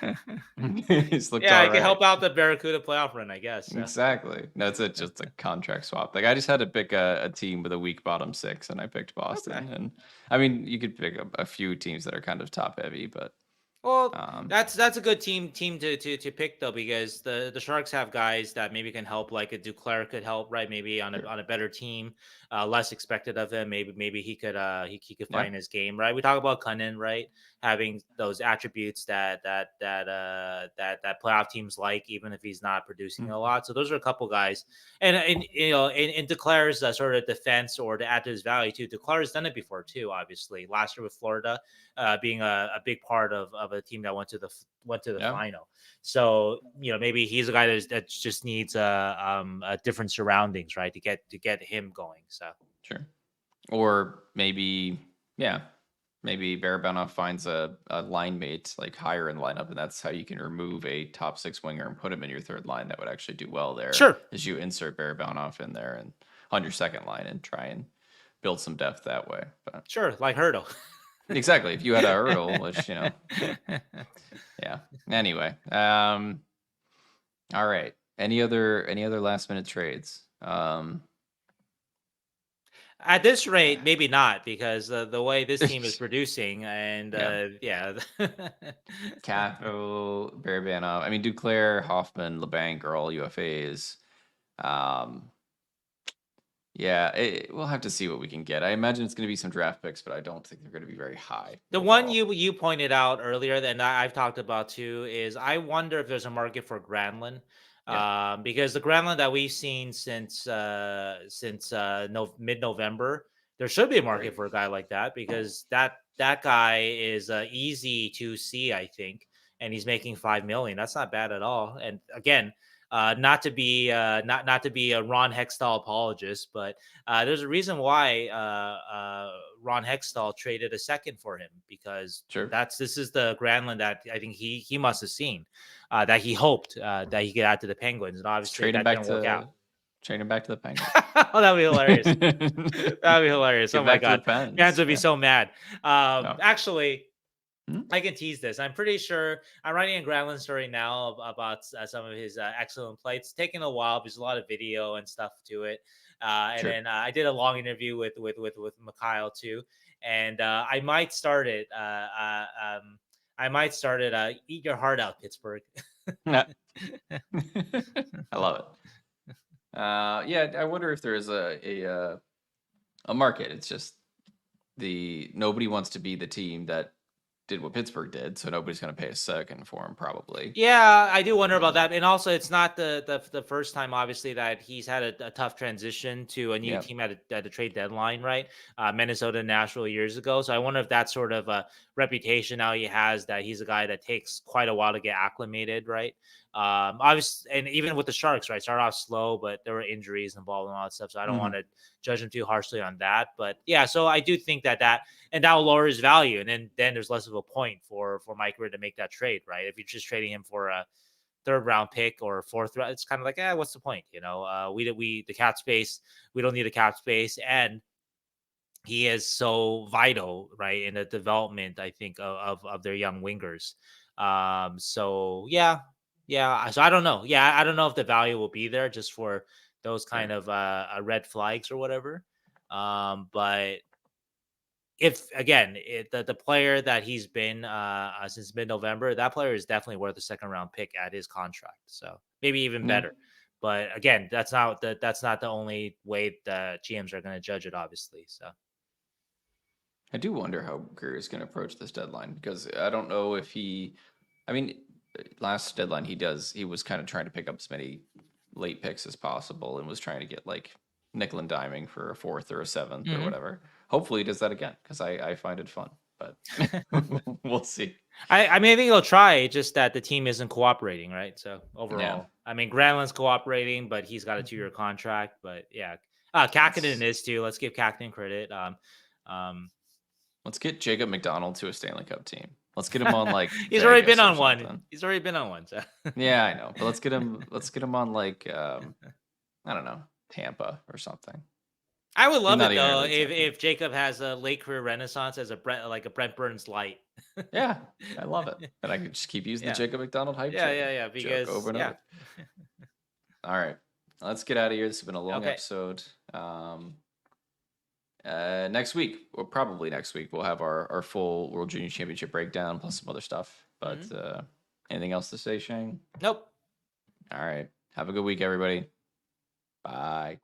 He's looked Yeah, all I can right. help out the Barracuda playoff run, I guess. So. Exactly. No, it's just a contract swap. Like I just had to pick a team with a weak bottom six, and I picked Okay. Boston. And I mean, you could pick a few teams that are kind of top heavy, but Well, um, that's a good team to pick though, because the Sharks have guys that maybe can help, like a Duclair could help, right? Maybe on a sure. on a better team, less expected of him. Maybe he could he could Yeah. find his game, right? We talk about Cunnin, right? Having those attributes that playoff teams like, even if he's not producing a Mhm. lot. So those are a couple guys, and in Duclair's sort of defense, or to add to his value too. Duclair's done it before too, obviously last year with Florida, being a big part of a team that went to the Yeah. final. So maybe he's a guy that just needs a different surroundings, right, to get him going. So Sure. Or maybe, yeah, maybe Barabanov finds a line mate like higher in the lineup, and that's how you can remove a top six winger and put him in your third line. That would actually do well there, sure, as you insert Barabanov in there and on your second line and try and build some depth that way. But sure, like Hurdle. exactly, if you had a hurdle, which yeah. Anyway, all right. Any other last minute trades? At this rate, maybe not, because the way this team is producing, and Yeah. yeah. Kaapo, Barabanov. I mean, Duclair, Hoffman, LeBanc are all UFAs. Um, Yeah, we'll have to see what we can get. I imagine it's going to be some draft picks, but I don't think they're going to be very high The one overall. you pointed out earlier that I've talked about too is I wonder if there's a market for Granlund, Yeah, because the Granlund that we've seen since no, mid November, there should be a market great. for a guy like that because that guy is easy to see, I think, and he's making 5 million. That's not bad at all. And again, not to be a Ron Hextall apologist, but there's a reason why Ron Hextall traded a second for him because Sure. this is the Granlund that I think he must have seen, that he hoped that he could add to the Penguins, and Let's obviously that didn't work out. trade him back to the Penguins. Oh, that'd be hilarious. Get That'd be hilarious. Oh my back to the god, fans Pens. would be Yeah. so mad. No. Actually, Hmm? I can tease this. I'm pretty sure I'm writing a Granlund story now about some of his excellent play. It's taken a while. There's a lot of video and stuff to it. And Sure. then I did a long interview with Mikhail too. And I might start it. I might start it. Eat your heart out, Pittsburgh. Yeah. I love it. Yeah, I wonder if there is a market. It's just nobody wants to be the team that did what Pittsburgh did, so nobody's going to pay a second for him probably. Yeah, I do wonder about that, and also it's not the first time, obviously, that he's had a tough transition to a new Yeah. team at a trade deadline, right? Minnesota and Nashville years ago. So I wonder if that's sort of a reputation now he has, that he's a guy that takes quite a while to get acclimated, right? Obviously, and even with the Sharks, right, started off slow, but there were injuries involved and all that stuff. So I don't want Mhm. to judge him too harshly on that. But yeah, so I do think and that will lower his value, and then there's less of a point for Mike Ritter to make that trade, right? If you're just trading him for a third round pick or fourth round, it's kind of like, what's the point? We the cap space, we don't need a cap space, and he is so vital, right, in the development, I think, of their young wingers. So yeah. So I don't know. Yeah, I don't know if the value will be there just for those kind Sure. of red flags or whatever. But if again the player that he's been since mid-November, that player is definitely worth a second round pick at his contract. So maybe even Yeah. better. But again, that's not the only way the GMs are going to judge it, obviously. So I do wonder how Greer is going to approach this deadline because I don't know if I mean, last deadline he was kind of trying to pick up as many late picks as possible and was trying to get like nickel and diming for a fourth or a seventh or Mhm. whatever. Hopefully he does that again because I find it fun, but we'll see. I mean, I think he'll try. Just that the team isn't cooperating, right? So Yeah. overall, I mean, Granlund's cooperating, but he's got a 2-year contract. But yeah, Kahkonen Let's is too. Let's give Kahkonen credit. Um, let's get Jacob McDonald to a Stanley Cup team. Let's get him on like he's already been Vegas or on one. something. He's already been on one. So Yeah, I know, but let's get him on like I don't know, Tampa or something. I would He's love not it even though really if Tampa. Jacob has a late career renaissance as a Brent Burns light. Yeah, I love it. And I could just keep using the Yeah, Jacob McDonald hype chain yeah. joke Because over and yeah. over. All right, let's get out of here. This has been a long Okay. episode. Next week, or probably next week, we'll have our full World Junior Championship breakdown plus some other stuff. But Mhm. anything else to say, Sheng? Nope. All right, have a good week, everybody. Bye.